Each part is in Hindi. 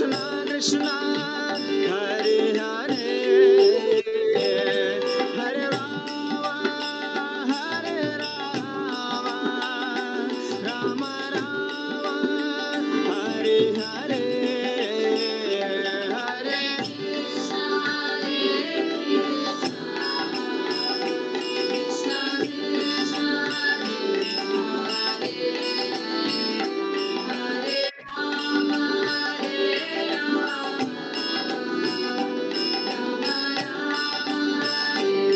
कृष्णा कृष्णा हरे हरे, हरे राम राम राम हरे हरे, हरे हरे कृष्णा कृष्ण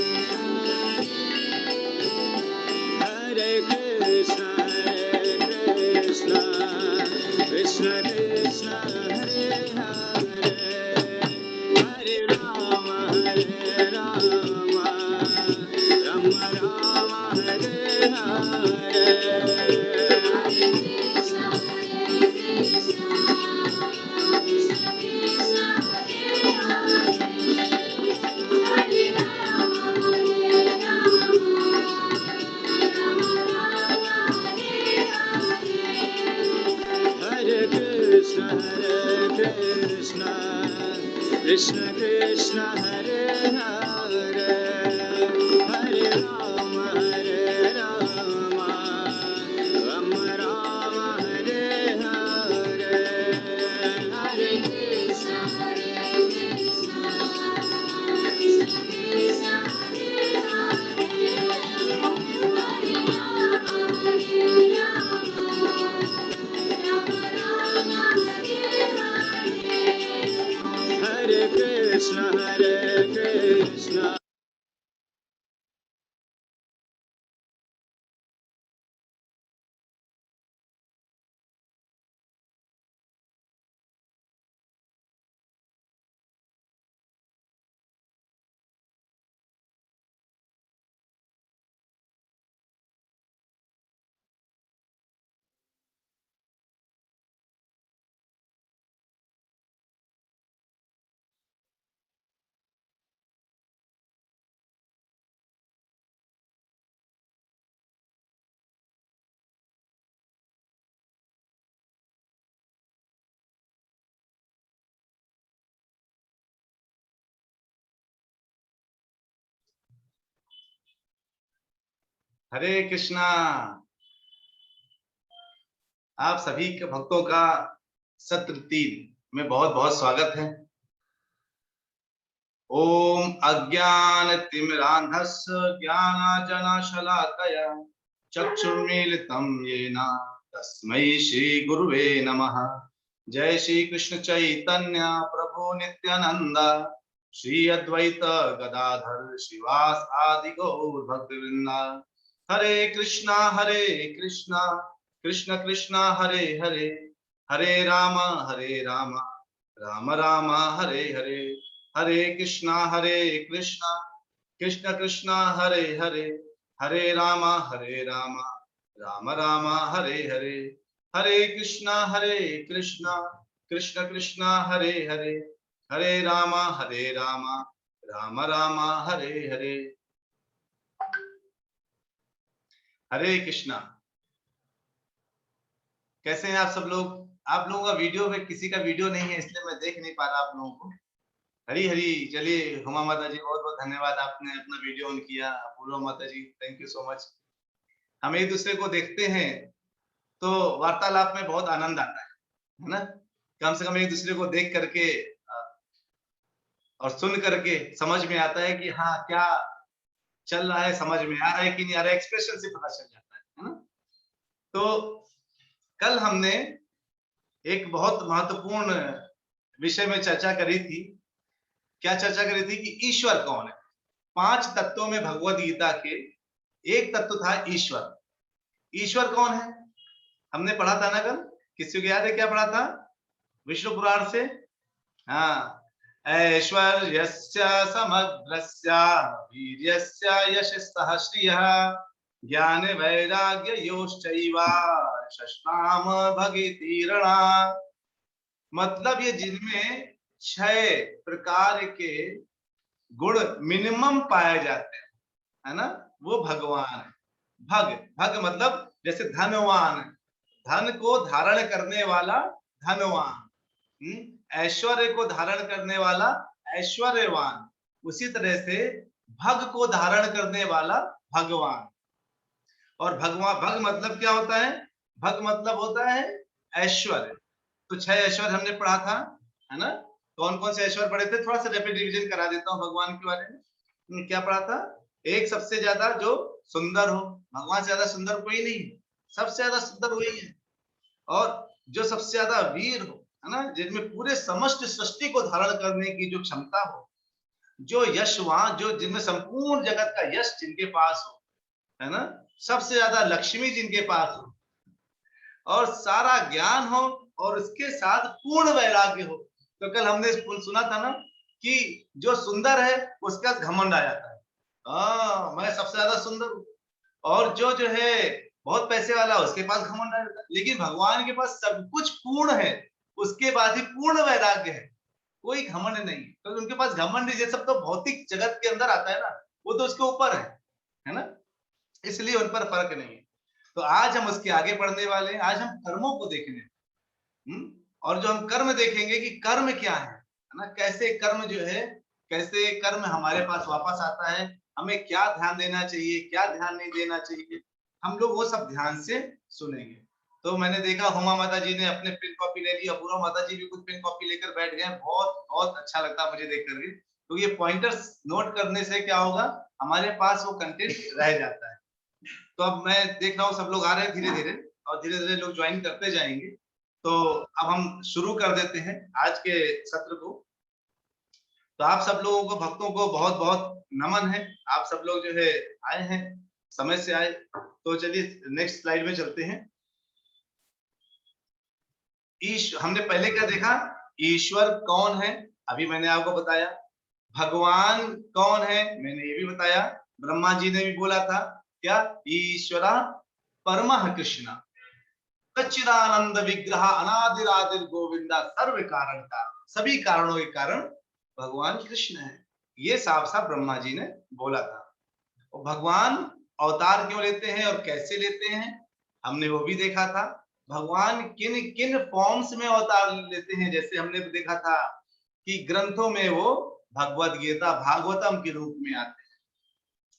कृष्ण हरे हरे, हरे राम राम राम हरे हरे, हरे कृष्ण कृष्ण कृष्ण हरे हरे, हरे राम राम राम हरे हरे, हरे हरे कृष्ण हरे कृष्णा। आप सभी के भक्तों का सत्र 3 में बहुत बहुत स्वागत है। ओम अज्ञान तिमिरांधस्य ज्ञानांजनशलाकया चक्षुर्मीलितं येन तस्मै श्री गुरुवे नमः। जय श्री कृष्ण चैतन्य प्रभु नित्यानंद श्री अद्वैत गदाधर श्रीवास आदि गौर भक्तवृंदा। हरे कृष्णा कृष्ण कृष्ण हरे हरे, हरे राम राम राम हरे हरे, हरे कृष्णा कृष्ण कृष्ण हरे हरे, हरे राम राम राम हरे हरे, हरे कृष्णा कृष्ण कृष्ण हरे हरे, हरे राम राम राम हरे हरे। हरे कृष्णा। कैसे हैं आप सब लोग? आप लोगों का वीडियो में किसी का वीडियो नहीं है, इसलिए मैं देख नहीं पा रहा आप लोगों को। हरी हरी। चलिए, हुमा माता जी बहुत बहुत धन्यवाद, आपने अपना वीडियो ऑन किया। अपूर्वा माता जी थैंक यू सो मच। हम एक दूसरे को देखते हैं तो वार्तालाप में बहुत आनंद आता है ना? कम से कम एक दूसरे को देख करके और सुन करके समझ में आता है कि हाँ क्या चल रहा है, समझ में आ रहा है कि नहीं आ रहा है, एक्सप्रेशन से पता चल जाता है ना? तो कल हमने एक बहुत महत्वपूर्ण विषय में चर्चा करी थी। क्या चर्चा करी थी? कि ईश्वर कौन है। 5 तत्वों में भगवत गीता के एक तत्व था ईश्वर। ईश्वर कौन है हमने पढ़ा था ना कल? किसी को याद है क्या पढ़ा था विष्णु पुराण से? हाँ, ऐश्वर्यस्य समग्रस्य वीर्यस्य यशस्तः श्रियः ज्ञान वैराग्य योश्चैव षष्ठाम भगीतिरणा। मतलब ये जिनमें 6 प्रकार के गुण मिनिमम पाए जाते हैं, है ना, वो भगवान है। भग मतलब जैसे धनवान, धन को धारण करने वाला धनवान, ऐश्वर्य को धारण करने वाला ऐश्वर्यवान, उसी तरह से भग को धारण करने वाला भगवान। और भगवान, भग मतलब क्या होता है? भग मतलब होता है ऐश्वर्य। तो 6 ऐश्वर्य हमने पढ़ा था, है ना? कौन कौन से ऐश्वर्य पढ़े थे? थोड़ा सा रैपिड रिवीजन करा देता हूँ भगवान के बारे में। क्या पढ़ा था? एक, सबसे ज्यादा जो सुंदर हो, भगवान से ज्यादा सुंदर कोई नहीं है, सबसे ज्यादा सुंदर वही है। और जो सबसे ज्यादा वीर हो, है ना, जिनमें पूरे समस्त सृष्टि को धारण करने की जो क्षमता हो, जो यशवान, जो जिनमें संपूर्ण जगत का यश जिनके पास हो, है ना, सबसे ज्यादा लक्ष्मी जिनके पास हो, और सारा ज्ञान हो, और उसके साथ पूर्ण वैराग्य हो। तो कल हमने सुना था ना कि जो सुंदर है उसका घमंड आ जाता है, मैं सबसे ज्यादा सुंदर हूँ। और जो है बहुत पैसे वाला, उसके पास घमंड आ जाता है। लेकिन भगवान के पास सब कुछ पूर्ण है, उसके बाद ही पूर्ण वैराग्य है, कोई घमंड नहीं। तो उनके पास घमंड ये सब तो भौतिक जगत के अंदर आता है ना, वो तो उसके ऊपर है ना, इसलिए उन पर फर्क नहीं है। तो आज हम उसके आगे बढ़ने वाले हैं। आज हम कर्मों को देखने, और जो हम कर्म देखेंगे कि कर्म क्या है ना, कैसे कर्म जो है, कैसे कर्म हमारे पास वापस आता है, हमें क्या ध्यान देना चाहिए, क्या ध्यान नहीं देना चाहिए, हम लोग वो सब ध्यान से सुनेंगे। तो मैंने देखा हुमा माता जी ने अपने पेन कॉपी ले ली, अपूर्वा माता जी भी कुछ पेन कॉपी लेकर बैठ गए। बहुत बहुत अच्छा लगता है मुझे देख करके, तो ये पॉइंटर्स नोट करने से क्या होगा, हमारे पास वो कंटेंट रह जाता है। तो अब मैं देख रहा हूँ सब लोग आ रहे हैं धीरे धीरे, और धीरे धीरे लोग ज्वाइन करते जाएंगे। तो अब हम शुरू कर देते हैं आज के सत्र को। तो आप सब लोगों को, भक्तों को बहुत बहुत नमन है। आप सब लोग जो है आए हैं, समय से आए। तो चलिए नेक्स्ट स्लाइड में चलते हैं। हमने पहले क्या देखा? ईश्वर कौन है, अभी मैंने आपको बताया। भगवान कौन है, मैंने ये भी बताया। ब्रह्मा जी ने भी बोला था क्या? ईश्वरा परमः कृष्ण सच्चिदानंद विग्रह अनादिरादिर गोविंदा सर्व कारण का, सभी कारणों के कारण भगवान कृष्ण है, ये साफ साफ ब्रह्मा जी ने बोला था। और भगवान अवतार क्यों लेते हैं और कैसे लेते हैं, हमने वो भी देखा था। भगवान किन किन फॉर्म्स में अवतार लेते हैं, जैसे हमने देखा था कि ग्रंथों में वो भगवत गीता भागवतम के रूप में आते हैं,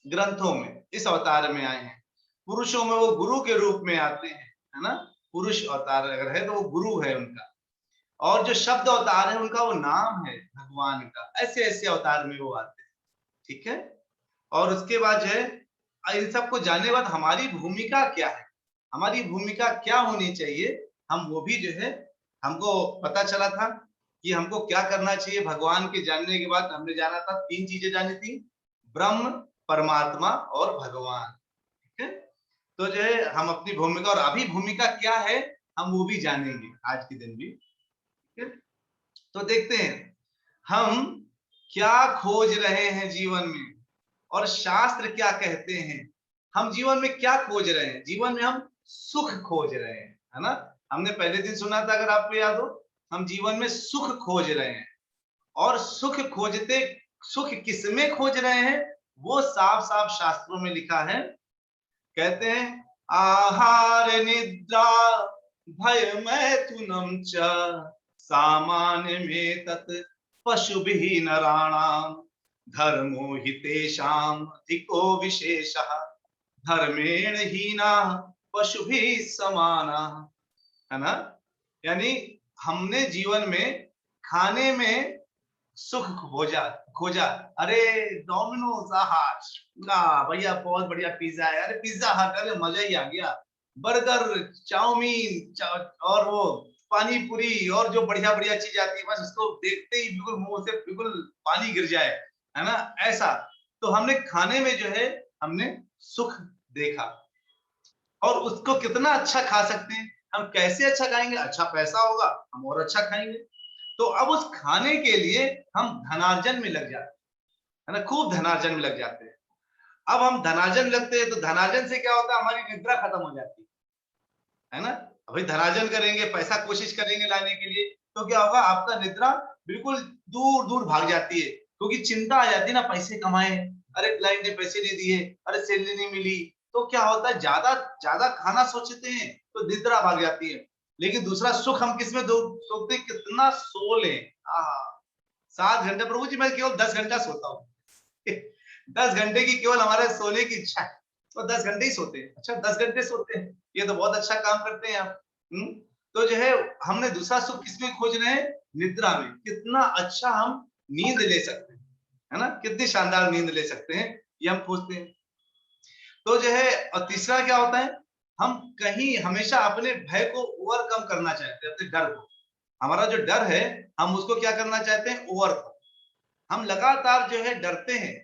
ग्रंथों में इस अवतार में आए हैं। पुरुषों में वो गुरु के रूप में आते हैं, है ना, पुरुष अवतार अगर है तो वो गुरु है उनका। और जो शब्द अवतार है उनका वो नाम है भगवान का। ऐसे ऐसे अवतार में वो आते हैं, ठीक है। और उसके बाद जो है, इन सबको जानने के बाद हमारी भूमिका क्या है, हमारी भूमिका क्या होनी चाहिए, हम वो भी जो है हमको पता चला था कि हमको क्या करना चाहिए। भगवान के जानने के बाद हमने जाना था, 3 चीजें जानी थी, ब्रह्म, परमात्मा और भगवान, ठीक है। तो जो है हम अपनी भूमिका, और अभी भूमिका क्या है हम वो भी जानेंगे आज के दिन भी, ठीक है। तो देखते हैं हम क्या खोज रहे हैं जीवन में, और शास्त्र क्या कहते हैं। हम जीवन में क्या खोज रहे हैं? जीवन में हम सुख खोज रहे हैं, है ना। हमने पहले दिन सुना था, अगर आपको याद हो, हम जीवन में सुख खोज रहे हैं। और सुख खोजते, सुख किसमें खोज रहे हैं, वो साफ साफ शास्त्रों में लिखा है। कहते हैं आहार निद्रा भय मैथुनम च सामान्य में तत् पशुभिः नराणाम धर्मो हि तेषाम् अधिको विशेषः धर्मेण हीना पशुभिः समानाः, है ना। यानी हमने जीवन में खाने में सुख खोजा खोजा। अरे डोमिनोज, आहा भैया बहुत बढ़िया पिज्जा है, अरे पिज्जा हट, अरे मजा ही आ गया। बर्गर, चाउमीन, और वो पानी पूरी, और जो बढ़िया बढ़िया चीज आती है, बस उसको देखते ही बिल्कुल मुंह से बिल्कुल पानी गिर जाए, है ना, ऐसा। तो हमने खाने में जो है हमने सुख देखा, और उसको कितना अच्छा खा सकते हैं। हम कैसे अच्छा खाएंगे? अच्छा पैसा होगा हम और अच्छा खाएंगे। तो अब उस खाने के लिए हम धनार्जन में लग जाते हैं, है ना, खूब धनार्जन में लग जाते हैं। अब हम धनार्जन लगते हैं तो धनार्जन से क्या होता है, हमारी निद्रा खत्म हो जाती है ना। अभी धनार्जन करेंगे, पैसा कोशिश करेंगे लाने के लिए, तो क्या होगा, आपका निद्रा बिल्कुल दूर दूर भाग जाती है, क्योंकि चिंता आ जाती है ना, पैसे कमाए, अरे क्लाइंट ने पैसे नहीं दिए, अरे सैलरी नहीं मिली। तो क्या होता है, ज्यादा ज्यादा खाना सोचते हैं तो निद्रा भाग जाती है। लेकिन दूसरा सुख हम किसमें सोते हैं, कितना सो लें। 7 घंटे, प्रभु जी मैं केवल 10 घंटा सोता हूँ। 10 घंटे की केवल हमारे सोने की इच्छा है, तो 10 घंटे ही सोते हैं। अच्छा 10 घंटे सोते हैं, ये तो बहुत अच्छा काम करते हैं आप। तो जो है हमने दूसरा सुख किसमें खोज रहे हैं, निद्रा में। कितना अच्छा हम नींद ले सकते हैं, है ना, कितनी शानदार नींद ले सकते हैं, ये हम खोजते हैं। तो जो है, और तीसरा क्या होता है, हम कहीं हमेशा अपने भय को ओवरकम करना चाहते हैं, अपने डर को। हमारा जो डर है, हम उसको क्या करना चाहते हैं, ओवरकम। हम लगातार जो है डरते हैं,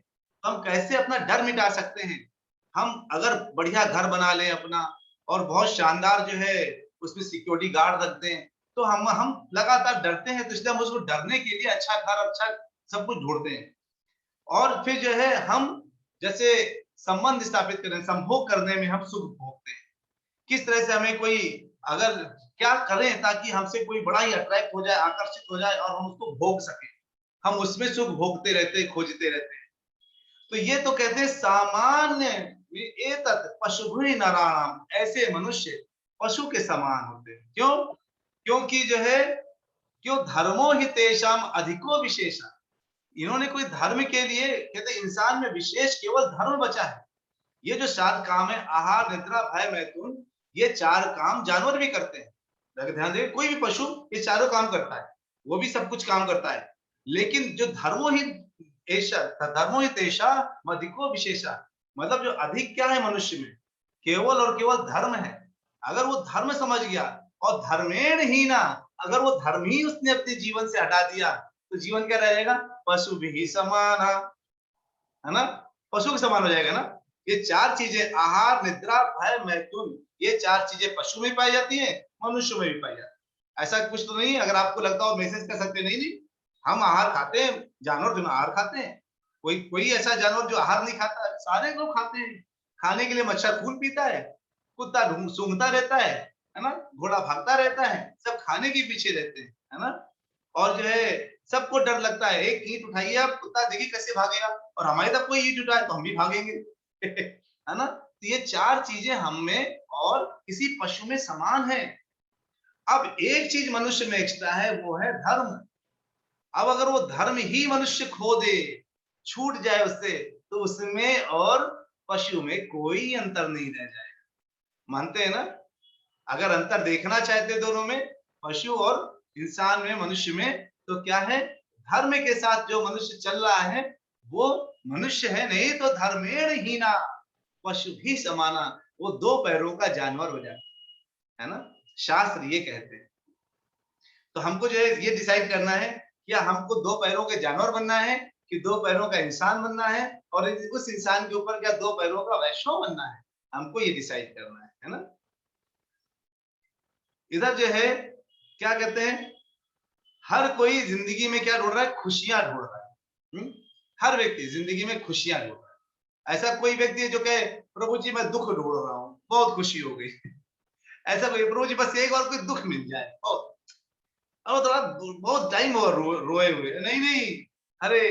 हम कैसे अपना डर मिटा सकते हैं। हम अगर बढ़िया घर बना लें अपना, और बहुत शानदार जो है उसमें सिक्योरिटी गार्ड रख दें, तो हम लगातार डरते हैं, तो इसलिए हम उसको डरने के लिए अच्छा घर, अच्छा सब कुछ ढूंढते हैं। और फिर जो है हम जैसे संबंध स्थापित करें, संभोग करने में हम सुख भोगते हैं। किस तरह से हमें कोई, अगर क्या करें ताकि हमसे कोई बड़ा ही अट्रैक्ट हो जाए, आकर्षित हो जाए और हम उसको भोग सके, हम उसमें सुख भोगते रहते हैं, खोजते रहते हैं। तो ये तो कहते हैं सामान्य एतत् पशुभुहि नराणाम, ऐसे मनुष्य पशु के समान होते हैं। क्यों? क्योंकि जो है, क्यों धर्मो हि तेषाम अधिको विशेषा। इन्होंने कोई धर्म के लिए, कहते इंसान में विशेष केवल धर्म बचा है। ये जो 7 काम है, आहार निद्रा भय मैथुन, ये 4 काम जानवर भी करते हैं। अगर ध्यान दें, कोई भी पशु ये चारों काम करता है, वो भी सब कुछ काम करता है। लेकिन जो धर्मो ही ऐसा, धर्मो ही तेषा अधिको विशेषा, मतलब जो अधिक क्या है मनुष्य में, केवल और केवल धर्म है। अगर वो धर्म समझ गया, और धर्मेण ही ना, अगर वो धर्म ही उसने अपने जीवन से हटा दिया, तो जीवन क्या रहेगा, पशु भी समान, है ना, पशु के समान हो जाएगा ना। ये 4 चीजें, आहार निद्रा भय मैथुन, ये 4 चीजें पशु में पाई जाती है, मनुष्य में भी पाई जाती है। ऐसा कुछ तो नहीं, अगर आपको लगता हो मैसेज कर सकते, नहीं नहीं, हम आहार खाते हैं, जानवर जो आहार खाते हैं। कोई कोई ऐसा जानवर जो आहार नहीं खाता, सारे लोग खाते हैं। खाने के लिए मच्छर खून पीता है, कुत्ता सूंघता रहता है ना, घोड़ा भागता रहता है, सब खाने के पीछे रहते हैं, है ना। और जो है सबको डर लगता है, एक ईंट उठाइए आप, कुत्ता देखिए कैसे भागेगा, और हमारी तरफ कोई ईंट उठाए तो हम भी भागेंगे। है ना। तो ये 4 चीजें हम में और किसी पशु में समान है। अब एक चीज मनुष्य में एक्स्ट्रा है, वो है धर्म। अब अगर वो धर्म ही मनुष्य खो दे, छूट जाए उससे, तो उसमें और पशु में कोई अंतर नहीं रह जाएगा। मानते हैं ना। अगर अंतर देखना चाहते दोनों में, पशु और इंसान में, मनुष्य में, तो क्या है, धर्म के साथ जो मनुष्य चल रहा है वो मनुष्य है, नहीं तो धर्मेण हीना पशु भी समाना, वो 2 पैरों का जानवर हो जाता है ना, शास्त्र ये कहते हैं। तो हमको जो है ये डिसाइड करना है, क्या हमको 2 पैरों के जानवर बनना है, कि 2 पैरों का इंसान बनना है, और उस इंसान के ऊपर क्या 2 पैरों का वैष्णव बनना है, हमको ये डिसाइड करना है ना। इधर जो है क्या कहते हैं, हर कोई जिंदगी में क्या ढूंढ रहा है, खुशियां ढूंढ रहा है। हर व्यक्ति जिंदगी में खुशियां ढूंढ रहा है। ऐसा कोई व्यक्ति है जो कहे प्रभु जी मैं दुख ढूंढ रहा हूँ, बहुत खुशी हो गई। ऐसा कोई, प्रभु जी बस एक और कोई दुख मिल जाए, बहुत, अब थोड़ा बहुत टाइम हो रोए हुए, नहीं नहीं, अरे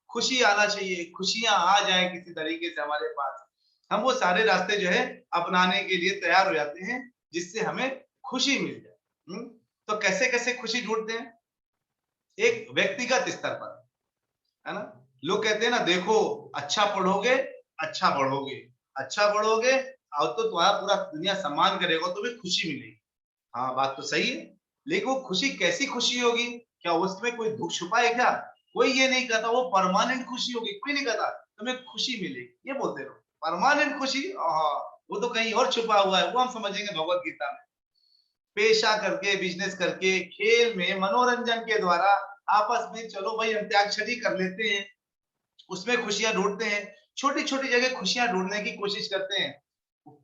खुशी आना चाहिए, खुशियां आ जाए किसी तरीके से हमारे पास, हम वो सारे रास्ते जो है अपनाने के लिए तैयार हो जाते हैं, जिससे हमें खुशी मिल जाए। तो कैसे कैसे खुशी ढूंढते हैं, एक व्यक्तिगत स्तर पर, है ना। लोग कहते हैं ना, देखो अच्छा पढ़ोगे, अच्छा बढ़ोगे, अच्छा बढ़ोगे, और तो तुम्हारा पूरा दुनिया सम्मान करेगा, तुम्हें खुशी मिलेगी। हाँ बात तो सही है, लेकिन वो खुशी कैसी खुशी होगी, क्या उसमें कोई दुख छुपा है क्या, कोई ये नहीं कहता वो परमानेंट खुशी होगी, कोई नहीं कहता तुम्हें खुशी मिलेगी, ये बोलते रहो परमानेंट खुशी, वो तो कहीं और छुपा हुआ है, वो हम समझेंगे भगवत गीता में। पेशा करके, बिजनेस करके, खेल में, मनोरंजन के द्वारा, आपस में चलो भाई अंत्याक्षरी कर लेते हैं, उसमें खुशियां ढूंढते हैं, छोटी छोटी जगह खुशियां ढूंढने की कोशिश करते हैं।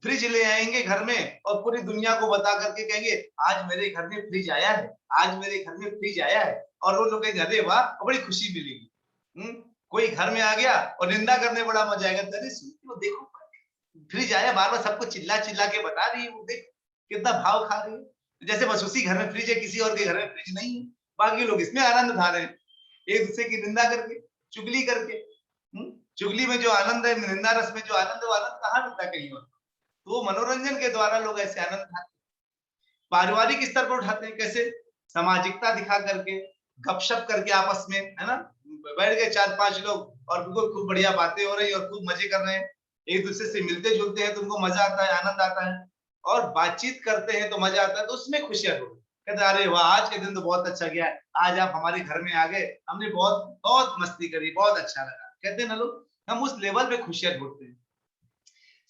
फ्रिज ले आएंगे घर में और पूरी दुनिया को बता करके कहेंगे आज मेरे घर में फ्रिज आया है, आज मेरे घर में फ्रिज आया है, और वो लोग कहेंगे अरे वाह बड़ी खुशी मिलेगी। कोई घर में आ गया और निंदा करने बड़ा मजा आएगा, अरे सुनती हो देखो फ्रिज आया, बार बार सबको चिल्ला चिल्ला के बता रही है, वो देख कितना भाव खा रही है, जैसे बस उसी घर में फ्रिज है, किसी और के घर में फ्रिज नहीं है, बाकी लोग इसमें आनंद उठा रहे हैं, एक दूसरे की निंदा करके, चुगली करके। चुगली में जो आनंद है, निंदा रस में जो आनंद है, वो आनंद कहाँ मिलता है कहीं और। तो मनोरंजन के द्वारा लोग ऐसे आनंद उठाते। पारिवारिक स्तर पर उठाते हैं, कैसे? सामाजिकता दिखा करके, गपशप करके आपस में, है ना, बैठ गए 4-5 लोग और बिल्कुल खूब बढ़िया बातें हो रही है और खूब मजे कर रहे हैं, एक दूसरे से मिलते जुलते हैं तो उनको मजा आता है, आनंद आता है, और बातचीत करते हैं तो मजा आता है, तो उसमें खुशियां ढूंढ, कहते अरे वाह, आज के दिन तो बहुत अच्छा गया, आज आप हमारे घर में आ गए, हमने बहुत बहुत मस्ती करी, बहुत अच्छा लगा, कहते हैं ना लोग, हम उस लेवल पे खुशियां ढूंढते हैं।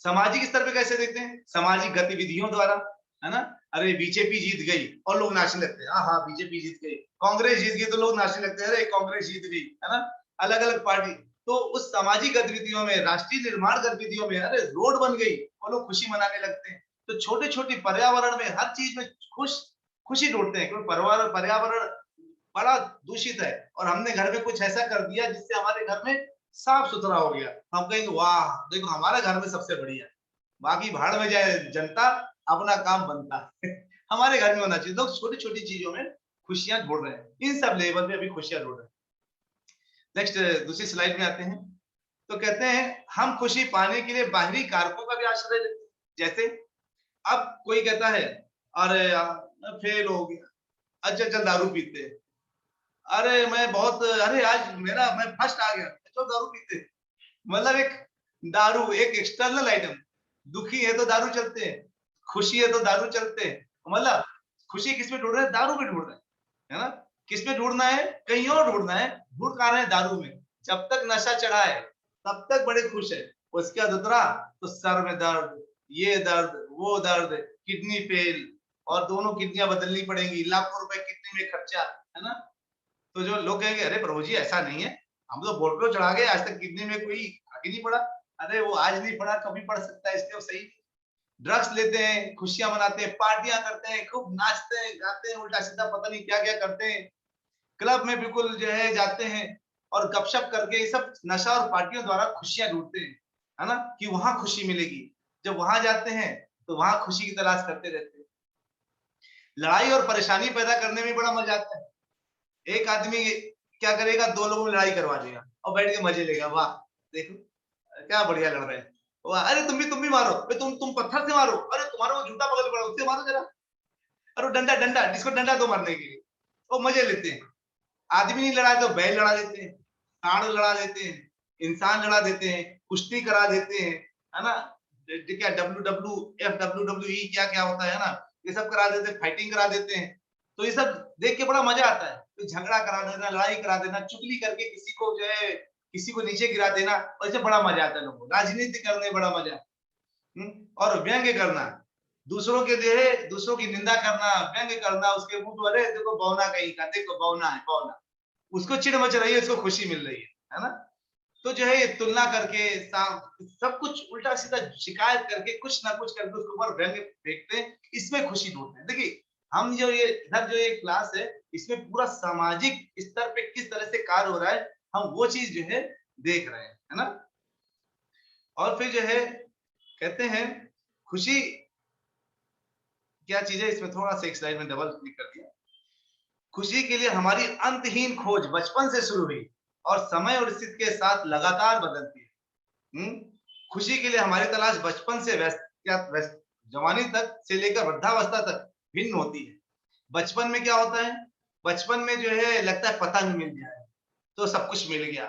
सामाजिक स्तर पे कैसे देखते हैं? सामाजिक गतिविधियों द्वारा, है ना, अरे बीजेपी जीत गई और लोग नाचने लगते हैं, हाँ बीजेपी जीत गई, कांग्रेस जीत गई तो लोग नाचने लगते हैं, अरे कांग्रेस जीत गई, है ना, अलग अलग पार्टी। तो उस सामाजिक गतिविधियों में, राष्ट्रीय निर्माण गतिविधियों में, अरे रोड बन गई और लोग खुशी मनाने लगते हैं। तो छोटे छोटे पर्यावरण में, हर चीज में खुशी ढूंढते हैं, क्योंकि पर्यावरण बड़ा दूषित है और हमने घर में कुछ ऐसा कर दिया जिससे हमारे घर में साफ सुथरा हो गया, हम कहेंगे वाह देखो हमारा घर में सबसे बढ़िया, बाकी भाड़ में जाए जनता, अपना काम बनता है। हमारे घर में होना चाहिए। लोग छोटी छोटी चीजों में खुशियां ढूंढ रहे हैं, इन सब लेवल पे अभी खुशियां ढूंढ रहे हैं। नेक्स्ट दूसरी स्लाइड में आते हैं, तो कहते हैं हम खुशी पाने के लिए बाहरी कारकों का भी आश्रय लेते हैं। जैसे अब कोई कहता है अरे यार मैं फेल हो गया, अच्छा चल दारू पीते हैं। अरे मैं बहुत, अरे आज मैं फर्स्ट आ गया, चलो दारू पीते हैं। मतलब एक दारू एक एक्सटर्नल आइटम, दुखी है तो दारू चलते हैं, खुशी है तो दारू चलते हैं, मतलब खुशी किस में ढूंढ रहे हैं? दारू में ढूंढ रहे हैं, है ना। किस में ढूंढना है? कहीं और ढूंढना है, ढूंढ कहाँ रहे हैं? दारू में। जब तक नशा चढ़ा है तब तक बड़े खुश है, उसके बाद उतरा तो सर में दर्द, ये दर्द वो दर्द, किडनी फेल, और दोनों किडनियां बदलनी पड़ेंगी, लाखों रुपए किडनी में खर्चा, है ना। तो जो लोग कहेंगे अरे प्रभु जी ऐसा नहीं है, हम तो बोतलों चढ़ा गए, आज तक किडनी में कोई आगे नहीं पड़ा। अरे वो आज नहीं पड़ा, कभी पड़ सकता है, इसलिए वो सही। ड्रग्स लेते हैं, खुशियां मनाते हैं, पार्टियां करते हैं, खूब नाचते हैं, गाते हैं, उल्टा सीधा पता नहीं क्या क्या करते हैं, क्लब में बिल्कुल जो है जाते हैं और गपशप करके, ये सब नशा और पार्टियों द्वारा खुशियां ढूंढते हैं, है ना, कि वहां खुशी मिलेगी। जब वहां जाते हैं तो वहां खुशी की तलाश करते रहते हैं। लड़ाई और परेशानी पैदा करने में बड़ा मजा आता है। एक आदमी क्या करेगा, दो लोगों में लड़ाई करवा देगा और बैठ के मजे लेगा, वाह देखो क्या बढ़िया लड़ रहे हैं, वाह अरे तुम भी मारो, अरे तुम पत्थर से मारो, अरे तुम्हारा वो जूता बगल पड़ा उससे मारो जरा, अरे वो डंडा डंडा जिसको डंडा दो मारने के लिए, वो मजे लेते हैं। आदमी नहीं लड़ा तो बैल लड़ा देते हैं, सांड लड़ा देते हैं, इंसान लड़ा देते हैं, कुश्ती करा देते हैं, है ना, क्या WWE क्या क्या होता है ना, ये सब करा देते हैं, फाइटिंग करा देते हैं। तो ये सब देख के बड़ा मजा आता है, तो झगड़ा करा देना, लड़ाई करा देना, चुगली करके किसी को जो है किसी को नीचे गिरा देना, और इससे बड़ा मजा आता है लोगों को। राजनीति करने बड़ा मजा, और व्यंग्य करना, दूसरों के जो है दूसरों की निंदा करना, व्यंग्य करना, उसके मुंह पर अरे देखो बौना कहीं का, देखो बौना है बौना, उसको चिढ़ मच रही है, उसको खुशी मिल रही है ना। तो जो है ये तुलना करके सब कुछ उल्टा सीधा शिकायत करके कुछ ना कुछ करके उसके ऊपर व्यंग्य फेंकते हैं, इसमें खुशी ढूंढते हैं। देखिए हम जो ये इधर जो ये क्लास है, इसमें पूरा सामाजिक स्तर पे किस तरह से कार्य हो रहा है, हम वो चीज जो है देख रहे हैं, है ना। और फिर जो है कहते हैं खुशी क्या चीज है, इसमें थोड़ा सा एक स्लाइड में डबल क्लिक कर दिया। खुशी के लिए हमारी अंतहीन खोज बचपन से शुरू हुई और समय और स्थिति के साथ लगातार बदलती है। खुशी के लिए हमारी तलाश बचपन से व्यस्त जवानी तक से लेकर वृद्धावस्था तक भिन्न होती है। बचपन में क्या होता है? बचपन में जो है लगता है पतंग मिल जाए तो सब कुछ मिल गया,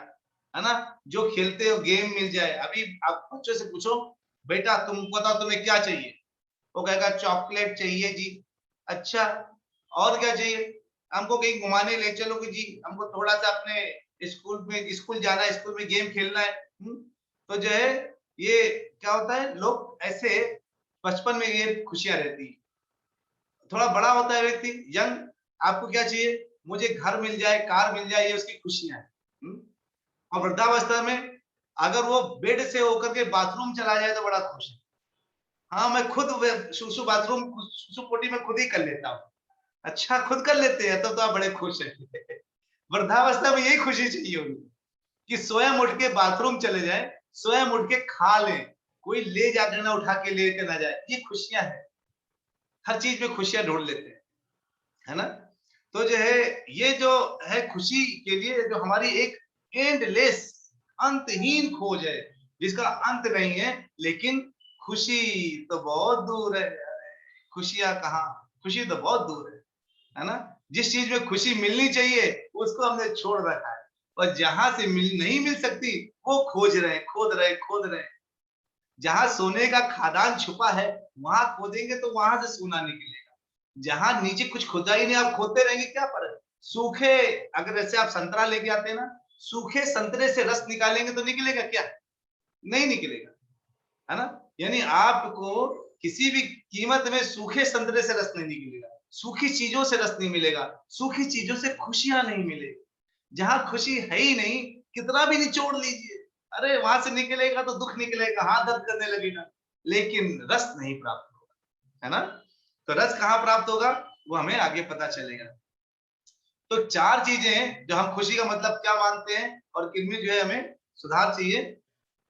है ना, जो खेलते हो गेम मिल जाए। अभी आप बच्चों से पूछो बेटा तुम बताओ तुम्हें क्या चाहिए, वो कहेगा चॉकलेट चाहिए जी। अच्छा और क्या चाहिए? हमको कहीं घुमाने ले चलोगे जी, हमको थोड़ा सा अपने स्कूल जाना है, स्कूल में गेम खेलना है। तो जो है ये क्या होता है, लोग ऐसे बचपन में ये खुशियां रहती है। थोड़ा बड़ा होता है व्यक्ति यंग, आपको क्या चाहिए? मुझे घर मिल जाए, कार मिल जाए, ये उसकी खुशियां है। और वृद्धावस्था में अगर वो बेड से होकर के बाथरूम चला जाए तो बड़ा खुश है। हाँ मैं खुद सुसु बाथरूम सुसु पोटी में खुद ही कर लेता हूँ। अच्छा खुद कर लेते हैं तो आप बड़े खुश हैं। वृद्धावस्था में यही खुशी चाहिए होगी कि स्वयं उठ के बाथरूम चले जाए, स्वयं उठ के खा ले, कोई ले जाकर ना उठा के लेके ना जाए, ये खुशियां है। हर चीज में खुशियां ढूंढ लेते हैं, है ना। तो जो है ये जो है खुशी के लिए जो हमारी एक एंडलेस अंतहीन खोज है जिसका अंत नहीं है, लेकिन खुशी तो बहुत दूर है। खुशियां कहाँ, खुशी तो बहुत दूर है ना। जिस चीज में खुशी मिलनी चाहिए उसको हमने छोड़ रखा है, और जहां से नहीं मिल सकती वो खोज रहे हैं, खोद रहे हैं। जहां सोने का खदान छुपा है वहां खोदेंगे तो वहां से सोना निकलेगा। जहां नीचे कुछ खुदा ही नहीं, आप खोदते रहेंगे क्या फर्क। सूखे, अगर जैसे आप संतरा लेके आते हैं ना, सूखे संतरे से रस निकालेंगे तो निकलेगा क्या? नहीं निकलेगा, है ना। यानी आपको किसी भी कीमत में सूखे संतरे से रस नहीं निकलेगा, सूखी चीजों से रस नहीं मिलेगा, सूखी चीजों से खुशियां नहीं मिलेगी। जहां खुशी है ही नहीं, कितना भी निचोड़ लीजिए, अरे वहां से निकलेगा तो दुख निकलेगा, हाथ दर्द करने लगेगा, लेकिन रस नहीं प्राप्त होगा, है ना। तो रस कहाँ प्राप्त होगा वो हमें आगे पता चलेगा। तो चार चीजें हैं जो हम खुशी का मतलब क्या मानते हैं और किनमें जो है हमें सुधार चाहिए,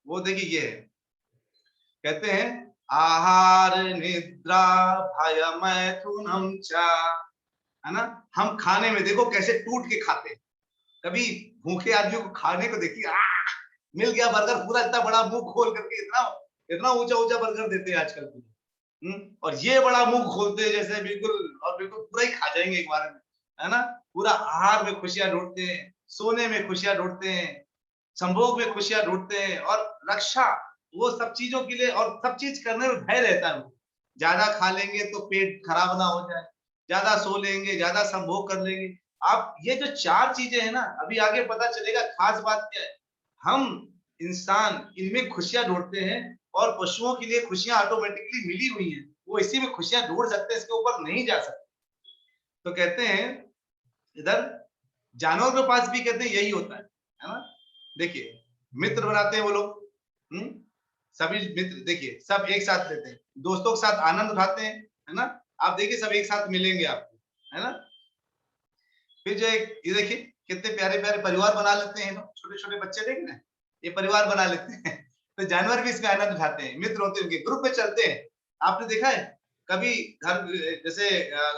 वो देखिए ये है। कहते हैं आहार निद्रा भय मैथुनम चा, है ना। हम खाने में देखो कैसे टूट के खाते हैं। कभी भूखे आदमियों को खाने को देखिए, मिल गया बर्गर, पूरा इतना बड़ा मुंह खोल करके इतना इतना ऊंचा ऊंचा बर्गर देते हैं आजकल पूरे। और ये बड़ा मुंह खोलते हैं जैसे बिल्कुल, और बिल्कुल पूरा ही खा जाएंगे एक बार में, है ना। पूरा आहार में खुशियां ढूंढते हैं, सोने में खुशियां ढूंढते हैं, संभोग में खुशियां ढूंढते हैं, और रक्षा, वो सब चीजों के लिए, और सब चीज करने में भय रहता है। ज्यादा खा लेंगे तो पेट खराब ना हो जाए, ज्यादा सो लेंगे, ज्यादा संभोग कर लेंगे। आप ये जो चार चीजें हैं ना, अभी आगे पता चलेगा खास बात क्या है। हम इंसान इनमें खुशियां ढूंढते हैं, और पशुओं के लिए खुशियां ऑटोमेटिकली मिली हुई हैं, वो इसी में खुशियां ढूंढ सकते हैं, इसके ऊपर नहीं जा सकते। तो कहते हैं इधर जानवरों के पास भी कहते हैं यही होता है ना। देखिए मित्र बनाते हैं वो लोग, सभी मित्र देखिए सब एक साथ रहते हैं, दोस्तों के साथ आनंद उठाते हैं, है ना। आप देखिए सब एक साथ मिलेंगे आपको, है ना। फिर जो एक ये देखिए कितने प्यारे प्यारे परिवार बना लेते हैं, छोटे छोटे बच्चे देख ना, ये परिवार बना लेते हैं। तो जानवर भी इसमें आनंद उठाते हैं, मित्र होते हैं उनके, ग्रुप में चलते हैं। आपने देखा है कभी घर जैसे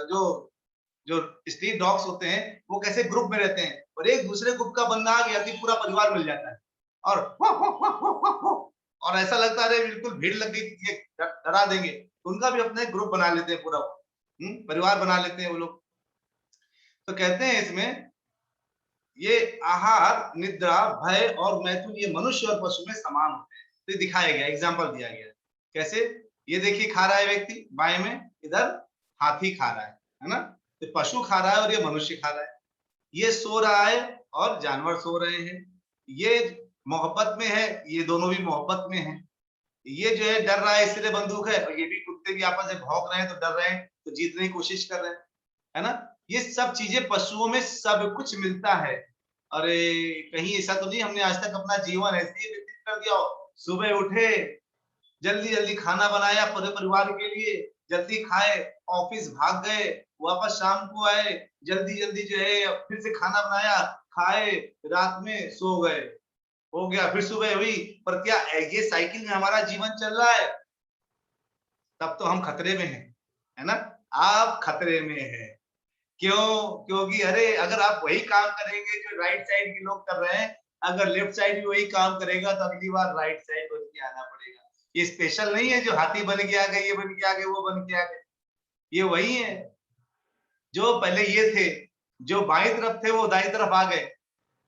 जो जो स्ट्रीट डॉग्स होते हैं वो कैसे ग्रुप में रहते हैं, और एक दूसरे ग्रुप का बंदा आ गया कि पूरा परिवार मिल जाता है, और ऐसा लगता है बिल्कुल भीड़ लग गई, ये डरा देंगे, तो उनका भी अपने ग्रुप बना लेते हैं, पूरा परिवार बना लेते हैं वो लोग। तो कहते हैं इसमें ये आहार निद्रा भय और मैथुन ये मनुष्य और पशु में समान होते हैं। तो दिखाया गया, एग्जाम्पल दिया गया कैसे। ये देखिए खा रहा है व्यक्ति बाएं में, इधर हाथी खा रहा है ना। तो पशु खा रहा है और ये मनुष्य खा रहा है। ये सो रहा है और जानवर सो रहे हैं। ये मोहब्बत में है, ये दोनों भी मोहब्बत में है। ये जो है डर रहा है इसलिए बंदूक है, और ये भी कुत्ते भी आपस में भौंक रहे हैं तो डर रहे हैं, तो जीतने की कोशिश कर रहे हैं, है ना। ये सब चीजें पशुओं में सब कुछ मिलता है। अरे कहीं ऐसा तो नहीं हमने आज तक अपना जीवन ऐसे ही व्यतीत कर दिया हो, सुबह उठे, जल्दी जल्दी खाना बनाया पूरे परिवार के लिए, जल्दी खाए, ऑफिस भाग गए, वापस शाम को आए, जल्दी जल्दी जो है फिर से खाना बनाया, खाए, रात में सो गए, हो गया, फिर सुबह हुई। पर क्या ये साइकिल में हमारा जीवन चल रहा है? तब तो हम खतरे में हैं, है ना। आप खतरे में हैं, क्यों? क्योंकि अरे अगर आप वही काम करेंगे जो राइट साइड के लोग कर रहे हैं, अगर लेफ्ट साइड भी वही काम करेगा तो अगली बार राइट साइड बन के आना पड़ेगा। ये स्पेशल नहीं है जो हाथी बन के आ गए, ये बन के आ गए, वो बन के आ गए। ये वही है जो पहले ये थे, जो बाईं तरफ थे वो दाईं तरफ आ गए।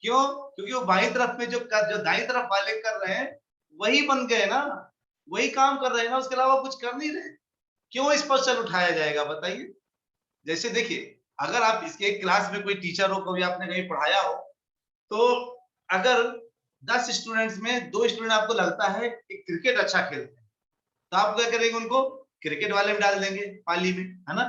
क्यों? क्योंकि वो बाईं तरफ में जो दाईं तरफ वाले कर रहे हैं वही बन गए ना, वही काम कर रहे हैं ना, उसके अलावा कुछ कर नहीं रहे। क्यों स्पेशल उठाया जाएगा बताइए। जैसे देखिए अगर आप इसके क्लास में कोई टीचर हो, कभी आपने कहीं पढ़ाया हो, तो अगर 10 स्टूडेंट्स में 2 स्टूडेंट आपको लगता है कि क्रिकेट अच्छा खेलते हैं, तो आप क्या करेंगे, उनको क्रिकेट वाले में डाल देंगे पाली में, है ना।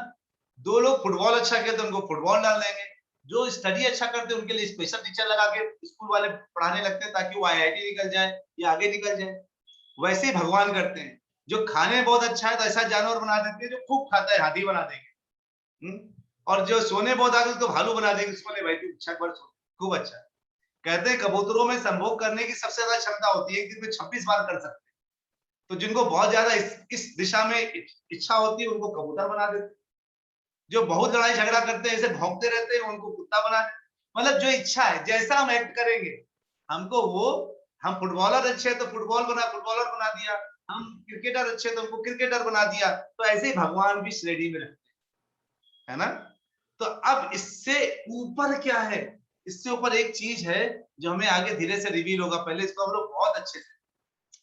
2 लोग फुटबॉल अच्छा खेलते हैं, उनको फुटबॉल डाल देंगे। जो स्टडी अच्छा करते हैं उनके लिए स्पेशल टीचर लगा के स्कूल वाले पढ़ाने लगते हैं, ताकि वो आईआईटी निकल जाए या आगे निकल जाए। वैसे ही भगवान करते हैं, जो खाने में बहुत अच्छा है तो ऐसा जानवर बना देते हैं, जो खूब खाता है हाथी बना देंगे। और जो सोने बहुत आगे उसको भालू बना देंगे, उसको भाई तू अच्छा कर, खूब अच्छा। कहते हैं कबूतरों में संभोग करने की सबसे ज्यादा क्षमता होती है, एक दिन में 26 बार कर सकते हैं। तो जिनको बहुत ज्यादा इस दिशा में इच्छा होती है उनको कबूतर बना देते हैं। जो बहुत लड़ाई झगड़ा करते हैं, ऐसे भौंकते रहते हैं, उनको कुत्ता बना देते हैं। मतलब जो इच्छा है जैसा हम एक्ट करेंगे हमको वो, हम फुटबॉलर अच्छे हैं तो फुटबॉलर बना दिया, हम क्रिकेटर अच्छे तो उनको क्रिकेटर बना दिया। तो ऐसे ही भगवान भी श्रेणी में रखते हैं। है ना। तो अब इससे ऊपर क्या है, इससे ऊपर एक चीज है जो हमें आगे धीरे से रिवील होगा, पहले इसको हम लोग बहुत अच्छे से,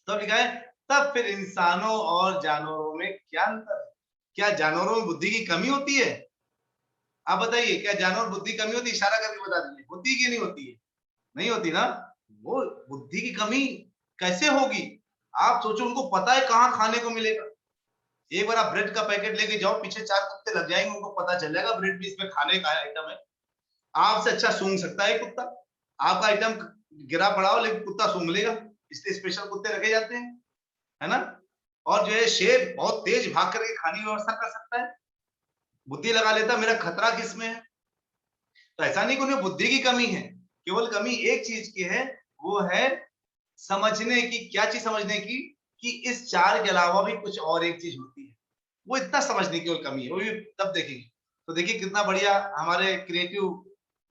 तो लिखा है तब फिर इंसानों और जानवरों में क्या अंतर है? क्या जानवरों में बुद्धि की कमी होती है? आप बताइए, क्या जानवर बुद्धि की कमी होती है? इशारा करके बता दीजिए, होती की नहीं होती है? नहीं होती ना। वो बुद्धि की कमी कैसे होगी? आप सोचो, उनको पता है कहाँ खाने को मिलेगा। एक बार आप ब्रेड का पैकेट लेके जाओ, पीछे 4 कुत्ते लग जाएंगे, उनको पता चल जाएगा ब्रेड भी इसमें खाने का आइटम है। आपसे अच्छा सूंघ सकता है कुत्ता, आपका आइटम गिरा पड़ा हो लेकिन कुत्ता सूंघ लेगा, इसलिए स्पेशल कुत्ते रखे जाते हैं, है ना। और जो है शेर बहुत तेज भाग करके खाने की व्यवस्था कर सकता है, बुद्धि लगा लेता मेरा खतरा किसमें है। तो ऐसा नहीं कि उन्हें बुद्धि की कमी है, केवल कमी एक चीज की है, वो है समझने की। क्या चीज समझने की? कि इस 4 के अलावा भी कुछ और एक चीज होती है, वो इतना समझने की केवल कमी है, वो भी तब देखेंगे। तो देखिए कितना बढ़िया हमारे क्रिएटिव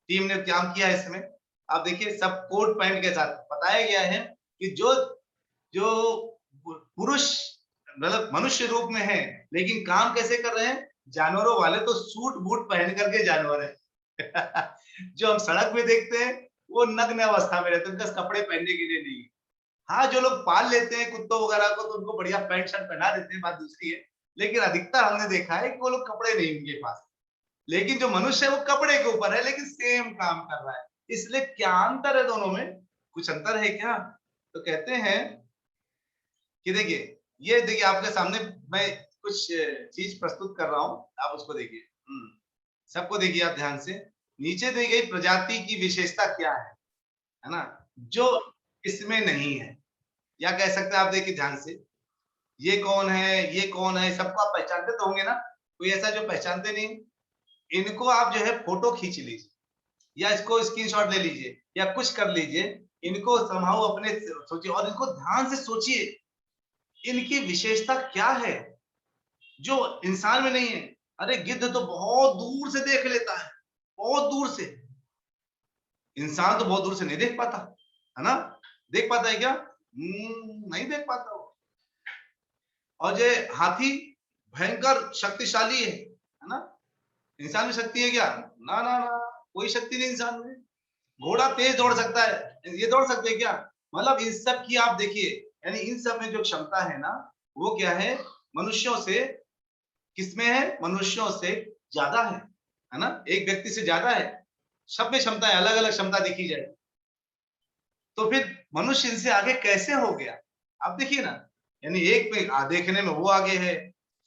टीम ने काम किया है इसमें। आप देखिए सब कोट पैंट के साथ बताया गया है कि जो जो पुरुष मतलब मनुष्य रूप में है, लेकिन काम कैसे कर रहे हैं? जानवरों वाले तो सूट बूट पहन करके जानवर है। जो हम सड़क में देखते हैं वो नग्न अवस्था में रहते हैं, उनके कपड़े पहनने के लिए नहीं। हाँ, जो लोग पाल लेते हैं कुत्तों वगैरह को तो उनको बढ़िया पैंट शर्ट पहना देते हैं, बात दूसरी है। लेकिन अधिकतर हमने देखा है कि वो लोग कपड़े नहीं उनके पास, लेकिन जो मनुष्य है वो कपड़े के ऊपर है लेकिन सेम काम कर रहा है। इसलिए क्या अंतर है दोनों में? कुछ अंतर है क्या? तो कहते हैं कि देखिए, ये देखिए आपके सामने मैं कुछ चीज प्रस्तुत कर रहा हूं, आप उसको देखिए। सबको देखिए आप ध्यान से। नीचे दी गई प्रजाति की विशेषता क्या है ना, जो इसमें नहीं है, या कह सकते हैं आप देखिए ध्यान से, ये कौन है, ये कौन है, सबको आप पहचानते तो होंगे ना, कोई ऐसा जो पहचानते नहीं। इनको आप जो है फोटो खींच लीजिए या इसको स्क्रीनशॉट ले लीजिए या कुछ कर लीजिए, इनको समहाउ अपने सोचिए और इनको ध्यान से सोचिए, इनकी विशेषता क्या है जो इंसान में नहीं है। अरे गिद्ध तो बहुत दूर से देख लेता है, बहुत दूर से। इंसान तो बहुत दूर से नहीं देख पाता, है ना। देख पाता है क्या? नहीं देख पाता वो। और जो हाथी भयंकर शक्तिशाली है ना। इंसान में शक्ति है क्या? ना ना ना, कोई शक्ति नहीं इंसान में। घोड़ा तेज दौड़ सकता है, ये दौड़ सकते हैं क्या? मतलब इन सब की आप देखिए, यानी इन सब में जो क्षमता है ना, वो क्या है? मनुष्यों से, किसमें है? मनुष्यों से ज्यादा है ना। एक व्यक्ति से ज्यादा है, सब में क्षमता है, अलग अलग क्षमता देखी जाए तो फिर मनुष्य इनसे आगे कैसे हो गया? आप देखिए ना, यानी एक पे देखने में वो आगे है,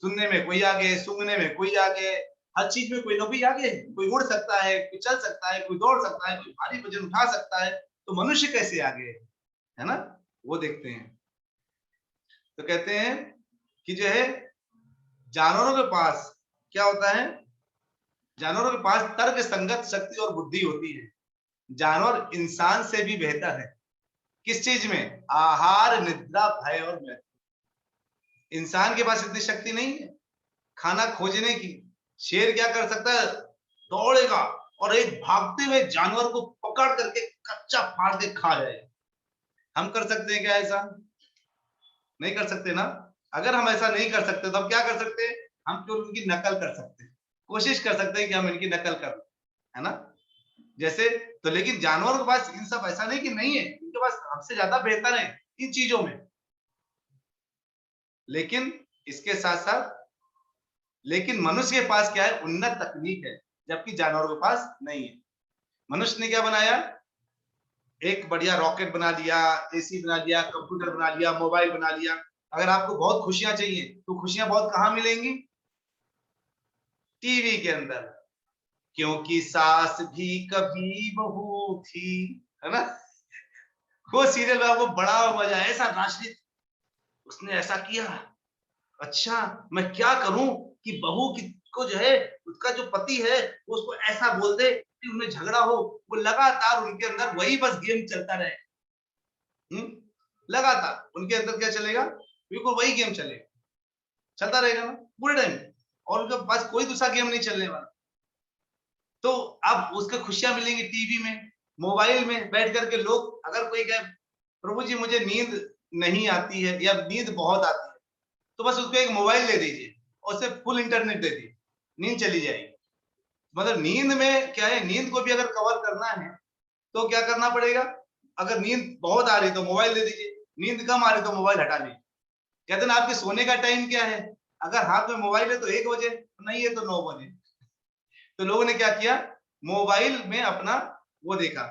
सुनने में कोई आगे है, सूंघने में कोई आगे है, हर चीज में कोई ना कोई आगे है। कोई उड़ सकता है, कोई चल सकता है, कोई दौड़ सकता है, कोई भारी वजन उठा सकता है, तो मनुष्य कैसे आगे है ना। वो देखते हैं। तो कहते हैं कि जो है जानवरों के पास क्या होता है? जानवरों के पास तर्क संगत शक्ति और बुद्धि होती है। जानवर इंसान से भी बेहतर है किस चीज में? आहार, निद्रा, भय और मृत्यु। इंसान के पास इतनी शक्ति नहीं है खाना खोजने की। शेर क्या कर सकता है? दौड़ेगा और एक भागते हुए जानवर को पकड़ करके कच्चा फाड़ के खा जाएगा। हम कर सकते हैं क्या ऐसा? नहीं कर सकते ना। अगर हम ऐसा नहीं कर सकते तो हम क्या कर सकते हैं? हम केवल उनकी नकल कर सकते हैं, कोशिश कर सकते हैं कि हम इनकी नकल कर, है ना। जैसे तो, लेकिन जानवरों के पास इन सब ऐसा नहीं कि नहीं है, इनके पास हमसे ज्यादा बेहतर है इन चीजों में। लेकिन इसके साथ साथ, लेकिन मनुष्य के पास क्या है? उन्नत तकनीक है, जबकि जानवरों के पास नहीं है। मनुष्य ने क्या बनाया? एक बढ़िया रॉकेट बना लिया, एसी बना लिया, कंप्यूटर बना लिया, मोबाइल बना लिया। अगर आपको बहुत खुशियां चाहिए तो खुशियां बहुत कहां मिलेंगी? टीवी के अंदर। क्योंकि सास भी कभी बहू थी, है ना। वो सीरियल में आपको बड़ा मजा, ऐसा राजनीति, उसने ऐसा किया, अच्छा मैं क्या करूं कि बहू की को जो है, उसका जो पति है वो उसको ऐसा बोल दे कि उनमें झगड़ा हो। वो लगातार उनके अंदर वही बस गेम चलता रहे। लगातार उनके अंदर क्या चलेगा? बिल्कुल वही गेम चलेगा, चलता रहेगा ना पूरे टाइम, और उनके पास कोई दूसरा गेम नहीं चलने वाला। तो अब उसके खुशियां मिलेंगी टीवी में, मोबाइल में बैठ करके। लोग अगर कोई कहे प्रभु जी मुझे नींद नहीं आती है या नींद बहुत आती है, तो बस उसको एक मोबाइल दे दीजिए और उसे फुल इंटरनेट दे दीजिए, नींद चली जाएगी। मतलब नींद में क्या है, नींद को भी अगर कवर करना है तो क्या करना पड़ेगा? अगर नींद बहुत आ रही तो मोबाइल दे दीजिए, नींद कम आ रही तो मोबाइल हटा लीजिए। कहते हैं ना आपके सोने का टाइम क्या है? अगर हाथ में मोबाइल है तो 1 बजे, नहीं है तो 9 बजे। तो लोगों ने क्या किया, मोबाइल में अपना वो देखा,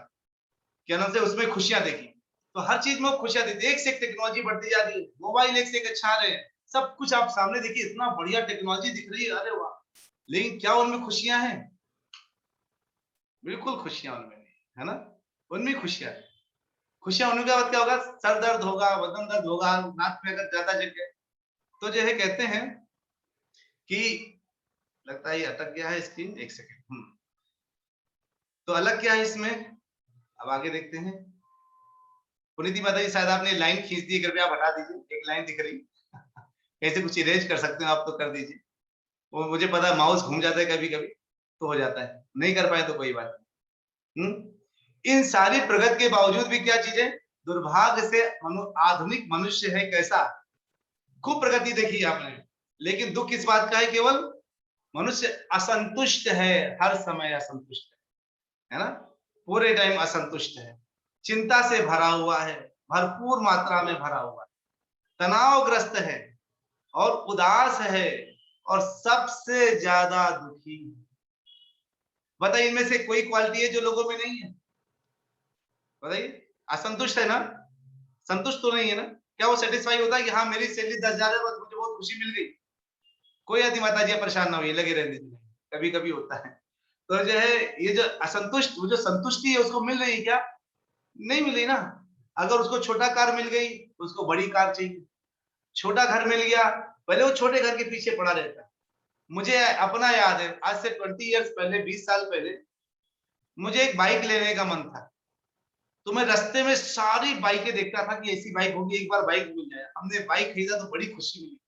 क्या नाम से, उसमें खुशियां देखी। तो हर चीज में वो खुशियां देती है, एक से एक टेक्नोलॉजी बढ़ती जा रही है, मोबाइल एक से एक अच्छा आ रहे हैं, सब कुछ आप सामने देखिए, इतना बढ़िया टेक्नोलॉजी दिख रही है, अरे वाह। लेकिन क्या उनमें खुशियां हैं? बिल्कुल खुशियां उनमें नहीं, है ना? उनमें खुशियां है। खुशियां होने के बाद क्या होगा? सर दर्द होगा, बदन दर्द होगा, नाक में अगर ज्यादा जग गए तो जो है कहते हैं कि, लगता है ये अटक गया है स्क्रीन, एक सेकेंड। तो अलग क्या है इसमें, अब आगे देखते हैं। पुनीति माता जी, शायद आपने लाइन खींच दी, कृपया आप हटा दीजिए, एक लाइन दिख रही। कैसे कुछ इरेज कर सकते हो आप तो कर दीजिए। वो मुझे पता है माउस घूम जाता है कभी कभी, तो हो जाता है, नहीं कर पाए तो कोई बात नहीं। इन सारी प्रगति के बावजूद भी क्या चीजें, दुर्भाग्य से आधुनिक मनुष्य है कैसा, खूब प्रगति देखी आपने, लेकिन दुख किस बात का है, केवल मनुष्य असंतुष्ट है, हर समय असंतुष्ट है ना? पूरे टाइम असंतुष्ट है, चिंता से भरा हुआ है, भरपूर मात्रा में भरा हुआ है, तनावग्रस्त है और उदास है और सबसे ज्यादा दुखी। बताइए इनमें से कोई क्वालिटी है जो लोगों में नहीं है? बताइए, असंतुष्ट है ना, संतुष्ट तो नहीं है ना? क्या वो सेटिस्फाई होता है कि हाँ मेरी सैलरी 10,000 है, बस मुझे बहुत खुशी मिल गई? कोई आदि माता जी परेशान ना हुई, लगे रहने दीजिए, कभी कभी होता है। तो जो है ये जो असंतुष्ट, वो जो संतुष्टि है उसको मिल रही है क्या? नहीं मिल रही ना। अगर उसको छोटा कार मिल गई उसको बड़ी कार चाहिए, छोटा घर मिल गया, पहले वो छोटे घर के पीछे पड़ा रहता है। मुझे अपना याद है, आज से 20 इयर्स पहले, 20 साल पहले, मुझे एक बाइक लेने का मन था। तो मैं रास्ते में सारी बाइकें देखता था कि ऐसी बाइक होगी, एक बार बाइक मिल जाए। हमने बाइक खरीदा तो बड़ी खुशी मिली।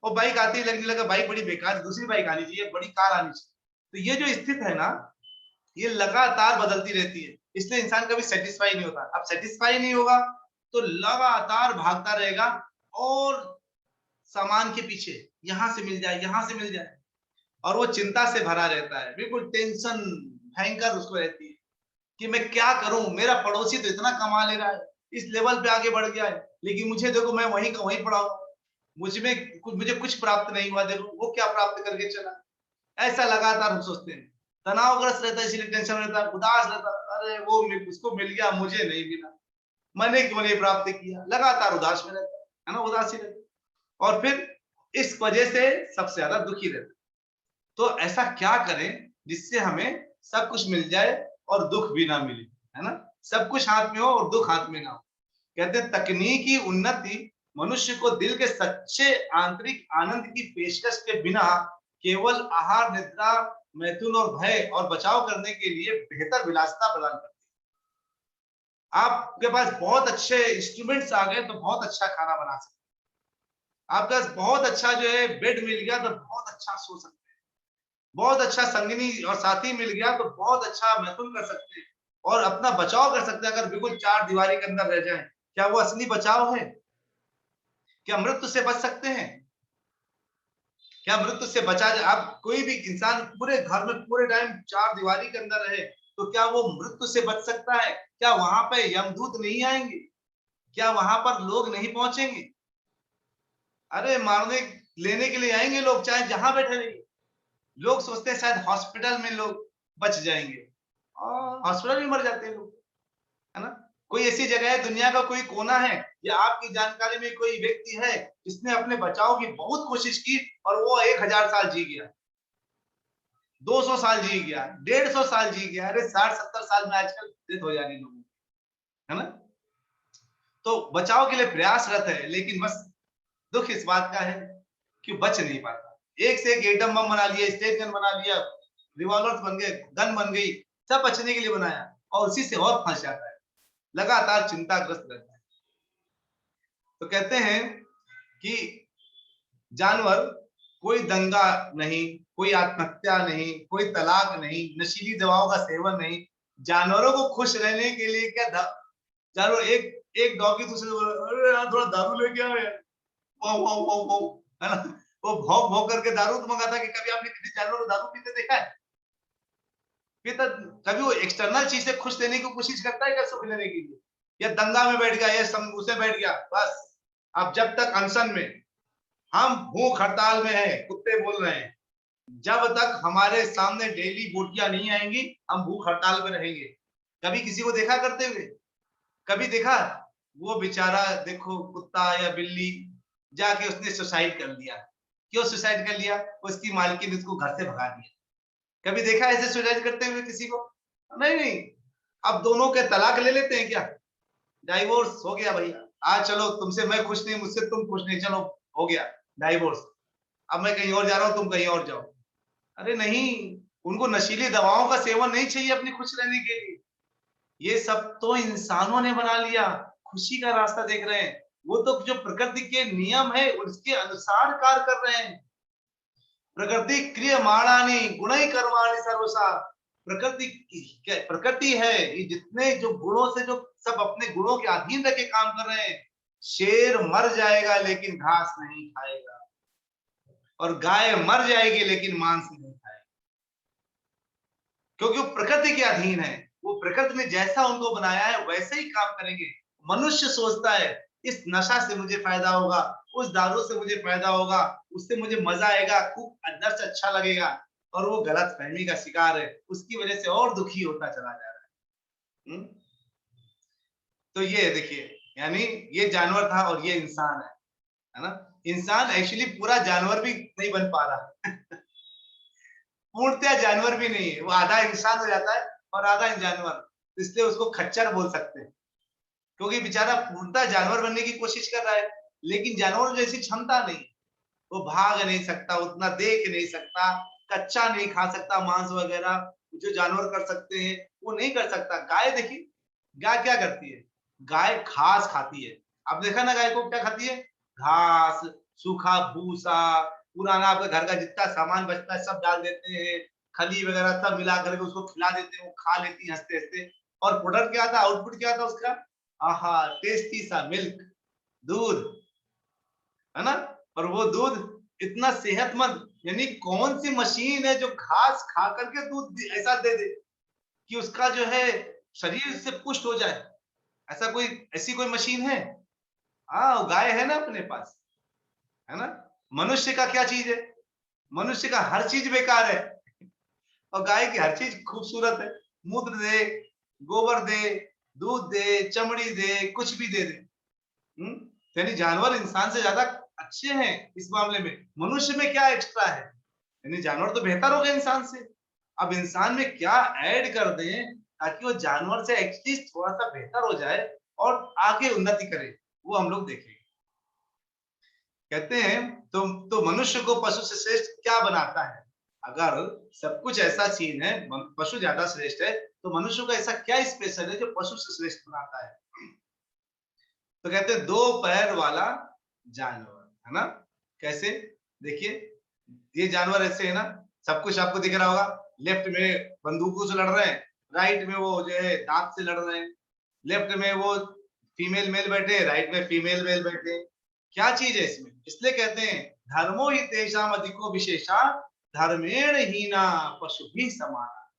वो बाइक आती ही लगने लगा बाइक बड़ी बेकार, दूसरी बाइक आनी चाहिए, बड़ी कार आनी चाहिए। तो ये जो स्थिति है ना, ये लगातार बदलती रहती है, इसलिए इंसान कभी सेटिस्फाई नहीं होता। अब सेटिस्फाई नहीं होगा तो लगातार भागता रहेगा और सामान के पीछे, यहां से मिल जाए, यहां से मिल जाए, और वो चिंता से भरा रहता है, बिल्कुल टेंशन भयंकर उसको रहती है कि मैं क्या करूं, मेरा पड़ोसी तो इतना कमा ले रहा है, इस लेवल पे आगे बढ़ गया है, लेकिन मुझे देखो मैं वहीं का वहीं पड़ा हूं, मुझे कुछ प्राप्त नहीं हुआ, देखो वो क्या प्राप्त करके चला। ऐसा लगातार हम सोचते हैं, तनावग्रस्त रहता है, इसलिए टेंशन रहता है, उदास रहता है, अरे वो उसको मिल गया मुझे नहीं मिला, मैंने क्यों नहीं प्राप्त किया, लगातार उदास में रहता है ना, उदासी रहता है। और फिर इस वजह से सबसे ज्यादा दुखी रहता है। तो ऐसा क्या करें जिससे हमें सब कुछ मिल जाए और दुख भी ना मिले, है ना? सब कुछ हाथ में हो और दुख हाथ में ना हो। कहते हैं तकनीकी उन्नति मनुष्य को दिल के सच्चे आंतरिक आनंद की पेशकश के बिना केवल आहार, निद्रा, मैथुन और भय और बचाव करने के लिए बेहतर विलासिता प्रदान करती है। आपके पास बहुत अच्छे इंस्ट्रूमेंट्स आ गए तो बहुत अच्छा खाना बना सकते हैं। आपके पास बहुत अच्छा जो है बेड मिल गया तो बहुत अच्छा सो सकते हैं। बहुत अच्छा संगिनी और साथी मिल गया तो बहुत अच्छा मैथुन कर सकते हैं और अपना बचाव कर सकते हैं। अगर बिल्कुल चार दीवारी के अंदर रह जाए, क्या वो असली बचाव है? क्या मृत्यु से बच सकते हैं? क्या मृत्यु से बचा जाए? आप कोई भी इंसान पूरे घर में पूरे टाइम चार दीवारी के अंदर रहे तो क्या वो मृत्यु से बच सकता है? क्या वहां पे यमदूत नहीं आएंगे? क्या वहां पर लोग नहीं पहुंचेंगे? अरे मारने लेने के लिए आएंगे लोग, चाहे जहां बैठे रहिए। लोग सोचते हैं शायद हॉस्पिटल में लोग बच जाएंगे, और हॉस्पिटल में मर जाते हैं लोग, है ना? कोई ऐसी जगह है, दुनिया का कोई कोना है या आपकी जानकारी में कोई व्यक्ति है जिसने अपने बचाव की बहुत कोशिश की और वो 1000 साल जी गया, 200 साल जी गया, 150 साल जी गया? अरे 60-70 साल में आजकल डेथ हो जानी लोगों की, है ना? तो बचाव के लिए प्रयासरत है, लेकिन बस दुख इस बात का है कि बच नहीं पाता। एक से एक एटम बम बना लिया, स्टेट गन बना लिया, रिवॉल्वर्स बन गए, गन बन गई, सब बचने के लिए बनाया और उसी से और फंस जाता है, लगातार चिंताग्रस्त रहता है। तो कहते हैं कि जानवर, कोई दंगा नहीं, कोई आत्महत्या नहीं, कोई तलाक नहीं, नशीली दवाओं का सेवन नहीं। जानवरों को खुश रहने के लिए क्या जानवर, एक एक डॉगी दूसरे को, अरे यार थोड़ा दारू लेके आओ यार, वाह वाह वाह वाह, है ना? वो भौंक भौंक करके दारू तो मंगाता है। कि कभी आपने किसी जानवर को दारू पीते देखा है? फिर तो कभी वो एक्सटर्नल चीज से खुश लेने की कोशिश करता है क्या सुख लेने के लिए? या दंगा में बैठ गया, या उसे बैठ गया, बस। अब जब तक अनशन में, हम भूख हड़ताल में है, कुत्ते बोल रहे हैं, जब तक हमारे सामने डेली बोटियां नहीं आएंगी, हम भूख हड़ताल में रहेंगे। कभी किसी को देखा करते हुए? कभी देखा? वो बेचारा देखो, कुत्ता या बिल्ली जाके उसने सुसाइड कर लिया। क्यों सुसाइड कर लिया? उसकी मालकिन ने उसको घर से भगा दिया। कभी देखा ऐसे सुसाइड करते हुए किसी को? नहीं नहीं। अब दोनों के तलाक ले लेते हैं क्या? डाइवोर्स हो गया भैया, आज चलो, तुमसे मैं खुश नहीं, मुझसे तुम खुश नहीं, चलो हो गया डाइवोर्स। अब मैं कहीं और जा रहा हूं, तुम कहीं और जाओ। अरे नहीं, उनको नशीली दवाओं का सेवन नहीं चाहिए अपनी खुश रहने के लिए। ये सब तो इंसानों ने बना लिया, खुशी का रास्ता देख रहे हैं। वो तो जो प्रकृति के नियम है उसके अनुसार कार्य कर रहे हैं। प्रकृति क्रियमाणानि गुणै कर्माणि सर्वसा। प्रकृति है, ये जितने जो गुणों से जो सब अपने गुणों के अधीन रह के काम कर रहे हैं। शेर मर जाएगा लेकिन घास नहीं खाएगा, और गाय मर जाएगी लेकिन मांस नहीं खाएगी, क्योंकि वो प्रकृति के अधीन है। वो प्रकृति ने जैसा उनको बनाया है वैसे ही काम करेंगे। मनुष्य सोचता है इस नशा से मुझे फायदा होगा, उस दारू से मुझे फायदा होगा, उससे मुझे मजा आएगा, खूब अंदर से अच्छा लगेगा, और वो गलत फहमी का शिकार है, उसकी वजह से और दुखी होता चला जा रहा है। तो ये देखिए, यानी ये जानवर था और ये इंसान है ना? इंसान एक्चुअली पूरा जानवर भी नहीं बन पा रहा पूर्णतया जानवर भी नहीं है, वो आधा इंसान हो जाता है और आधा जानवर, इसलिए उसको खच्चर बोल सकते हैं, क्योंकि बेचारा पूर्णतः जानवर बनने की कोशिश कर रहा है, लेकिन जानवर जैसी क्षमता नहीं। वो भाग नहीं सकता, उतना देख नहीं सकता, कच्चा नहीं खा सकता मांस वगैरह, जो जानवर कर सकते हैं वो नहीं कर सकता। गाय देखिए, गाय क्या करती है? गाय घास खाती है। अब देखा ना गाय को क्या खाती है? घास, सूखा भूसा, पुराना आपके घर का जितना सामान बचता है सब डाल देते हैं, खली वगैरह सब मिला करके उसको खिला देते हैं, वो खा लेती है हंसते हंसते। और प्रोडक्ट क्या था, आउटपुट क्या था उसका? आहा, टेस्टी सा मिल्क, दूध, है ना? और वो दूध इतना सेहतमंद, यानी कौन सी मशीन है जो घास खा करके दूध ऐसा दे दे कि उसका जो है शरीर से पुष्ट हो जाए? ऐसा कोई, ऐसी कोई मशीन है? हाँ, गाय है ना अपने पास, है ना? मनुष्य का क्या चीज है? मनुष्य का हर चीज बेकार है, और गाय की हर चीज खूबसूरत है। मूत्र दे, गोबर दे, दूध दे, चमड़ी दे, कुछ भी दे दे। यानी जानवर इंसान से ज्यादा अच्छे हैं इस मामले में। मनुष्य में क्या एक्स्ट्रा है? यानी जानवर तो बेहतर हो गए इंसान से। अब इंसान में क्या ऐड कर दें ताकि वो जानवर से एटलीस्ट थोड़ा सा बेहतर हो जाए और आगे उन्नति करे, वो हम लोग देखेंगे। कहते हैं तो मनुष्य को पशु से श्रेष्ठ क्या बनाता है? अगर सब कुछ ऐसा सीन है, पशु ज्यादा श्रेष्ठ है, तो मनुष्य को ऐसा क्या स्पेशल है जो पशु से श्रेष्ठ बनाता है? तो कहते हैं दो पैर वाला जानवर, है ना? कैसे? देखिए, ये जानवर ऐसे है ना, सब कुछ आपको दिख रहा होगा। लेफ्ट में बंदूकों से लड़ रहे हैं, राइट में वो जो है दांत से लड़ रहे हैं, लेफ्ट में वो फीमेल मेल बैठे, राइट में फीमेल मेल बैठे। क्या चीज है इसमें? इसलिए कहते हैं धर्मो ही तेषाम अधिको विशेषा, धर्मेण हीना पशु भी समाना,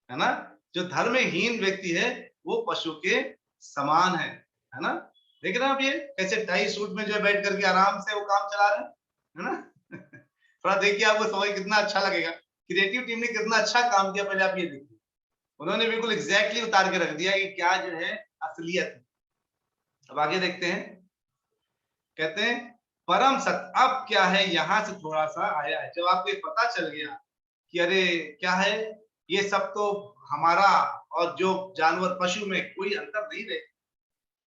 है ना? जो धर्महीन व्यक्ति है वो पशु के समान है ना? देख रहे हैं आप ये कैसे टाई सूट में जो है बैठ करके आराम से वो काम चला रहे हैं, है ना? थोड़ा देखिए, आपको समझ कितना अच्छा लगेगा। क्रिएटिव टीम ने कितना अच्छा काम किया, पहले आप ये देखिए। उन्होंने बिल्कुल एग्जैक्टली उतार के रख दिया कि क्या जो है असलियत है। अब आगे देखते हैं, कहते हैं परम सत्य। अब क्या है, यहां से थोड़ा सा आया है, जब आपको ये पता चल गया कि अरे क्या है, ये सब तो हमारा और जो जानवर पशु में कोई अंतर नहीं रहे,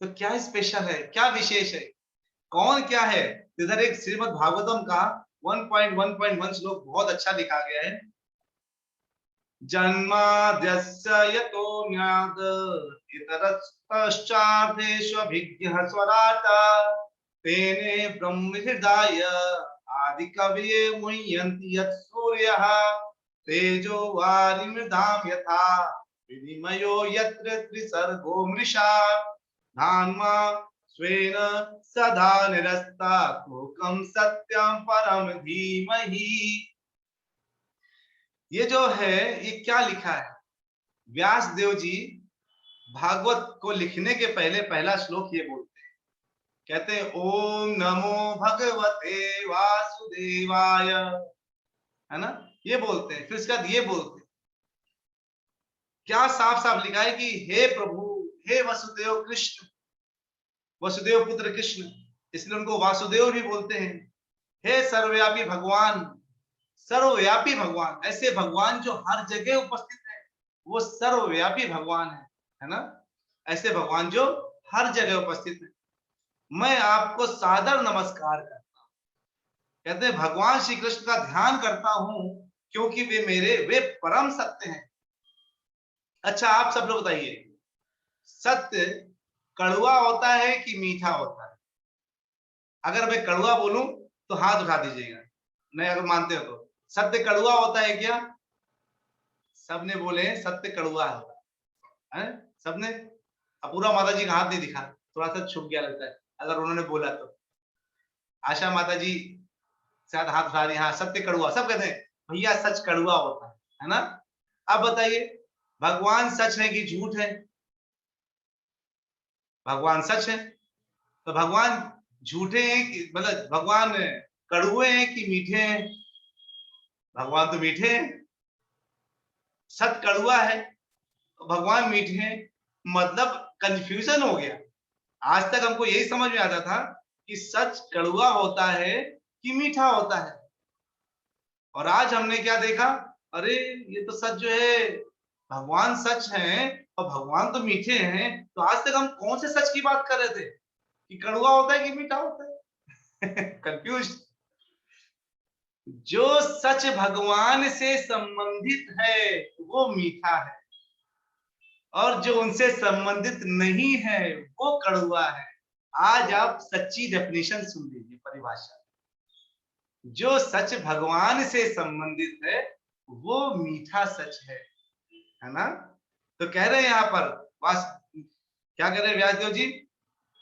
तो क्या स्पेशल है, क्या विशेष है, कौन क्या है? इधर एक श्रीमद् भागवतम का 1.1.1 श्लोक बहुत अच्छा लिखा गया है। जन्माद्यस्य यतोऽन्याद् इतरतश्चार्थेष्वभिज्ञः स्वराट् तेने ब्रह्महृदाय आदिकवये मुह्यन्ति यत् सूर्यः तेजो वारिमृधां यथा विनिमयो यत्र त्रिसर्गो मृषा धाम्ना स्वेन सदा निरस्तात्मकं सत्यं परम धीमहि। ये जो है ये क्या लिखा है? व्यास देव जी भागवत को लिखने के पहले पहला श्लोक ये बोलते हैं, कहते हैं ओम नमो भगवते वासुदेवाय, है ना, ये बोलते हैं। फिर उसके बाद ये बोलते हैं, क्या साफ साफ लिखा है कि हे प्रभु, हे वसुदेव कृष्ण, वसुदेव पुत्र कृष्ण, इसलिए उनको वासुदेव भी बोलते हैं। हे सर्वव्यापी भगवान, सर्वव्यापी भगवान, ऐसे भगवान जो हर जगह उपस्थित है, वो सर्वव्यापी भगवान है ना, ऐसे भगवान जो हर जगह उपस्थित है, मैं आपको सादर नमस्कार करता हूं। कहते हैं भगवान श्री कृष्ण का ध्यान करता हूं क्योंकि वे परम सत्य हैं। अच्छा आप सब लोग बताइए, सत्य कड़वा होता है कि मीठा होता है? अगर मैं कड़वा बोलूं तो हाथ उठा दीजिएगा, नहीं अगर मानते हो तो। सत्य कड़वा होता है क्या? सबने बोले सत्य कड़वा है, सबने। अपूर्वा माता जी का हाथ नहीं दिखा, थोड़ा सा छुप गया लगता है, अगर उन्होंने बोला तो। आशा माता जी शायद हाथ उठा रही, हाँ सत्य कड़वा, सब कहते हैं भैया सच कड़वा होता है ना। अब बताइए भगवान सच है कि झूठ है? भगवान सच है, तो भगवान झूठे हैं कि, मतलब भगवान कड़वे हैं कि मीठे हैं? भगवान तो मीठे हैं। सत कड़वा है तो भगवान मीठे हैं, मतलब कंफ्यूजन हो गया। आज तक हमको यही समझ में आता था कि सच कड़वा होता है कि मीठा होता है, और आज हमने क्या देखा, अरे ये तो सच जो है, भगवान सच है और भगवान तो मीठे हैं, तो आज तक हम कौन से सच की बात कर रहे थे, कि कड़वा होता है कि मीठा होता है? कंफ्यूज। जो सच भगवान से संबंधित है वो मीठा है, और जो उनसे संबंधित नहीं है वो कड़वा है। आज आप सच्ची डेफिनेशन सुन लीजिए, परिभाषा। जो सच भगवान से संबंधित है वो मीठा सच है ना। तो कह रहे हैं यहाँ पर क्या कह रहे हैं व्यासदेव जी,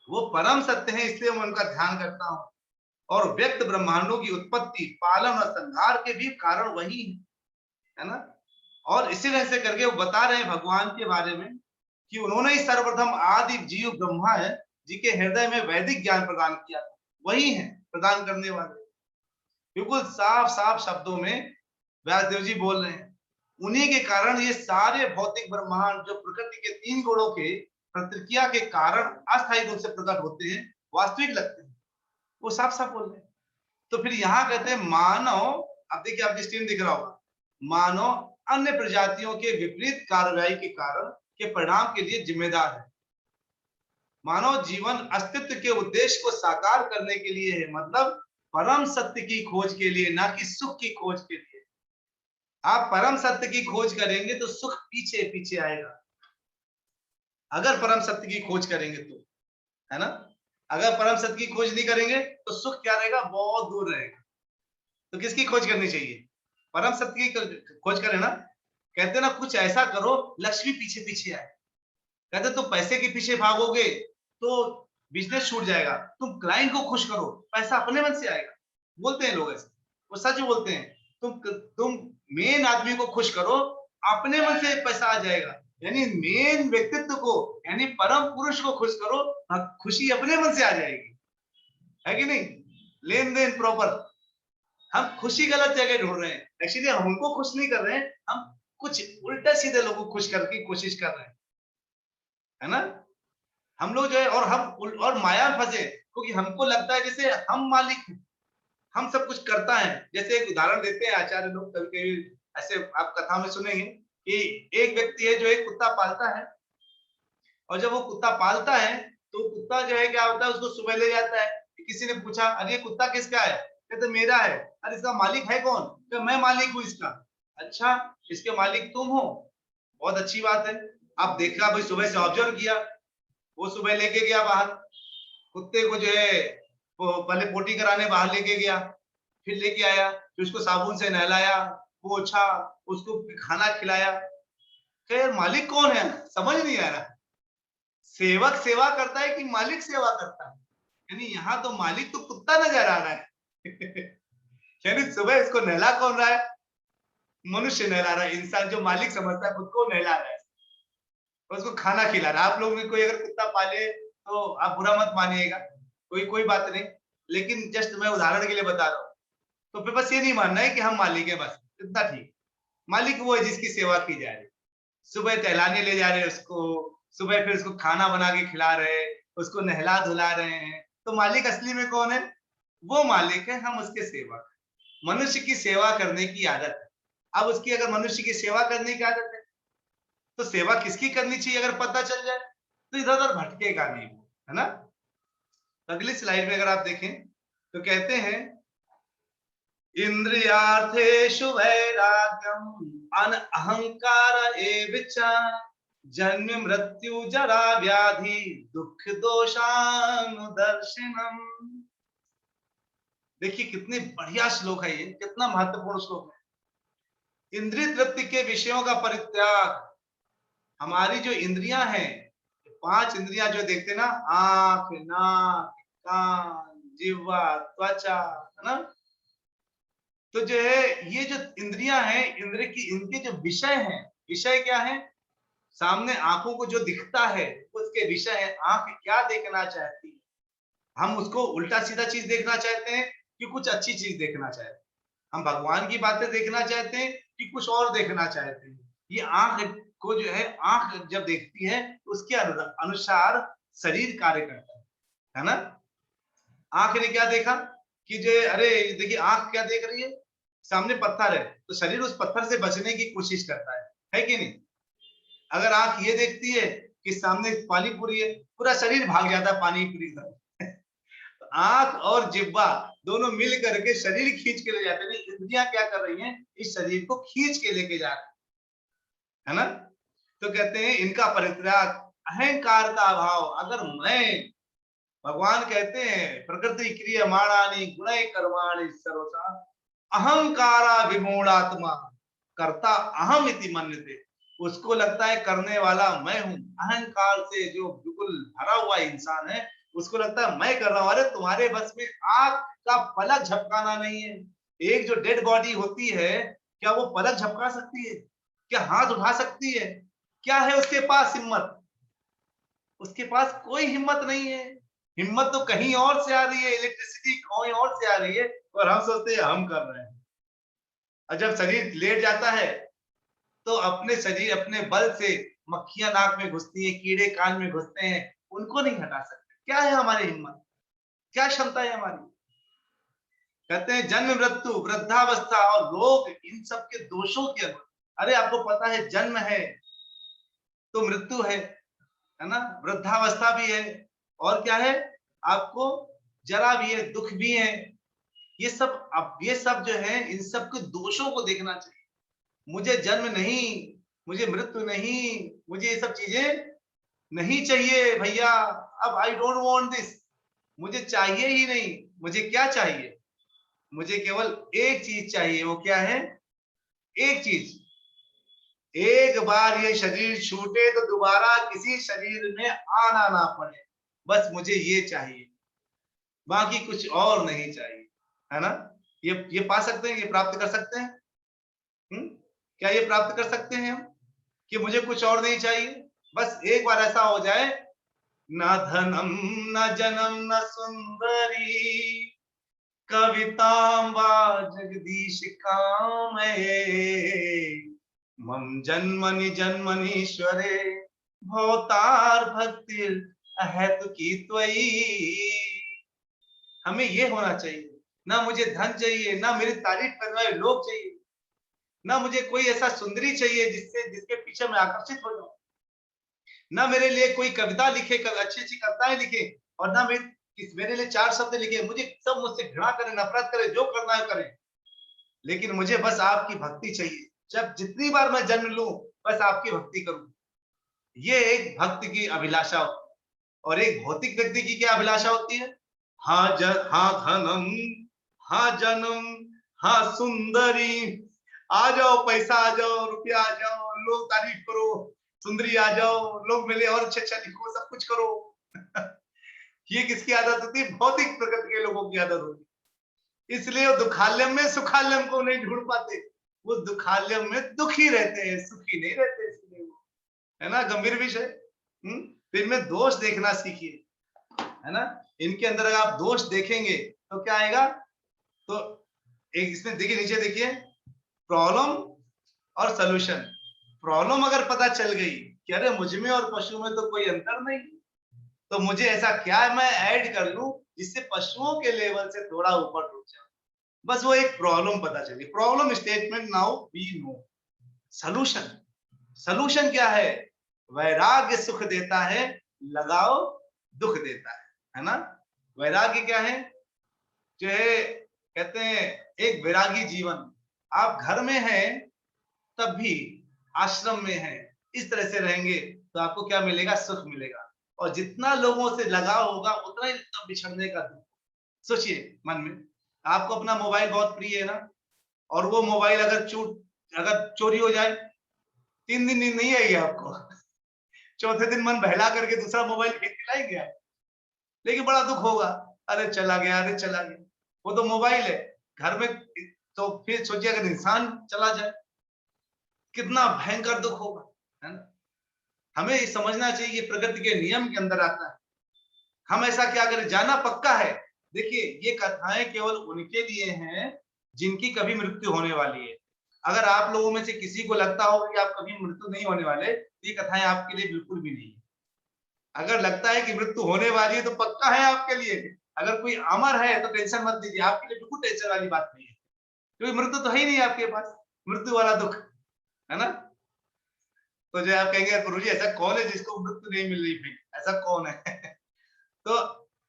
वो परम सत्य है इसलिए मैं उनका ध्यान करता हूं, और व्यक्त ब्रह्मांडों की उत्पत्ति, पालन और संहार के भी कारण वही है ना। और इसी तरह से करके वो बता रहे हैं भगवान के बारे में कि उन्होंने ही सर्वप्रथम आदि जीव ब्रह्मा है जी के हृदय में वैदिक ज्ञान प्रदान किया, वही है प्रदान करने वाले। बिल्कुल साफ साफ शब्दों में व्यासदेव जी बोल रहे हैं, उन्हीं के कारण ये सारे भौतिक ब्रह्मांड जो प्रकृति के 3 गुणों के प्रतिक्रिया के कारण अस्थायी रूप से प्रकट होते हैं, वास्तविक लगते हैं, वो साफ साफ बोल रहे हैं। तो फिर यहाँ कहते हैं मानव, अब देखिए आपकी स्क्रीन दिख रहा होगा, मानव अन्य प्रजातियों के विपरीत कार्रवाई के कारण के परिणाम के लिए जिम्मेदार है। मानव जीवन अस्तित्व के उद्देश्य को साकार करने के लिए है, मतलब परम सत्य की खोज के लिए, ना कि सुख की खोज के लिए। आप परम सत्य की खोज करेंगे तो सुख पीछे पीछे आएगा, अगर परम सत्य की खोज करेंगे तो, है ना। अगर परम सत्य की खोज नहीं करेंगे तो सुख क्या रहेगा, बहुत दूर रहेगा। तो किसकी खोज करनी चाहिए? परम सत्य की खोज करें ना। कहते ना कुछ ऐसा करो लक्ष्मी पीछे पीछे आए। कहते तुम पैसे के पीछे भागोगे तो बिजनेस छूट जाएगा, तुम क्लाइंट को खुश करो, पैसा अपने मन से आएगा। बोलते हैं लोग ऐसे, वो सच बोलते हैं। तुम मेन आदमी को खुश करो, अपने मन से पैसा आ जाएगा। यानी मेन व्यक्तित्व को, यानी परम पुरुष को खुश करो, खुशी अपने मन से आ जाएगी, है कि नहीं। लेन देन प्रॉपर। हम खुशी गलत जगह ढूंढ रहे हैं, एक्चुअली हम उनको खुश नहीं कर रहे हैं, हम कुछ उल्टा सीधे लोगों को खुश करने की कोशिश कर रहे हैं, है ना। हम लोग जो है, और हम और माया में फंसे, क्योंकि हमको लगता है जैसे हम मालिक हैं, हम सब कुछ करता है। जैसे एक उदाहरण देते हैं आचार्य लोग, कभी ऐसे आप कथा में सुनेंगे कि एक व्यक्ति है जो एक कुत्ता पालता है, और जब वो कुत्ता पालता है तो कुत्ता जो है क्या होता है, उसको सुबह ले जाता है। किसी ने पूछा अरे कुत्ता किसका है? कहते मेरा है। अरे इसका मालिक है कौन? तो मैं मालिक हूँ इसका। अच्छा, इसके मालिक तुम हो, बहुत अच्छी बात है। आप देखा भाई, सुबह से ऑब्जर्व किया, वो सुबह लेके गया बाहर कुत्ते को, जो है वो पहले पोटी कराने बाहर लेके गया, फिर लेके आया, फिर उसको साबुन से नहलाया, पोछा, उसको खाना खिलाया। खैर मालिक कौन है समझ नहीं आ रहा। सेवक सेवा करता है कि मालिक सेवा करता है? यानी यहाँ तो मालिक तो कुत्ता नजर आ रहा है। यानी सुबह इसको नहला कौन रहा है? मनुष्य नहला रहा है, इंसान जो मालिक समझता है खुद को नहला रहा है। उसको खाना खिला रहा है। आप लोग में कोई अगर कुत्ता पाले तो आप बुरा मत मानिएगा, कोई बात नहीं, लेकिन जस्ट मैं उदाहरण के लिए बता रहा हूँ। तो फिर बस ये नहीं मानना है कि हम मालिक है, बस इतना ठीक। मालिक वो है जिसकी सेवा की जा रही, सुबह टहलाने ले जा रहे हैं उसको, सुबह फिर उसको खाना बना के खिला रहे हैं, उसको नहला धुला रहे हैं। तो मालिक असली में कौन है? वो मालिक है, हम उसके सेवक। मनुष्य की सेवा करने की आदत है। अब उसकी अगर मनुष्य की सेवा करने की आदत है तो सेवा किसकी करनी चाहिए अगर पता चल जाए तो इधर उधर भटकेगा नहीं, है ना। अगली स्लाइड में अगर आप देखें तो कहते हैं इंद्रियार्थेषु वैराग्यम अन अहंकार एव च जन्म मृत्यु जरा व्याधि दुख दोषानुदर्शनम। देखिए कितनी बढ़िया श्लोक है ये, कितना महत्वपूर्ण श्लोक है। इंद्रिय तृप्ति के विषयों का परित्याग। हमारी जो इंद्रियां हैं, 5 इंद्रियां जो देखते ना, आंख, नाक, कान, जिह्वा, त्वचा, है ना। तो जो है ये जो इंद्रियां हैं, इंद्रिय की इनके जो विषय हैं, विषय क्या है? सामने आंखों को जो दिखता है उसके विषय है। आंख क्या देखना चाहती है? हम उसको उल्टा सीधा चीज देखना चाहते हैं कि कुछ अच्छी चीज देखना चाहते हैं? हम भगवान की बातें देखना चाहते हैं कि कुछ और देखना चाहते हैं? ये आंख को जो है, आंख जब देखती है उसके अनुसार शरीर कार्य करता है ना। आंख ने क्या देखा कि जो अरे देखिए आंख क्या देख रही है, सामने पत्थर है तो शरीर उस पत्थर से बचने की कोशिश करता है कि नहीं। अगर आंख ये देखती है कि सामने पानी पूरी है, पूरा शरीर भाग जाता है पानी पूरी तरफ। तो आंख और जिह्वा दोनों मिल करके शरीर खींच के ले जाते हैं। इंद्रियां क्या कर रही हैं? इस शरीर को खींच के लेके जा रही है ना। तो कहते हैं इनका परित्याग, अहंकार का अभाव। अगर मैं, भगवान कहते हैं प्रकृति क्रियमाणानि गुणै कर्माणि सर्वथा अहंकारा विमूढ़ात्मा कर्ता अहम इति मन्यते। उसको लगता है करने वाला मैं हूं। अहंकार से जो बिल्कुल भरा हुआ इंसान है उसको लगता है मैं कर रहा हूं। अरे तुम्हारे बस में आंख का पलक झपकाना नहीं है। एक जो डेड बॉडी होती है, क्या वो पलक झपका सकती है? क्या हाथ उठा सकती है? क्या है उसके पास हिम्मत? उसके पास कोई हिम्मत नहीं है। हिम्मत तो कहीं और से आ रही है, इलेक्ट्रिसिटी कहीं और से आ रही है, और हम सोचते हैं हम कर रहे हैं। और जब शरीर लेट जाता है तो अपने शरीर अपने बल से मक्खियां नाक में घुसती है, कीड़े कान में घुसते हैं, उनको नहीं हटा सकते। क्या है हमारी हिम्मत? क्या क्षमता है हमारी? कहते हैं जन्म मृत्यु वृद्धावस्था और रोग, इन सब के दोषों के अनुसार। अरे आपको पता है जन्म है तो मृत्यु है ना, वृद्धावस्था भी है, और क्या है आपको, जरा भी है, दुख भी है। ये सब, अब ये सब जो है इन सब के दोषों को देखना चाहिए। मुझे जन्म नहीं, मुझे मृत्यु नहीं, मुझे ये सब चीजें नहीं चाहिए भैया। अब आई डोंट वांट दिस, मुझे चाहिए ही नहीं। मुझे क्या चाहिए? मुझे केवल एक चीज चाहिए। वो क्या है? एक चीज, एक बार ये शरीर छूटे तो दोबारा किसी शरीर में आना ना पड़े। बस मुझे ये चाहिए, बाकी कुछ और नहीं चाहिए, है ना। ये पा सकते हैं, ये प्राप्त कर सकते हैं। क्या ये प्राप्त कर सकते हैं हम कि मुझे कुछ और नहीं चाहिए? बस एक बार ऐसा हो जाए, न धनम न जनम न सुंदरी कवितां वा जगदीश कामये मम जन्मनि जन्मनीश्वरे भवतार भक्तिर अहेतु की त्वयि। हमें ये होना चाहिए, ना मुझे धन चाहिए, ना मेरी तारीफ करने वाले लोग चाहिए, ना मुझे कोई ऐसा सुंदरी चाहिए जिसके पीछे मैं आकर्षित हो जाऊं, ना मेरे लिए कोई कविता लिखे, अच्छी अच्छी कविताएं लिखे, और ना मेरे लिए 4 शब्द लिखे। मुझे सब मुझसे घृणा करे, नफरत करे, जो करना है करे, लेकिन मुझे बस आपकी भक्ति चाहिए। जब जितनी बार मैं जन्म लूं बस आपकी भक्ति करूं। ये एक भक्त की अभिलाषा होती है। और एक भौतिक व्यक्ति की क्या अभिलाषा होती है? हाँ धनम, हाँ जन्म, हाँ सुंदरी, आ जाओ पैसा, आ जाओ रुपया, आ जाओ लोग तारीफ करो, सुंदरी आ जाओ, लोग मिले और अच्छा लिखो, सब कुछ करो। ये किसकी आदत होती है? भौतिक प्रकृति के लोगों की आदत होती है। इसलिए वो दुखालयम में सुखालयम को नहीं ढूंढ पाते, वो दुखालयम में दुखी रहते हैं, सुखी नहीं रहते। इसलिए वो, है ना, गंभीर विषय। तो इनमें दोष देखना सीखिए, है ना। इनके अंदर अगर आप दोष देखेंगे तो क्या आएगा, तो एक इसमें देखिए, नीचे देखिए, प्रॉब्लम और सॉल्यूशन। प्रॉब्लम अगर पता चल गई कि अरे मुझ में और पशु में तो कोई अंतर नहीं, तो मुझे ऐसा क्या मैं ऐड कर लूं जिससे पशुओं के लेवल से थोड़ा ऊपर उठ जाऊं। बस वो एक प्रॉब्लम पता चली, problem statement, now we know. Solution, solution क्या है, वैराग्य सुख देता है, लगाओ दुख देता है ना। वैराग्य क्या है, जो है कहते हैं एक वैरागी जीवन। आप घर में हैं तब भी, आश्रम में हैं, इस तरह से रहेंगे तो आपको क्या मिलेगा, सुख मिलेगा। और जितना लोगों से लगाव होगा उतना ही बिछड़ने का दुख। सोचिए मन में, आपको अपना मोबाइल बहुत प्रिय है ना, और वो मोबाइल अगर चोरी हो जाए, 3 दिन नींद नहीं आएगी आपको, चौथे दिन मन बहला करके दूसरा मोबाइल फेंक के लाएंगे आप, लेकिन बड़ा दुख होगा, अरे चला गया, अरे चला गया। वो तो मोबाइल है घर में, तो फिर सोचिए अगर इंसान चला जाए, कितना भयंकर दुख होगा, है ना। हमें ये समझना चाहिए कि प्रकृति के नियम के अंदर आता है। हम ऐसा क्या करें, जाना पक्का है। देखिए ये कथाएं केवल उनके लिए हैं जिनकी कभी मृत्यु होने वाली है। अगर आप लोगों में से किसी को लगता हो कि आप कभी मृत्यु नहीं होने वाले, तो ये कथाएं आपके लिए बिल्कुल भी नहीं है। अगर लगता है कि मृत्यु होने वाली है तो पक्का है आपके लिए। अगर कोई अमर है तो टेंशन मत लीजिए, आपके लिए बिल्कुल टेंशन वाली बात नहीं है, क्योंकि मृत्यु तो है ही नहीं आपके पास, मृत्यु वाला दुख, है ना। तो जो आप कहेंगे गुरु जी ऐसा कौन है जिसको मृत्यु नहीं मिल रही, फिर ऐसा कौन है। तो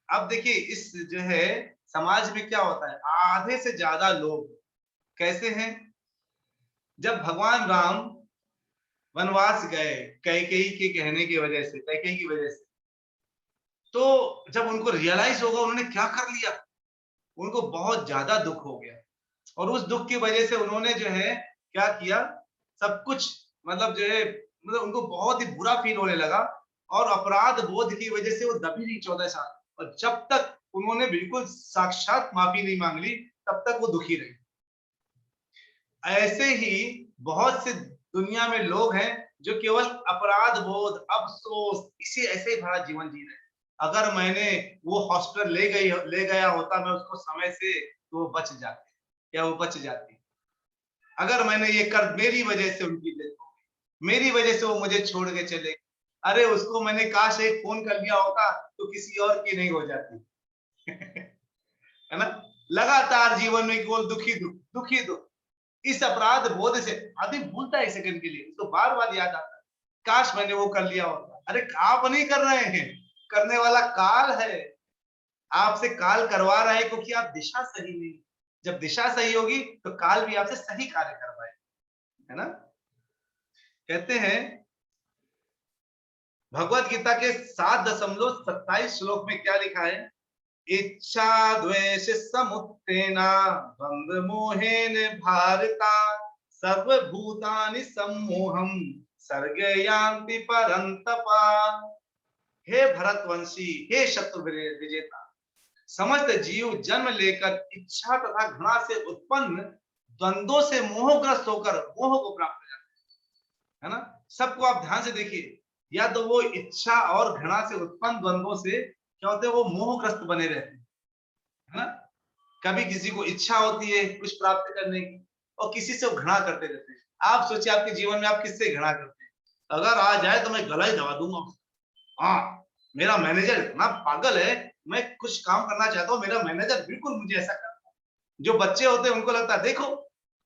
अब देखिए इस जो है समाज में क्या होता है, आधे से ज्यादा लोग कैसे हैं, जब भगवान राम वनवास गए कैकेयी के कहने की वजह से, कैकेयी की वजह से, तो जब उनको रियलाइज होगा उन्होंने क्या कर लिया, उनको बहुत ज्यादा दुख हो गया। और उस दुख की वजह से उन्होंने जो है क्या किया, सब कुछ मतलब जो है, मतलब उनको बहुत ही बुरा फील होने लगा, और अपराध बोध की वजह से वो दबी रही 14 साल। और जब तक उन्होंने बिल्कुल साक्षात माफी नहीं मांग ली तब तक वो दुखी रहे। ऐसे ही बहुत से दुनिया में लोग हैं जो केवल अपराध बोध, अफसोस, इसी ऐसे ही भरा जीवन जी रहे हैं। अगर मैंने वो हॉस्पिटल ले गया होता मैं उसको समय से, तो वो बच जाते, या वो बच जाती। अगर मैंने ये कर, मेरी वजह से उनकी डेथ हो गई, मेरी वजह से वो मुझे छोड़ के चले गए। अरे उसको मैंने काश एक फोन कर लिया होता तो किसी और की नहीं हो जाती। है ना। लगातार जीवन में केवल दुखी दुख, दुखी दुख। इस अपराध बोध से आदमी भूलता है सेकंड के लिए, उसको बार बार याद आता है, काश मैंने वो कर लिया होता। अरे आप नहीं कर रहे हैं, करने वाला काल है, आपसे काल करवा रहा है, क्योंकि आप दिशा सही नहीं। जब दिशा सही होगी तो काल भी आपसे सही कार्य करवाए, है ना। कहते हैं भगवत गीता के 7.27 श्लोक में क्या लिखा है, इच्छा द्वेष समुत्थेना द्वंद्व मोहेन भारता सर्वभूतानि सम्मोहम सर्गयान्ति परन्तपा। हे भरतवंशी, हे शत्रु विजेता, समस्त जीव जन्म लेकर इच्छा तथा घृणा से उत्पन्न द्वंद्वों से मोहग्रस्त होकर मोह को प्राप्त कर जाते हैं, है ना। सबको आप ध्यान से देखिए, या तो वो इच्छा और घृणा से उत्पन्न द्वंद्वों से क्या होते हैं, वो मोहग्रस्त बने रहते हैं, है ना। कभी किसी को इच्छा होती है कुछ प्राप्त करने की, और किसी से वो घृणा करते रहते हैं। आप सोचिए आपके जीवन में आप किससे घृणा करते हैं। अगर आ जाए तो मैं गला ही दबा दूंगा। हाँ, मेरा मैनेजर इतना पागल है, मैं कुछ काम करना चाहता हूँ, मेरा मैनेजर बिल्कुल मुझे ऐसा करता है। जो बच्चे होते हैं उनको लगता है देखो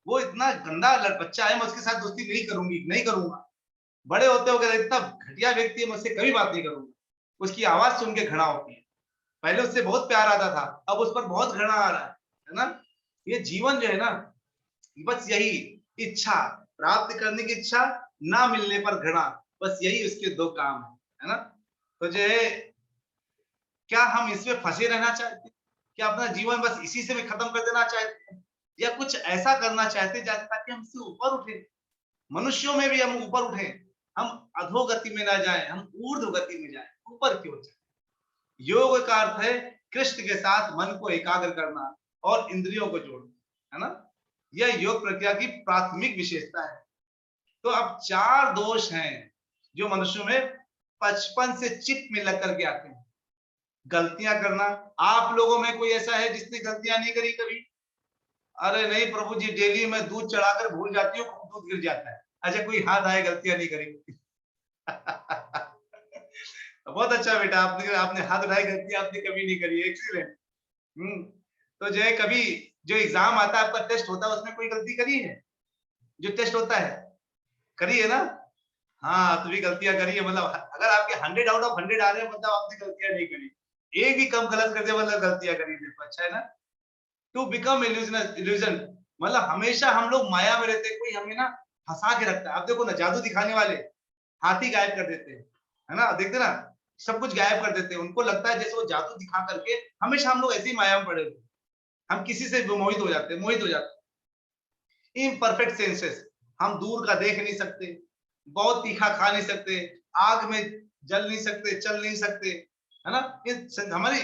वो इतना गंदा बच्चा है, मैं उसके साथ दोस्ती नहीं करूंगी, नहीं करूंगा। बड़े होते हो इतना घटिया व्यक्ति है, मैं उससे कभी बात नहीं करूंगा। उसकी आवाज सुन के घृणा होती है। पहले उससे बहुत प्यार आता था, अब उस पर बहुत घृणा आ रहा है ना। ये जीवन जो है ना, बस यही इच्छा, प्राप्त करने की इच्छा, ना मिलने पर घृणा, बस यही उसके दो काम है ना। तो जो है क्या हम इसमें फंसे रहना चाहते हैं, क्या अपना जीवन बस इसी से भी खत्म कर देना चाहते हैं, या कुछ ऐसा करना चाहते हैं ताकि हम इससे ऊपर उठे, मनुष्यों में भी हम ऊपर उठे, हम अधोगति में ना जाए, हम ऊर्ध्व गति में जाए, ऊपर की ओर जाए। योग का अर्थ है कृष्ण के साथ मन को एकाग्र करना और इंद्रियों को जोड़ना, है ना। यह योग प्रक्रिया की प्राथमिक विशेषता है। तो अब 4 दोष हैं जो मनुष्यों में बचपन से चिप में लग करके आते हैं। गलतियां करना, आप लोगों में कोई ऐसा है जिसने गलतियां नहीं करी कभी? अरे नहीं प्रभु जी, डेली मैं दूध चढ़ाकर भूल जाती हूँ, दूध गिर जाता है। अच्छा कोई हाथ आए गलतियां नहीं करी? बहुत अच्छा बेटा, आपने आपने हाथ उठाई, गलतियां आपने कभी नहीं करी, एक्सीलेंट। तो जो है कभी जो एग्जाम आता है, आपका टेस्ट होता है, उसमें कोई गलती करी है? जो टेस्ट होता है, करी है ना? हाँ, तो भी गलतियां करी है, मतलब अगर आपके 100 आउट ऑफ 100 आ रहे हैं, मतलब आपने गलतियां नहीं करी। एक भी कम गलत कर दिया मतलब गलतियां करी, देखो अच्छा है ना? टू बिकम इल्यूजन, मतलब हमेशा हम लोग माया में रहते हैं, कोई हमें ना फंसा के रखता है। आप देखो ना, जादू दिखाने वाले हाथी गायब कर देते हैं, है ना? देखते ना, सब कुछ गायब कर देते हैं, उनको लगता है जैसे वो जादू दिखा करके, हमेशा हम लोग ऐसी माया में पड़े हुए हैं। हम किसी से मोहित हो जाते हैं, मोहित हो जाते हैं। इम्परफेक्ट सेंसेस, हम दूर का देख नहीं सकते, बहुत तीखा खा नहीं सकते, आग में जल नहीं सकते, चल नहीं सकते, है ना? हमारी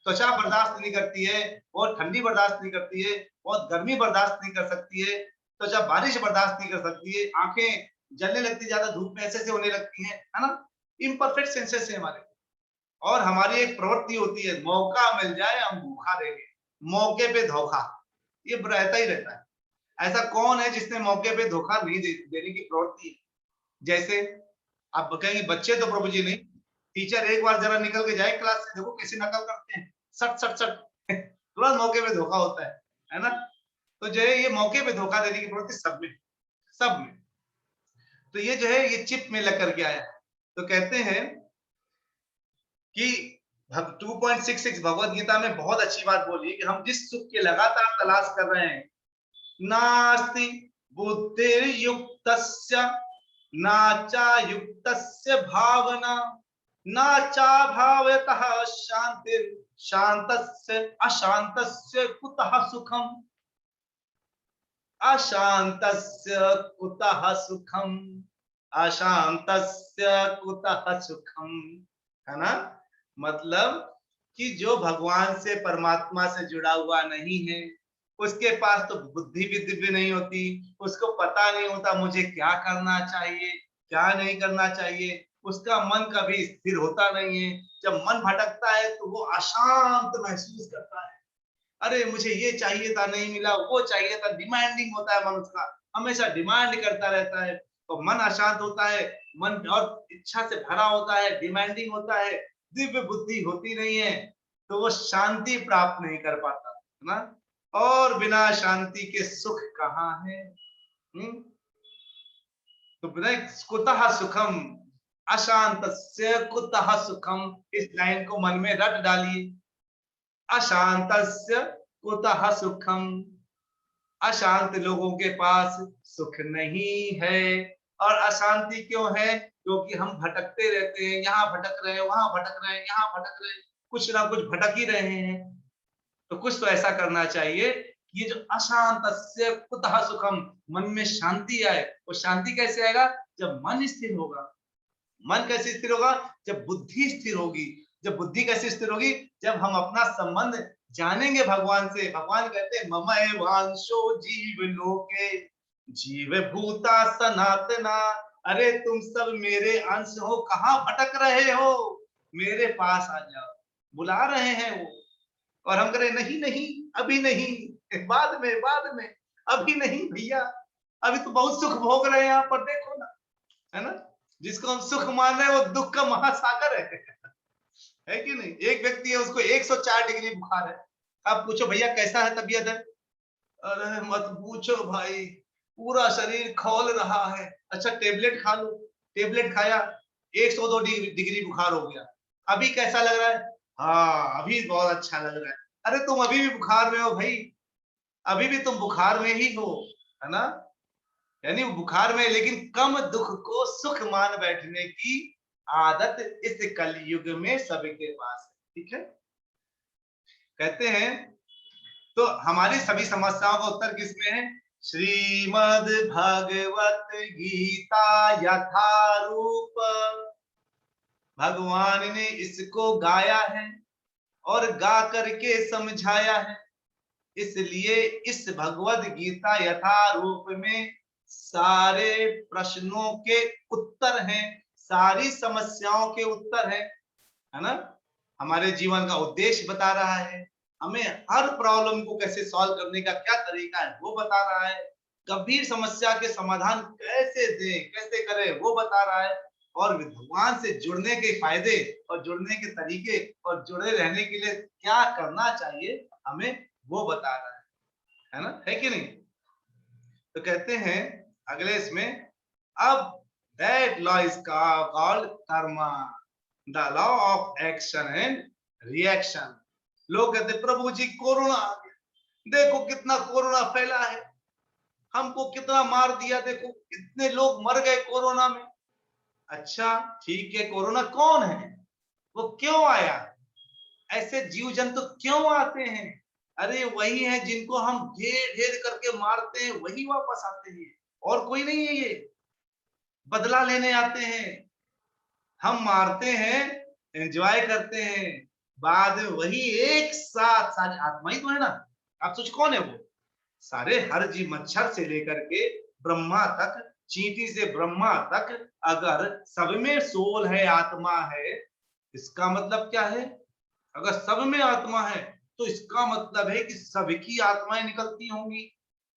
त्वचा बर्दाश्त नहीं करती है, बहुत ठंडी बर्दाश्त नहीं करती है, बहुत गर्मी बर्दाश्त नहीं कर सकती है, त्वचा बारिश बर्दाश्त नहीं कर सकती है, आंखें जलने लगती, ज्यादा धूप में ऐसे होने लगती है ना? इम्परफेक्ट सेंसेस है हमारे। और हमारी एक प्रवृत्ति होती है, मौका मिल जाए हम भूखा रहेंगे, मौके पे धोखा, ये रहता ही रहता है। ऐसा कौन है जिसने मौके पे धोखा नहीं देने की प्रवृत्ति है? जैसे आप कहेंगे बच्चे तो प्रभु जी नहीं, टीचर एक बार जरा निकल के जाए क्लास से, देखो कैसे नकल करते हैं, सट सट सट तुरंत मौके पे धोखा होता है ना? तो जो है ये मौके पे धोखा देने की प्रवृत्ति सब में, सब में। तो ये जो है ये चिप में लग करके आया है। तो कहते हैं कि 2.66 भगवत गीता में बहुत अच्छी बात बोली कि हम जिस सुख की लगातार तलाश कर रहे हैं, नास्ति बुद्धिर्युक्तस्य नाचा युक्तस्य भावना, नाचा भावयतः शांतिर् शांतस्य अशांतस्य कुतः सुखम, अशांतस्य कुतः सुखम, अशांतस्य कुतः सुखम, है ना? मतलब कि जो भगवान से परमात्मा से जुड़ा हुआ नहीं है, उसके पास तो बुद्धि भी दिव्य नहीं होती, उसको पता नहीं होता मुझे क्या करना चाहिए, क्या नहीं करना चाहिए, उसका मन कभी स्थिर होता नहीं है। जब मन भटकता है तो वो अशांत महसूस करता है। अरे मुझे ये चाहिए था, नहीं मिला, वो चाहिए था, डिमांडिंग होता है मन उसका, हमेशा डिमांड करता रहता है, तो मन अशांत होता है, मन और इच्छा से भरा होता है, डिमांडिंग होता है, दिव्य बुद्धि होती नहीं है, तो वो शांति प्राप्त नहीं कर पाता, है ना? और बिना शांति के सुख कहाँ है? तो कुतः सुखम, अशांतस्य कुतः सुखम, इस लाइन को मन में रट डालिए। अशांतस्य कुतः सुखम, अशांत लोगों के पास सुख नहीं है। और अशांति क्यों है? क्योंकि हम भटकते रहते हैं, यहाँ भटक रहे हैं, वहां भटक रहे हैं, यहाँ भटक रहे हैं, कुछ ना कुछ भटक ही रहे हैं। तो कुछ तो ऐसा करना चाहिए कि ये जो अशांतस्य कुतः सुखम, मन में शांति आए। वो शांति कैसे आएगा? जब मन स्थिर होगा। मन कैसे स्थिर होगा? जब बुद्धि स्थिर होगी। जब बुद्धि कैसे स्थिर होगी? जब हम अपना संबंध जानेंगे भगवान से। भगवान कहते हैं मम एवांशो जीव लोके जीव भूता सनातना। अरे तुम सब मेरे अंश हो, कहाँ भटक रहे हो? मेरे पास आ जाओ, बुला रहे हैं वो। और हम कह रहे नहीं नहीं, अभी नहीं, बाद में, अभी नहीं भैया, अभी तो बहुत सुख भोग रहे हैं यहाँ पर, देखो ना, है ना? जिसको हम सुख मान रहे हैं वो दुख का महासागर है कि नहीं? एक व्यक्ति है, उसको 104 डिग्री बुखार है। आप पूछो भैया कैसा है, तबीयत है? अरे मत पूछो भाई, पूरा शरीर खौल रहा है। अच्छा टेबलेट खा लो, टेबलेट खाया, 102 डिग्री बुखार हो गया। अभी कैसा लग रहा है? हाँ अभी बहुत अच्छा लग रहा है। अरे तुम अभी भी बुखार में हो भाई, अभी भी तुम बुखार में ही हो, है ना? यानी बुखार में, लेकिन कम दुख को सुख मान बैठने की आदत इस कलयुग में सबके पास है। ठीक है, कहते हैं तो हमारी सभी समस्याओं का उत्तर किसमें है? श्रीमद् भगवत गीता यथारूप। भगवान ने इसको गाया है और गा करके समझाया है। इसलिए इस भगवद गीता यथारूप में सारे प्रश्नों के उत्तर हैं, सारी समस्याओं के उत्तर है ना। हमारे जीवन का उद्देश्य बता रहा है, हमें हर प्रॉब्लम को कैसे सॉल्व करने का क्या तरीका है वो बता रहा है, गंभीर समस्या के समाधान कैसे दें, कैसे करें वो बता रहा है, और भगवान से जुड़ने के फायदे और जुड़ने के तरीके और जुड़े रहने के लिए क्या करना चाहिए हमें वो बता रहा है ना, है कि नहीं। तो कहते हैं अगले इसमें, अब that law is called Karma, the law of action and reaction. लोग कहते प्रभु जी कोरोना आ गया, देखो कितना कोरोना फैला है, हमको कितना मार दिया, देखो कितने लोग मर गए कोरोना में। अच्छा ठीक है, कोरोना कौन है, वो क्यों आया, ऐसे जीव जंतु क्यों आते हैं, अरे वही है जिनको हम ढेर ढेर करके मारते हैं, वही वापस आते हैं, और कोई नहीं है, ये बदला लेने आते हैं। हम मारते हैं, एंजॉय करते हैं, बाद में वही एक साथ सारी आत्मा ही तो है ना। आप सोच कौन है वो, सारे हर जीव, मच्छर से लेकर के ब्रह्मा तक, चींटी से ब्रह्मा तक, अगर सब में सोल है, आत्मा है, इसका मतलब क्या है, अगर सब में आत्मा है तो इसका मतलब है कि सबकी आत्माएं निकलती होंगी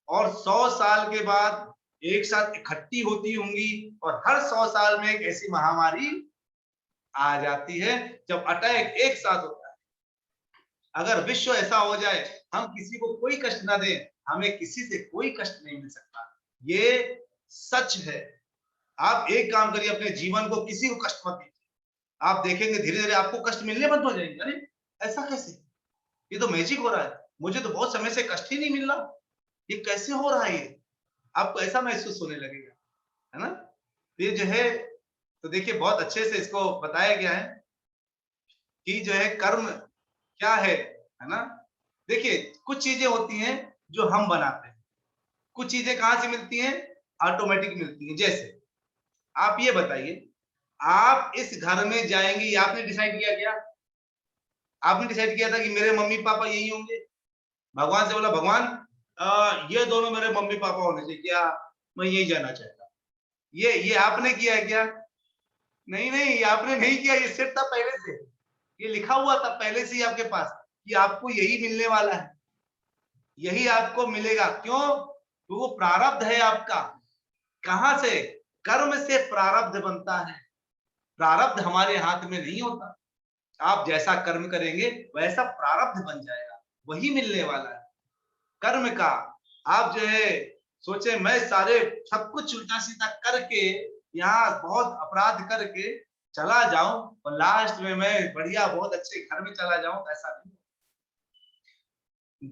और 100 साल के बाद एक साथ इकट्ठी होती होंगी, और हर 100 साल में एक ऐसी महामारी आ जाती है जब अटैक एक साथ होता है। अगर विश्व ऐसा हो जाए, हम किसी को कोई कष्ट ना दें, हमें किसी से कोई कष्ट नहीं मिल सकता, ये सच है। आप एक काम करिए, अपने जीवन को किसी को कष्ट मत दीजिए, आप देखेंगे धीरे धीरे आपको कष्ट मिलने बंद हो जाएंगे। अरे ऐसा कैसे, ये तो मैजिक हो रहा है, मुझे तो बहुत समय से कष्ट ही नहीं मिल रहा, ये कैसे हो रहा है, ये आपको ऐसा महसूस होने लगेगा, है ना। ये जो है, तो देखिए बहुत अच्छे से इसको बताया गया है कि जो है कर्म क्या है ना। देखिए कुछ चीजें होती हैं जो हम बनाते हैं, कुछ चीजें कहां से मिलती हैं, ऑटोमेटिक मिलती हैं। जैसे आप ये बताइए, आप इस घर में जाएंगे, ये आपने डिसाइड किया क्या, आपने डिसाइड किया था कि मेरे मम्मी पापा यही होंगे, भगवान से बोला भगवान ये दोनों मेरे मम्मी पापा होने चाहिए क्या, मैं यही जाना चाहता, ये आपने किया है क्या, नहीं नहीं, ये आपने नहीं किया, ये सेट था पहले से, ये लिखा हुआ था पहले से ही आपके पास कि आपको यही मिलने वाला है, यही आपको मिलेगा। क्यों, तो वो प्रारब्ध है आपका। कहां से, कर्म से प्रारब्ध बनता है, प्रारब्ध हमारे हाथ में नहीं होता, आप जैसा कर्म करेंगे वैसा प्रारब्ध बन जाएगा, वही मिलने वाला है कर्म का। आप जो है सोचे मैं सारे सब कुछ उल्टा सीधा करके यहाँ बहुत अपराध करके चला जाऊं और लास्ट में मैं बढ़िया बहुत अच्छे घर में चला जाऊं, ऐसा नहीं।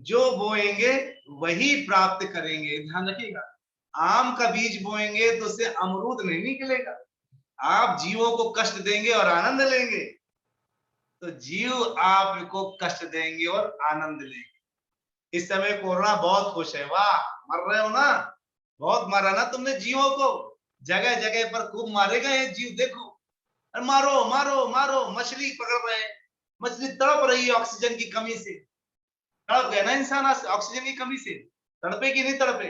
जो बोएंगे वही प्राप्त करेंगे, ध्यान रखिएगा। आम का बीज बोएंगे तो उससे अमरूद नहीं निकलेगा, आप जीवों को कष्ट देंगे और आनंद लेंगे तो जीव आपको कष्ट देंगे और आनंद लेंगे। इस समय कोरोना बहुत खुश है, वाह मर रहे हो ना, बहुत मारा ना तुमने जीवों को, जगह जगह पर खूब मारे गए हैं जीव, देखो अरे मारो मारो मारो, मछली पकड़ रहे हैं, मछली तड़प रही है ऑक्सीजन की कमी से, तड़प गया ना इंसान ऑक्सीजन की कमी से, तड़पे कि नहीं तड़पे,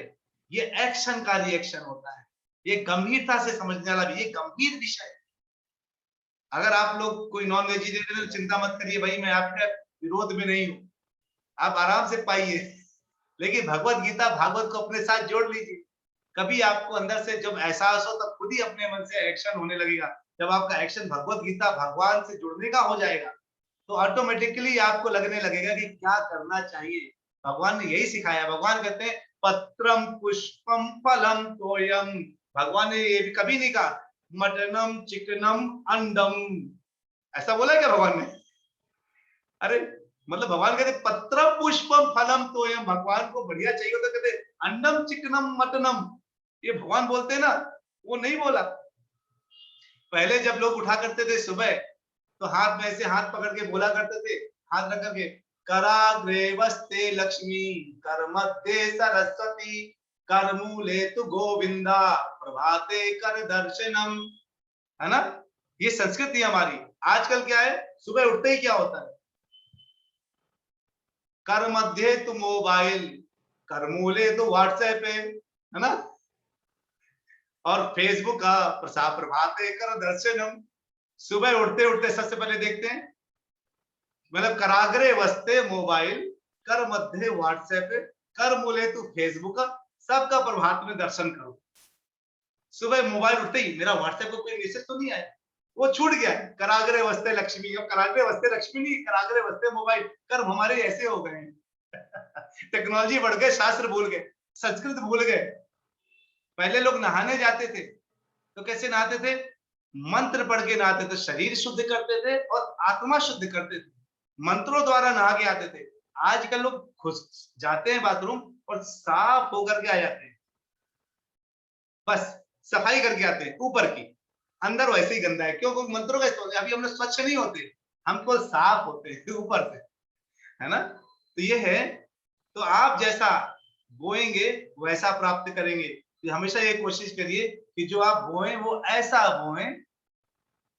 ये एक्शन का रिएक्शन होता है, ये गंभीरता से समझने वाला भी, ये गंभीर विषय है। अगर आप लोग कोई नॉन वेजिटेरियन, चिंता मत करिए भाई, मैं आपके विरोध में नहीं हूं, आप आराम से पाइए, लेकिन भगवत गीता भागवत को अपने साथ जोड़ लीजिए, कभी आपको अंदर से जब एहसास हो तब खुद ही अपने मन से एक्शन होने लगेगा। जब आपका एक्शन भगवत गीता भगवान से जुड़ने का हो जाएगा तो ऑटोमेटिकली आपको लगने लगेगा कि क्या करना चाहिए। भगवान ने यही सिखाया, भगवान कहते हैं पत्रम पुष्पम फलम तोयम, भगवान ने ये भी कभी नहीं कहा मटनम चिकनम अंडम, ऐसा बोला क्या भगवान ने, अरे मतलब भगवान कहते पत्र पुष्पम फलम तोयम, भगवान को बढ़िया चाहिए होता कहते अंडम चिकनम मटनम, ये भगवान बोलते हैं ना, वो नहीं बोला। पहले जब लोग उठा करते थे सुबह तो हाथ में ऐसे हाथ पकड़ के बोला करते थे, हाथ रख करके कराग्रे वस्ते लक्ष्मी कर मध्य सरस्वती कर मूले तु गोविंदा प्रभाते कर दर्शनम, है ना। ये संस्कृति हमारी। आजकल क्या है, सुबह उठते ही क्या होता है, कर मध्य तो मोबाइल, कर मूले तो व्हाट्सएप है ना, और फेसबुक का प्रसाद प्रभाते कर दर्शनम, सुबह उठते उठते सबसे पहले देखते हैं, मतलब कराग्रे वस्ते मोबाइल, कर मध्य व्हाट्सएप, कर मूले तू फेसबुक, सबका प्रभात में दर्शन करो। सुबह मोबाइल उठते ही मेरा व्हाट्सएप को कोई मैसेज तो नहीं आया, वो छूट गया। कराग्रे वस्ते लक्ष्मी, अब कराग्रे वस्ते लक्ष्मी नहीं, कराग्रे वस्ते मोबाइल। कर्म हमारे ऐसे हो गए हैं। टेक्नोलॉजी बढ़ गए, शास्त्र भूल गए, संस्कृत भूल गए। पहले लोग नहाने जाते थे तो कैसे नहाते थे? मंत्र पढ़ के नहाते थे, शरीर शुद्ध करते थे और आत्मा शुद्ध करते थे, मंत्रों द्वारा नहा के आते थे। आजकल लोग घुस जाते हैं बाथरूम और साफ होकर के आ जाते हैं, बस सफाई करके आते हैं ऊपर की, अंदर वैसे ही गंदा है। क्यों? क्योंकि मंत्रों का इस्तेमाल, अभी हम लोग स्वच्छ नहीं होते, हमको साफ होते हैं ऊपर से, है ना? तो ये है, तो आप जैसा बोएंगे वैसा प्राप्त करेंगे। तो हमेशा ये कोशिश करिए कि जो आप बोएं वो ऐसा बोएं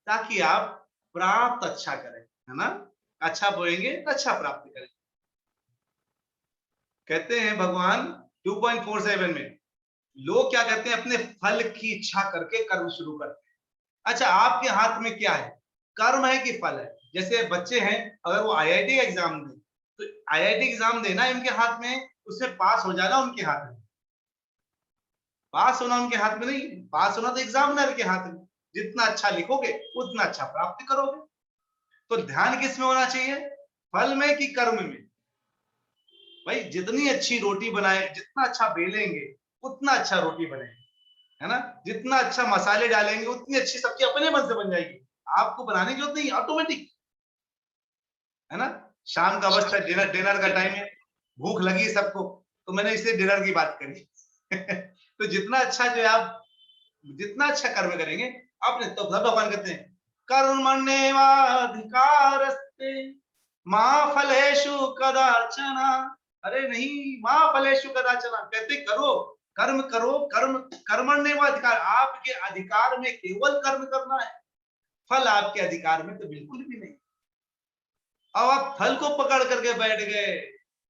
ताकि आप प्राप्त अच्छा करें, है ना? अच्छा बोएंगे तो अच्छा प्राप्त करें। कहते हैं भगवान 2.47 में, लोग क्या कहते हैं? अपने फल की इच्छा करके कर्म शुरू करते हैं। अच्छा, आपके हाथ में क्या है? कर्म है कि फल है? जैसे बच्चे हैं, अगर वो आईआईटी एग्जाम दें तो आईआईटी एग्जाम देना इनके हाथ में, उसमें पास हो जाना उनके हाथ में। पास होना उनके हाथ में नहीं, पास होना तो एग्जामिनर के हाथ में। जितना अच्छा लिखोगे उतना अच्छा प्राप्त करोगे। तो ध्यान किस में होना चाहिए? फल में कि कर्म में? भाई जितनी अच्छी रोटी बनाए, जितना अच्छा बेलेंगे उतना अच्छा रोटी बनेगी, है ना? जितना अच्छा मसाले डालेंगे उतनी अच्छी सब्जी अपने मन से बन जाएगी, आपको बनाने की जरूरत नहीं, ऑटोमेटिक, है ना? शाम का बस डिनर डिनर का टाइम है, भूख लगी सबको, तो मैंने इसलिए डिनर की बात करी। तो जितना अच्छा जो है आप, जितना अच्छा कर्म करेंगे आपने, तो भगवान कहते हैं कर्मण्येवाधिकारस्ते मां फलेषु कदाचन। अरे नहीं, मां फलेषु कदाचन, कहते करो, कर्म करो, कर्म कर्मण्येवाधिकार, आपके अधिकार में केवल कर्म करना है, फल आपके अधिकार में तो बिल्कुल भी नहीं। अब आप फल को पकड़ करके बैठ गए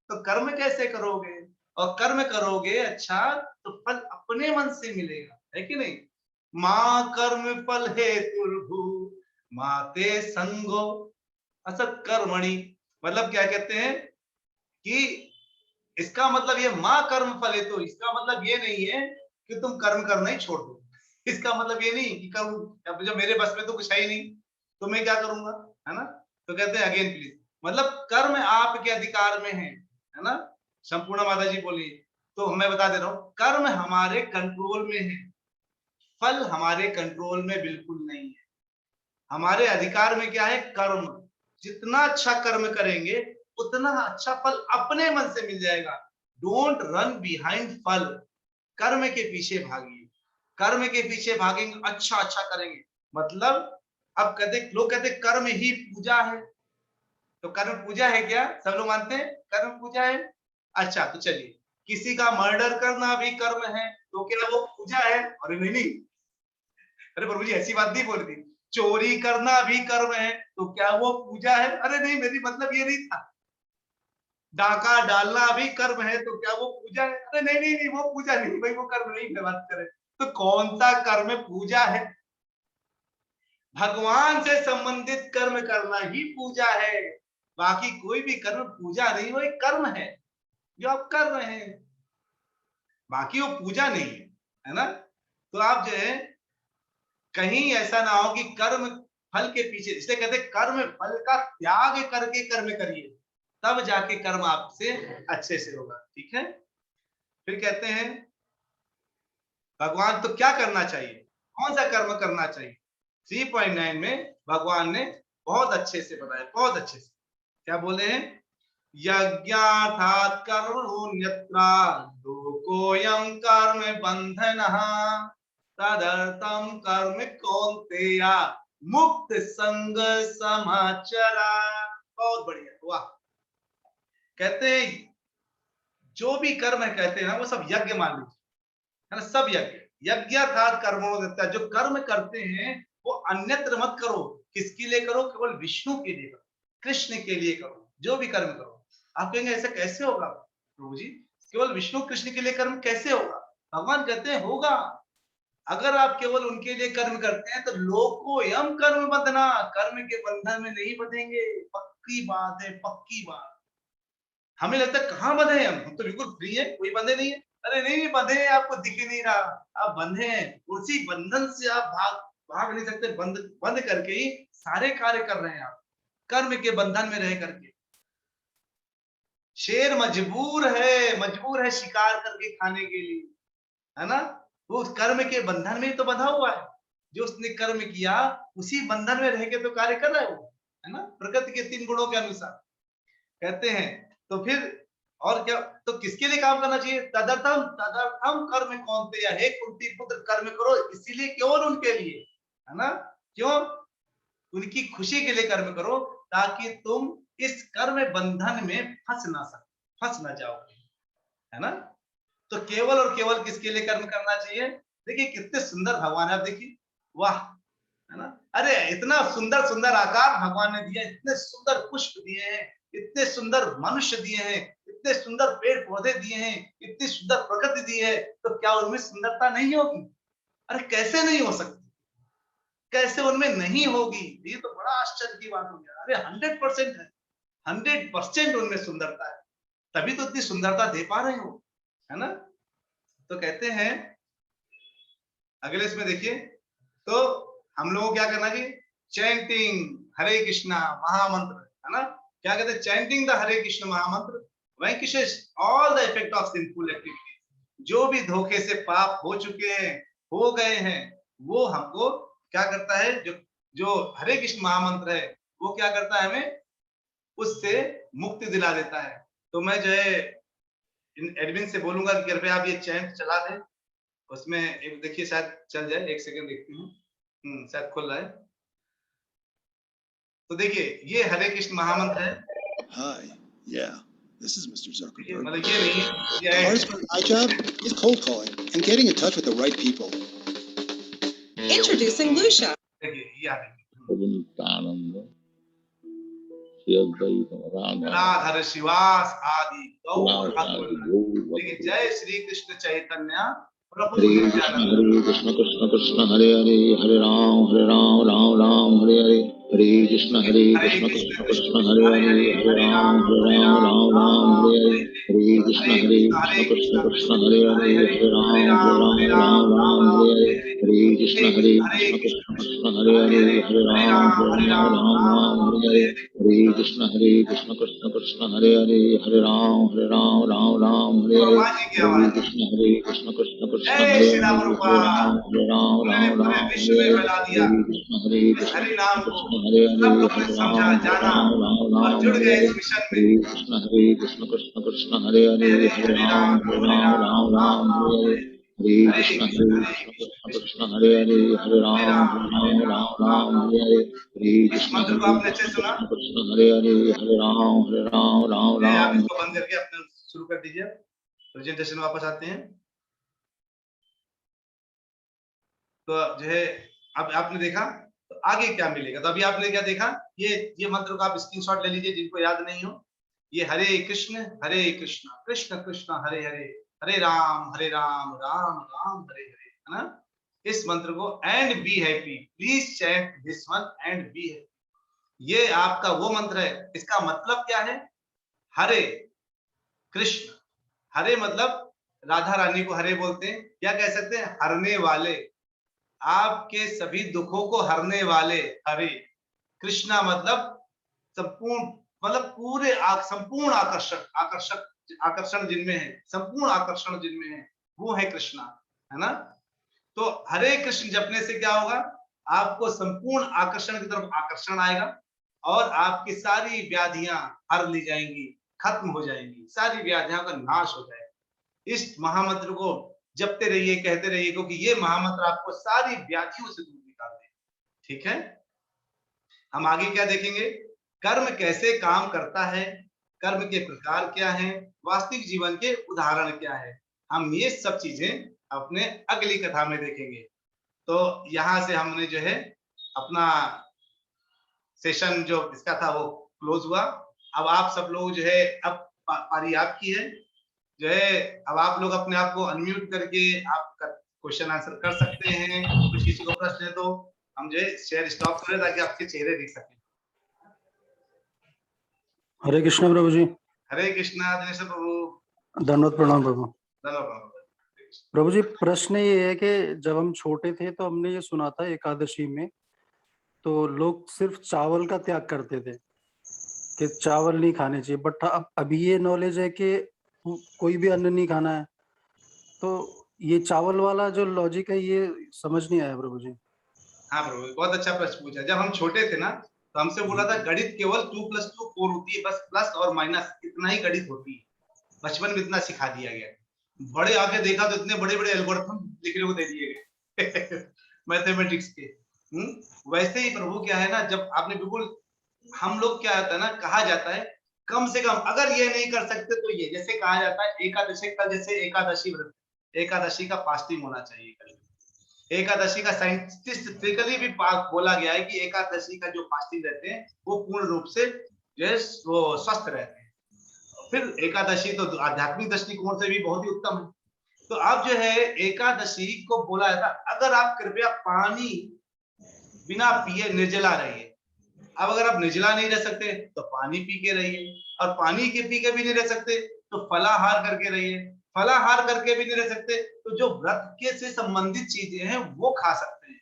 तो कर्म कैसे करोगे? और कर्म करोगे अच्छा तो फल अपने मन से मिलेगा, है कि नहीं? मां कर्म फल हेतुर्भु माते संगो असत कर्मणि। मतलब क्या कहते हैं कि इसका मतलब ये मां कर्म फल हेतु, इसका मतलब ये नहीं है कि तुम कर्म करना ही छोड़ दो। इसका मतलब ये नहीं कि कर्म, अब जब मेरे बस में तो कुछ है ही नहीं तो मैं क्या करूंगा, है ना? तो कहते हैं अगेन प्लीज, मतलब कर्म आपके अधिकार में है ना? संपूर्ण माता जी बोली, तो मैं बता दे रहा हूं, कर्म हमारे कंट्रोल में है, फल हमारे कंट्रोल में बिल्कुल नहीं है। हमारे अधिकार में क्या है? कर्म। जितना अच्छा कर्म करेंगे उतना अच्छा फल अपने मन से मिल जाएगा। डोंट रन बिहाइंड फल, कर्म के पीछे भागिए, कर्म के पीछे भागेंगे अच्छा अच्छा करेंगे। मतलब अब कहते, लोग कहते कर्म ही पूजा है, तो कर्म पूजा है क्या? सब लोग मानते हैं कर्म पूजा है। अच्छा तो चलिए, किसी का मर्डर करना भी कर्म है, तो क्या वो पूजा है? अरे नहीं नहीं, अरे प्रभु जी ऐसी बात नहीं बोल दी। चोरी करना भी कर्म है, तो क्या वो पूजा है? अरे नहीं, मेरी मतलब ये नहीं था। डाका डालना भी कर्म है, तो क्या वो पूजा है? अरे नहीं नहीं नहीं, वो पूजा नहीं भाई, वो कर्म नहीं है, बात करें तो कौन सा कर्म पूजा है? भगवान से संबंधित कर्म करना ही पूजा है, बाकी कोई भी कर्म पूजा नहीं, वो एक कर्म है जो आप कर रहे हैं, बाकी वो पूजा नहीं है ना? तो आप जो है कहीं ऐसा ना हो कि कर्म फल के पीछे, इसलिए कहते कर्म फल का त्याग करके कर्म करिए, तब जाके कर्म आपसे अच्छे से होगा, ठीक है? फिर कहते हैं भगवान तो क्या करना चाहिए, कौन सा कर्म करना चाहिए? 3.9 में भगवान ने बहुत अच्छे से बताया, बहुत अच्छे से। क्या बोले हैं? यज्ञार्थात् कर्मण्यत्र लोकोऽयं कर्म बन्धनः तदर्थं कर्म कौन्तेय मुक्त संग समाचरा। बहुत बढ़िया, वाह। कहते हैं जो भी कर्म है, कहते हैं ना, वो सब यज्ञ मान लीजिए, है ना? सब यज्ञ, यज्ञ अर्थात कर्मों देता है। जो कर्म करते हैं वो अन्यत्र मत करो। किसके लिए करो? केवल विष्णु के लिए करो, कृष्ण के लिए करो, जो भी कर्म करो। आप कहेंगे ऐसा कैसे होगा प्रभु जी, केवल विष्णु कृष्ण के लिए कर्म कैसे होगा? भगवान कहते हैं होगा, अगर आप केवल उनके लिए कर्म करते हैं तो लोको यम कर्म बंधना, कर्म के बंधन में नहीं बंधेंगे। पक्की बात है, पक्की बात। हमें लगता है कहाँ बंधे हैं हम तो बिल्कुल फ्री है, कोई बंधे नहीं है। अरे नहीं बंधे हैं, आपको दिख ही नहीं रहा, आप बंधे हैं। उसी बंधन से आप भाग भाग नहीं सकते। बंद बंद करके ही सारे कार्य कर रहे हैं आप, कर्म के बंधन में रह करके। शेर मजबूर है शिकार करके खाने के लिए, है ना। वो उस कर्म के बंधन में ही तो बंधा हुआ है। जो उसने कर्म किया उसी बंधन में रह के तो कार्य कर रहा है वो, है ना, प्रकृति के 3 गुणों के अनुसार कहते हैं। तो फिर और क्या, तो किसके लिए काम करना चाहिए? तदर्थम तदर्थम कर्म कौन्तेय, हे कुंती पुत्र कर्म करो इसीलिए, केवल उनके लिए, है ना। क्यों? उनकी खुशी के लिए कर्म करो, ताकि तुम इस कर्म बंधन में फंस ना जाओ, है ना। तो केवल और केवल किसके लिए कर्म करना चाहिए? देखिए कितने सुंदर भगवान है, आप देखिए, वाह, है ना। अरे इतना सुंदर सुंदर आकार भगवान ने दिया, इतने सुंदर पुष्प दिए हैं, इतने सुंदर मनुष्य दिए हैं, इतने सुंदर पेड़ पौधे दिए हैं, इतनी सुंदर प्रकृति दी है, तो क्या उनमें सुंदरता नहीं होगी? अरे कैसे नहीं हो सकती, कैसे उनमें नहीं होगी? ये तो बड़ा आश्चर्य की बात हो गया। अरे 100% है, 100% उनमें सुंदरता है, तभी तो इतनी सुंदरता दे पा रहे हो, है ना। तो कहते हैं अगले इसमें देखिए, तो हम लोगों को क्या करना चाहिए? चैंटिंग हरे कृष्णा महामंत्र, है ना। क्या कहते हैं? Chanting the Hare Krishna mahamantra vanquishes all the effect of sinful activity. जो भी धोखे से पाप हो चुके हैं, हो गए हैं, वो हमको क्या करता है? जो जो हरे कृष्ण महामंत्र है वो क्या करता है? हमें उससे मुक्ति दिला देता है। तो मैं जो है इन एडमिन से बोलूंगा कि कृपया आप ये चैंट चला दें। उसमें एक देखिए शायद चल जाए, एक सेकंड देखती हूँ। शायद खुल रहा है। तो देखिए ये हरे कृष्ण महामंत्र है। Hi, yeah, this is Mr. देखिए Zuckerberg. मतलब ये नहीं है, The ये hardest part of my job is cold calling and getting in touch with the right people. Introducing Lucia. देखिए ये आ रही गोविंदानंद श्री अद्वैत राधा राधर शिवास आदि गौर आदि भगवान। गौर देखिए जय श्री कृष्ण चैतन्य प्रभु हरे नित्यानंद। कृष्ण कृष्ण कृष्ण हरे हरे हरे राम राम राम हरे हरे हरे कृष्ण कृष्ण कृष्ण हरे हरे हरे राम राम हरे हरे हरे कृष्ण कृष्ण हरे हरे हरे राम राम हरे हरे हरे कृष्ण कृष्ण कृष्ण हरे हरे हरे राम राम हरे हरे हरे कृष्ण कृष्ण कृष्ण हरे हरे हरे राम राम हरे हरे हरे कृष्ण कृष्ण कृष्ण हरे जय श्री हरे राम हरे रूपा उन्होंने पूरे विश्व में फैला दिया हरे कृष्ण इस हरि नाम को। कृष्ण हरे सब हरे लोगों ने हरे समझा जाना और जुड़ हरे गए हरे इस मिशन में। हरे कृष्ण कृष्ण हरे हरे हरे हरे राम राम हरे हरे हरे कृष्ण कृष्ण कृष्ण हरे राम हरे हरे हरे इस कृष्ण मंत्र को आपने अच्छे से सुना? कृष्ण हरे हरे हरे आप राम इसको बंद करके अपने शुरू कर दीजिए, प्रेजेंटेशन वापस आते हैं। तो जो है अब आपने देखा, तो आगे क्या मिलेगा? तो अभी आपने क्या देखा? ये मंत्र को आप स्क्रीनशॉट ले लीजिए जिनको याद नहीं हो। ये हरे कृष्ण कृष्ण कृष्ण हरे हरे हरे राम राम राम हरे हरे, है ना। इस मंत्र को and be happy, please chant this one and be happy. ये आपका वो मंत्र है। इसका मतलब क्या है? हरे कृष्ण, हरे मतलब राधा रानी को हरे बोलते हैं, या कह सकते हैं हरने वाले, आपके सभी दुखों को हरने वाले हरे। कृष्णा मतलब संपूर्ण, मतलब पूरे संपूर्ण आकर्षण जिनमें है, संपूर्ण आकर्षण जिनमें है, वो है कृष्णा, है ना। तो हरे कृष्ण जपने से क्या होगा? आपको संपूर्ण आकर्षण की तरफ आकर्षण आएगा और आपकी सारी व्याधियां हर ली जाएंगी, खत्म हो जाएंगी, सारी व्याधियों का नाश हो जाएगा। इस महामंत्र को जपते रहिए, कहते रहिए, क्योंकि ये महामंत्र आपको सारी व्याधियों से दूर निकाल देगा। ठीक है, हम आगे क्या देखेंगे? कर्म कैसे काम करता है, कर्म के प्रकार क्या हैं, वास्तविक जीवन के उदाहरण क्या है, हम ये सब चीजें अपने अगली कथा में देखेंगे। तो यहां से हमने जो है अपना सेशन जो इसका था वो क्लोज हुआ। अब आप सब लोग जो है, अब पारी आपकी है, जो है अब आप लोग अपने आप को अनम्यूट करके आप क्वेश्चन आंसर कर सकते हैं। कुछ किसी को प्रश्न है तो हम जो है शेयर स्टॉप करें ताकि आपके चेहरे दिख सके। हरे कृष्ण प्रभु जी। हरे कृष्णा दिनेश प्रभु। धन्यवाद, प्रणाम प्रभु। धन्यवाद। प्रभु जी, प्रश्न ये है कि जब हम छोटे थे तो हमने ये सुना था एकादशी में तो लोग सिर्फ चावल का त्याग करते थे कि चावल नहीं खाने चाहिए, बट अब अभी ये नॉलेज है कि कोई भी अन्न नहीं खाना है, तो ये चावल वाला जो लॉजिक है ये समझ नहीं आया प्रभु जी। हाँ प्रभु, बहुत अच्छा प्रश्न पूछा। जब हम छोटे थे ना तो हमसे बोला था गणित केवल 2 + 2 4 होती है, बस प्लस और माइनस इतना ही गणित होती है। बचपन में इतना सिखा दिया गया। बड़े आके देखा तो इतने बड़े बड़े एल्गोरिथम लिखने को दे दिए गए मैथमेटिक्स के। वैसे ही प्रभु क्या है ना, जब आपने बिल्कुल, हम लोग क्या होता है ना, कहा जाता है कम से कम अगर ये नहीं कर सकते तो ये, जैसे कहा जाता है एकादशी का, जैसे एकादशी व्रत, एकादशी का फास्टिंग होना चाहिए। एकादशी का साइंटिफिकली भी बोला गया है कि एकादशी का जो फास्टिंग रहते हैं वो पूर्ण रूप से जो है वो स्वस्थ रहते हैं। फिर एकादशी तो आध्यात्मिक दृष्टिकोण से भी बहुत ही उत्तम है। तो अब जो है एकादशी को बोला जाता है अगर आप कृपया पानी बिना पिए निर्जला रहिए। अब अगर आप निर्जला नहीं रह सकते तो पानी पी के रहिए, और पानी के पी के भी नहीं रह सकते तो फलाहार करके रहिए, फलाहार करके भी नहीं रह सकते तो जो व्रत के से संबंधित चीजें हैं वो खा सकते हैं।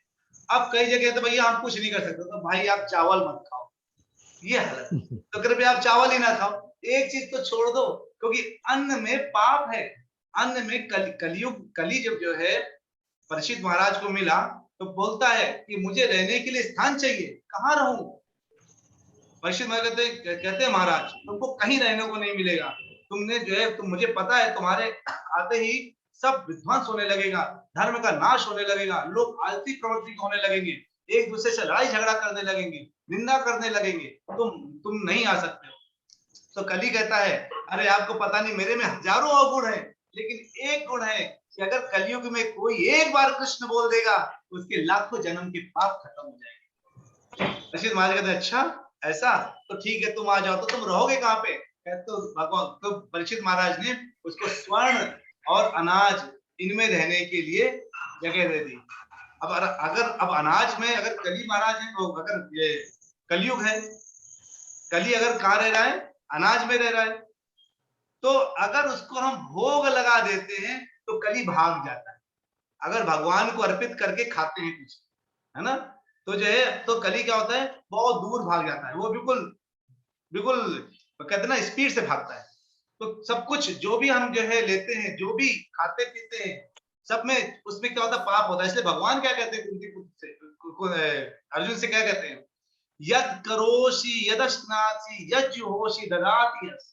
अब कई जगह तो भैया हम कुछ नहीं कर सकते, तो भाई आप चावल मत खाओ, ये हालत। तो कृपया आप चावल ही ना खाओ। एक चीज तो छोड़ दो, क्योंकि अन्न में पाप है। अन्न में कली जब जो है परीक्षित महाराज को मिला तो बोलता है कि मुझे रहने के लिए स्थान चाहिए, कहाँ रहूं? परीक्षित महाराज कहते हैं महाराज तुमको कहीं रहने को नहीं मिलेगा। तुमने जो है, तुम, मुझे पता है तुम्हारे आते ही सब विध्वंस होने लगेगा, धर्म का नाश होने लगेगा, लोग आलसी प्रवृत्ति होने लगेंगे, एक दूसरे से लड़ाई झगड़ा करने लगेंगे, निंदा करने लगेंगे, तुम नहीं आ सकते हो। तो कली कहता है अरे आपको पता नहीं, मेरे में हजारों अवगुण है, लेकिन एक गुण है कि अगर कलयुग में कोई एक बार कृष्ण बोल देगा उसके लाखों जन्म के पाप खत्म हो जाएंगे। परीक्षित महाराज कहते हैं अच्छा ऐसा, तो ठीक है तुम आ जाओ। तो तुम रहोगे कहाँ पे? तो भगवान, तो परीक्षित महाराज ने उसको स्वर्ण और अनाज इनमें रहने के लिए जगह दे दी। अब अगर अब अनाज में अगर कली महाराज है, तो अगर ये कलयुग है, कली अगर कहाँ रह रहा है? अनाज में रह रहा है। तो अगर उसको हम भोग लगा देते हैं तो कली भाग जाता है। अगर भगवान को अर्पित करके खाते हैं कुछ, है ना, तो जो है तो कली क्या होता है, बहुत दूर भाग जाता है। वो बिल्कुल बिल्कुल कहते हैं ना स्पीड से भागता है। तो सब कुछ जो भी हम जो है लेते हैं, जो भी खाते पीते हैं, सब में उसमें क्या होता है, पाप होता है। इसलिए भगवान क्या कहते हैं कुंती पुत्र से, अर्जुन से क्या कहते हैं, यद करोषि यदश्नासि यज्जुहोषि ददाति यस्।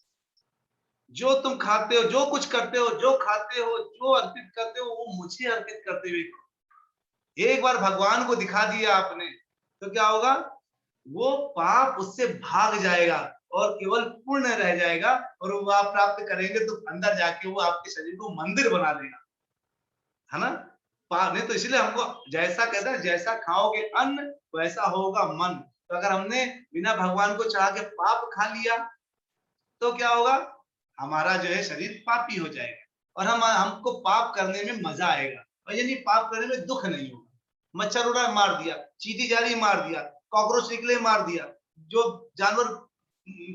जो तुम खाते हो, जो कुछ करते हो, जो खाते हो, जो अर्पित करते हो, वो मुझे अर्पित करते हुए करो। एक बार भगवान को दिखा दिया आपने तो क्या होगा, वो पाप उससे भाग जाएगा और केवल पुण्य रह जाएगा, और वो आप प्राप्त करेंगे तो अंदर जाके वो आपके शरीर को मंदिर बना देगा, है ना। पाप नहीं तो इसलिए हमको जैसा कहता है, जैसा खाओगे अन्न वैसा होगा मन। तो अगर हमने बिना भगवान को चाह के पाप खा लिया तो क्या होगा, हमारा जो है शरीर पापी हो जाएगा, और हमको पाप करने में मजा आएगा, और यानी पाप करने में दुख नहीं होगा। मच्छर उड़ा मार दिया, चींटी जारी मार दिया, कॉकरोच निकले मार दिया, जो जानवर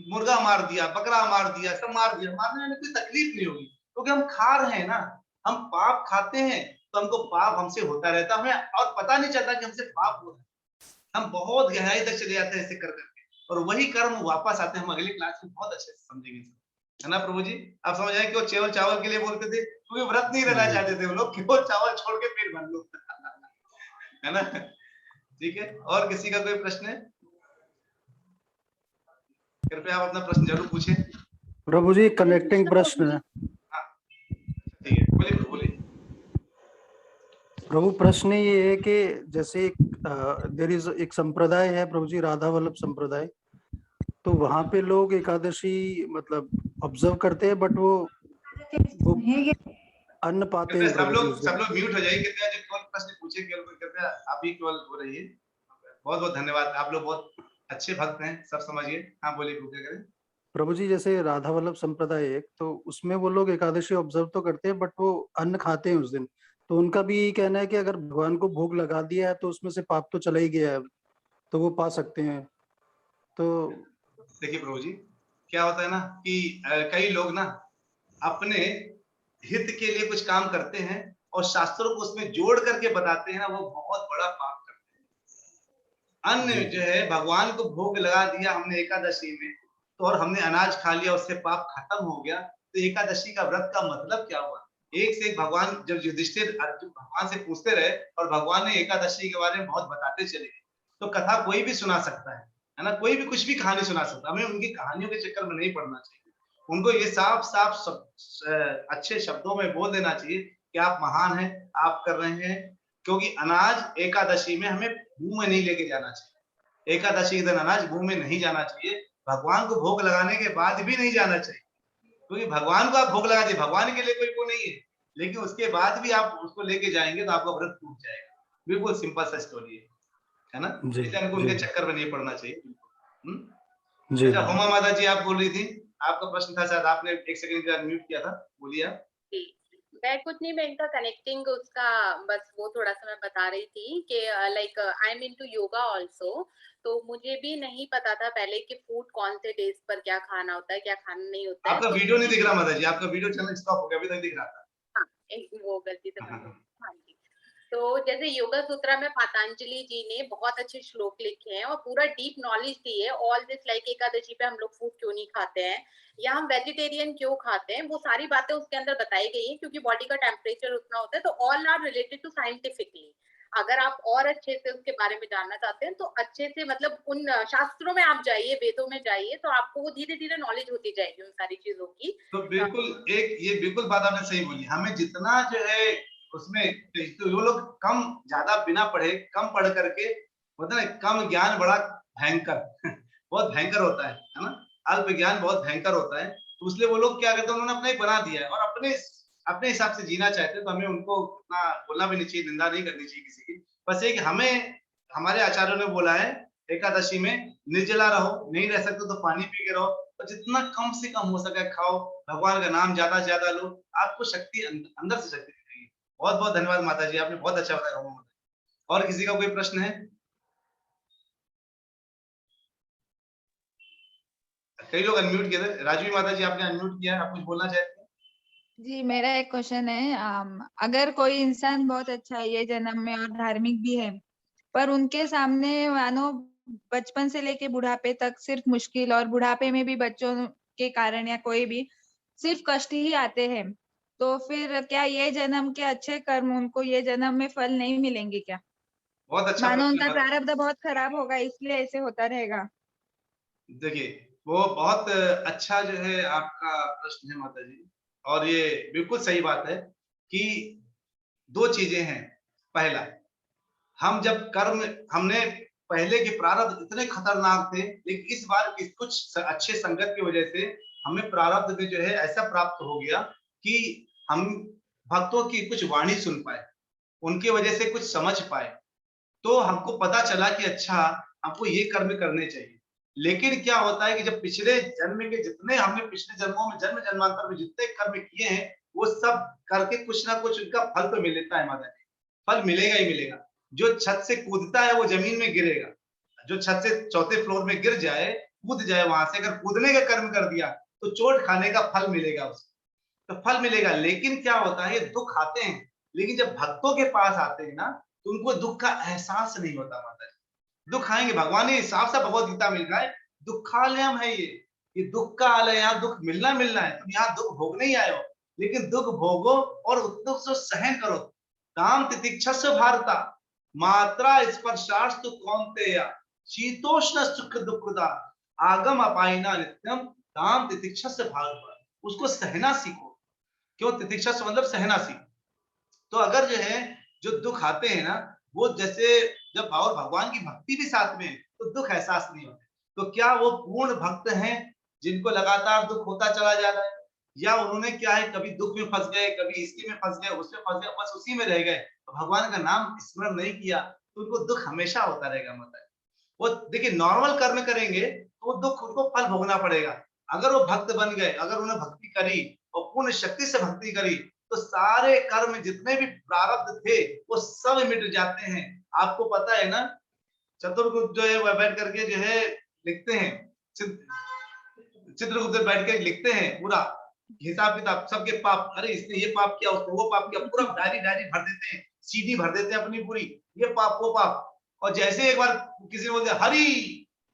मुर्गा मार दिया, बकरा मार दिया, सब मार दिया, मारने में कोई तकलीफ नहीं होगी, क्योंकि हम खा रहे हैं ना। हम पाप खाते हैं तो हमको पाप हमसे होता रहता है और पता नहीं चलता कि हमसे पाप हो रहा है। हम बहुत गहराई तक चले जाते हैं ऐसे कर करके, और वही कर्म वापस आते हैं। हम अगली क्लास में बहुत अच्छे से समझेंगे, है ना प्रभु जी। आप समझ आए कि वो केवल चावल के लिए बोलते थे, क्योंकि व्रत नहीं रहना चाहते थे वो लोग, केवल चावल छोड़ के पेट भर लो है ना। ठीक है, और किसी का कोई प्रश्न है? कृपया आप अपना प्रश्न जरूर पूछें। प्रभु जी कनेक्टिंग प्रश्न है। ठीक है, बोलिए बोलिए। प्रभु प्रश्न ये है कि जैसे देयर इज एक संप्रदाय है प्रभु जी, राधा वल्लभ संप्रदाय, तो वहां पे लोग एकादशी मतलब ऑब्जर्व करते हैं, बट वो अन्न पाते हैं। सब लोग म्यूट हो जाइए, कृपया जो केवल प्रश्न पूछे केवल कृपया आप ही केवल हो रही है। बहुत बहुत धन्यवाद, आप लोग बहुत अच्छे भक्त हैं, सब समझिए। हाँ बोलिए, क्या करें प्रभु जी। जैसे राधा वल्लभ संप्रदाय एक, तो उसमें वो लोग एकादशी ऑब्जर्व तो करते हैं, बट वो अन्न खाते हैं उस दिन। तो उनका भी यही कहना है कि अगर भगवान को भोग लगा दिया है तो उसमें से पाप तो चला ही गया है, तो वो पा सकते हैं। तो देखिए प्रभु जी, क्या होता है ना कि कई लोग ना अपने हित के लिए कुछ काम करते हैं और शास्त्रों को उसमें जोड़ करके बताते हैं ना, वो बहुत बड़ा पाप करते हैं। अन्य जो है भगवान को भोग लगा दिया हमने एकादशी में, तो और हमने अनाज खा लिया, उससे पाप खत्म हो गया, तो एकादशी का व्रत का मतलब क्या हुआ? एक से एक भगवान, जब युधिष्ठिर अर्जुन भगवान से पूछते रहे और भगवान ने एकादशी के बारे में बहुत बताते चले गए, तो कथा कोई भी सुना सकता है ना, कोई भी कुछ भी कहानी सुना सकता है। हमें उनकी कहानियों के चक्कर में नहीं पड़ना चाहिए। उनको ये साफ साफ अच्छे शब्दों में बोल देना चाहिए कि आप महान हैं, आप कर रहे हैं, क्योंकि अनाज एकादशी में हमें मुंह में नहीं लेके जाना चाहिए। एकादशी के दिन अनाज मुंह में नहीं जाना चाहिए, भगवान को भोग लगाने के बाद भी नहीं जाना चाहिए, क्योंकि भगवान को आप भोग लगा दिए, भगवान के लिए कोई वो नहीं है, लेकिन उसके बाद भी आप उसको लेके जाएंगे तो आपका व्रत टूट जाएगा। बिल्कुल सिंपल सा स्टोरी है ना, जी इसलिए हमको जी उनके चक्कर में नहीं पड़ना चाहिए। जी अच्छा, हुमा माता जी आप बोल रही थी, आपका प्रश्न था, शायद आपने एक सेकंड के लिए अनम्यूट किया था, बोलिए आप। जी, मैं कुछ नहीं, मैं इनका कनेक्टिंग उसका बस वो थोड़ा सा मैं बता रही थी कि like I am into yoga also, तो मुझे भी नहीं पता था पहले कि फूड कौन से डेज पर क्या खाना होता है, क्या खाना नहीं होता है। आपका तो वीडियो नहीं दिख रहा माता जी, आपका वीडियो चैनल स्टॉप हो गया, अभी तक दिख रहा था। हाँ, वो गलती से बंद हो हाँ, गई। हाँ जी, तो जैसे योगा सूत्रा में पतंजलि जी ने बहुत अच्छे श्लोक लिखे हैं और पूरा डीप नॉलेज दी है। ऑल दिस लाइक एकादशी पे हम लोग फूड क्यों नहीं खाते हैं या हम वेजिटेरियन क्यों खाते हैं, वो सारी बातें उसके अंदर बताई गई है, क्योंकि बॉडी का टेम्परेचर उतना होता है। तो all are related to scientifically. अगर आप और अच्छे से उसके बारे में जानना चाहते हैं तो अच्छे से मतलब उन शास्त्रों में आप जाइए, वेदों में जाइए, तो आपको वो धीरे धीरे नॉलेज होती जाएगी उन सारी चीजों की। तो बिल्कुल एक ये बिल्कुल बात आपने सही बोली, हमें जितना जो है उसमें, तो वो लोग कम ज्यादा बिना पढ़े, कम पढ़ करके होता है ना, कम ज्ञान बड़ा भयंकर बहुत भयंकर होता है ना, अल्प ज्ञान बहुत भयंकर होता है। तो इसलिए वो लोग क्या करते हैं, उन्होंने अपना एक बना दिया है और अपने अपने हिसाब से जीना चाहते हैं, तो हमें उनको उतना बोलना भी नहीं चाहिए, निंदा नहीं करनी चाहिए किसी की। बस एक हमें हमारे आचार्यों ने बोला है एकादशी में निर्जला रहो, नहीं रह सकते तो पानी पी के रहो, और जितना कम से कम हो सके खाओ, भगवान का नाम ज्यादा से ज्यादा लो, आपको शक्ति अंदर से शक्ति मिलेगी। बहुत बहुत धन्यवाद माता जी, आपने बहुत अच्छा बताया। और किसी का कोई प्रश्न है? कई लोग अनम्यूट किए थे। राजवी माता जी आपने अनम्यूट किया है, आप कुछ बोलना चाहते हैं? जी, मेरा एक क्वेश्चन है। अगर कोई इंसान बहुत अच्छा है ये जन्म में और धार्मिक भी है, पर उनके सामने मानो बचपन से लेके बुढ़ापे तक सिर्फ मुश्किल, और बुढ़ापे में भी बच्चों के कारण या कोई भी सिर्फ कष्ट ही आते हैं, तो फिर क्या ये जन्म के अच्छे कर्म उनको ये जन्म में फल नहीं मिलेंगे क्या? बहुत अच्छा मानो प्रश्न उनका है। प्रारब्ध बहुत खराब होगा, इसलिए ऐसे होता रहेगा। देखिए, वो बहुत अच्छा जो है आपका प्रश्न है माता जी, और ये बिल्कुल सही बात है कि दो चीजें हैं। पहला, हम जब कर्म, हमने पहले के प्रारब्ध इतने खतरनाक थे, लेकिन इस बार कुछ अच्छे संगत की वजह से हमें प्रारब्ध में जो है ऐसा प्राप्त हो गया कि हम भक्तों की कुछ वाणी सुन पाए, उनकी वजह से कुछ समझ पाए, तो हमको पता चला कि अच्छा हमको ये कर्म करने चाहिए। लेकिन क्या होता है कि जब पिछले जन्म के जितने हमने पिछले जन्मों में, जन्म जन्मांतर में जितने कर्म किए हैं, वो सब करके कुछ ना कुछ उनका फल तो मिलता है माता जी, फल मिलेगा ही मिलेगा। जो छत से कूदता है वो जमीन में गिरेगा, जो छत से चौथे फ्लोर में गिर जाए, कूद जाए वहां से, अगर कूदने का कर्म कर दिया तो चोट खाने का फल मिलेगा उसको, तो फल मिलेगा। लेकिन क्या होता है, ये दुख आते हैं, लेकिन जब भक्तों के पास आते हैं ना, तो उनको दुख का एहसास नहीं होता माता जी। दुख आएंगे, भगवान ने साफ साफ भगवत गीता में लिखा है, दुखालयम है ये दुख का आलय, यहाँ दुख मिलना मिलना है, तुम यहाँ दुख भोगने ही आए हो, लेकिन दुख भोगो और उस दुख से सहन करो। काम तितिक्षस्व भारता मात्रा स्पर्शास्तु कौन्तेय शीतोष्ण सुख दुखदा आगम अपायना नित्यम काम तितिक्षस्व भारत, उसको सहना सीखो। क्यों तितिक्षस्व मतलब सहना सीखो। तो अगर जो है जो दुख आते हैं ना, वो जैसे जब और भगवान की भक्ति भी साथ में है, तो दुख एहसास नहीं होते। तो क्या वो पूर्ण भक्त हैं जिनको लगातार दुख होता चला जा रहा है, या उन्होंने क्या है कभी दुख में फंस गए, कभी इसके में फंस गए, उसमें फंस गए, बस उसी में रह गए, तो भगवान का नाम स्मरण नहीं किया, तो उनको दुख हमेशा होता रहेगा। मतलब वो देखिए नॉर्मल कर्म करेंगे तो वो दुख उनको फल भोगना पड़ेगा। अगर वो भक्त बन गए, अगर उन्होंने भक्ति करी और पूर्ण शक्ति से भक्ति करी, तो सारे कर्म जितने भी प्रारब्ध थे वो सब मिट जाते हैं। आपको पता है ना, चतुर्गुप्त जो है वह बैठ करके जो है लिखते हैं, चित्रगुप्त बैठ के लिखते हैं पूरा हिसाब किताब सबके पाप, अरे इसने ये पाप किया, उसने वो पाप किया, पूरा डायरी भर देते हैं, सीडी भर देते हैं अपनी पूरी, ये पाप वो पाप। और जैसे एक बार किसी ने बोल दिया हरि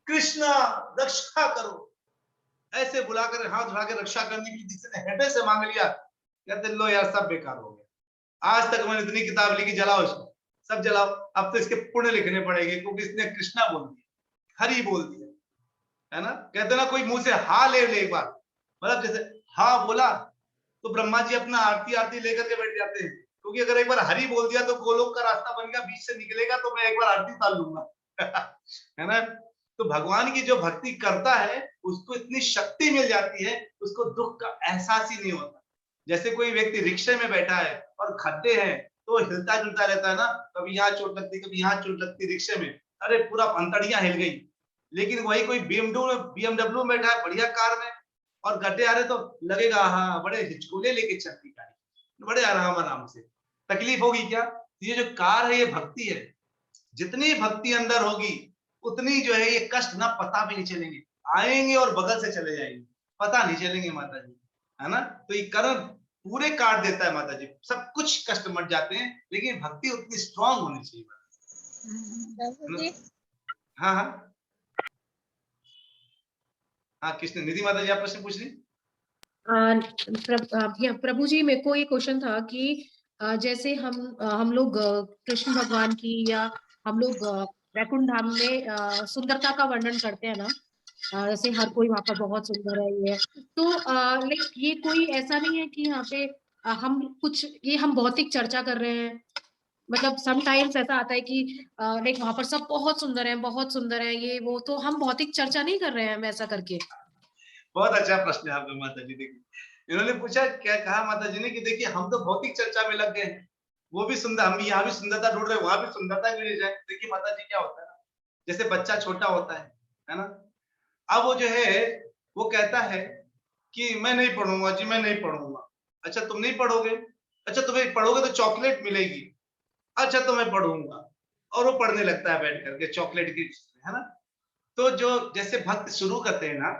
कृष्णा रक्षा करो, ऐसे बुलाकर हाथ उठा के रक्षा करने के लिए जिसने हृदय से मांग लिया, कहते लो यार सब बेकार हो गया, आज तक मैंने इतनी किताब लिखी, जलाओ इसको, सब जलाओ, अब तो इसके पुण्य लिखने पड़ेंगे क्योंकि इसने कृष्णा बोल दिया, हरि बोल दिया, है ना। कहते ना कोई मुंह से हा ले एक बार, मतलब जैसे हा बोला तो ब्रह्मा जी अपना आरती लेकर के बैठ जाते हैं, क्योंकि अगर एक बार हरि बोल दिया तो गोलोक का रास्ता बन गया, बीच से निकलेगा तो मैं एक बार आरती ताल लूंगा है ना। तो भगवान की जो भक्ति करता है उसको इतनी शक्ति मिल जाती है, उसको दुख का एहसास ही नहीं होता। जैसे कोई व्यक्ति रिक्शे में बैठा है और खड्डे हैं तो हिलता जुलता रहता है ना, कभी यहाँ चोट लगती कभी यहाँ चोट लगती रिक्शे में, अरे पूरा अंतड़ियां हिल गई। लेकिन वही कोई बीएमडब्ल्यू में बैठा है बढ़िया कार में और गड्ढे आ रहे तो लगेगा हाँ बड़े हिचकोले लेके चलती गाड़ी, बड़े आराम से, तकलीफ होगी क्या। ये जो कार है ये भक्ति है, जितनी भक्ति अंदर होगी उतनी जो है ये कष्ट ना पता भी नहीं चलेंगे, आएंगे और बगल से चले जाएंगे, पता नहीं चलेंगे माता जी, है ना। तो ये कर्म पूरे काट देता है माता जी, सब कुछ कष्ट मट जाते हैं, लेकिन भक्ति उतनी स्ट्रांग होनी चाहिए। हाँ हाँ हाँ, कृष्ण निधि माता जी आप प्रश्न पूछ रही। प्रभु जी मेरे को ये क्वेश्चन था कि जैसे हम लोग कृष्ण भगवान की या हम लोग वैकुंठ धाम में सुंदरता का वर्णन करते हैं ना, जैसे हर कोई वहां पर बहुत सुंदर है ये, तो लाइक ये कोई ऐसा नहीं है कि यहाँ पे हम कुछ ये हम भौतिक चर्चा कर रहे हैं, मतलब समटाइम्स ऐसा आता है कि लाइक वहां पर सब बहुत सुंदर है ये वो, तो हम भौतिक चर्चा नहीं कर रहे हैं वैसा करके। बहुत अच्छा प्रश्न है आपका माता जी। देखिए इन्होंने पूछा, क्या कहा माता जी ने कि देखिए हम तो भौतिक चर्चा में लग गए हैं, वो भी सुंदर, हम यहाँ भी सुंदरता ढूंढ रहे हैं, वहां भी सुंदरता मिल जाए। देखिए माता जी क्या होता है ना, जैसे बच्चा छोटा होता है ना, अब वो जो है वो कहता है कि मैं नहीं पढ़ूंगा जी, मैं नहीं पढ़ूंगा। अच्छा तुम नहीं पढ़ोगे, अच्छा तुम्हें पढ़ोगे तो चॉकलेट मिलेगी, अच्छा तो मैं पढ़ूंगा, और वो पढ़ने लगता है बैठ करके चॉकलेट की, है ना। तो जो जैसे भक्त शुरू करते हैं ना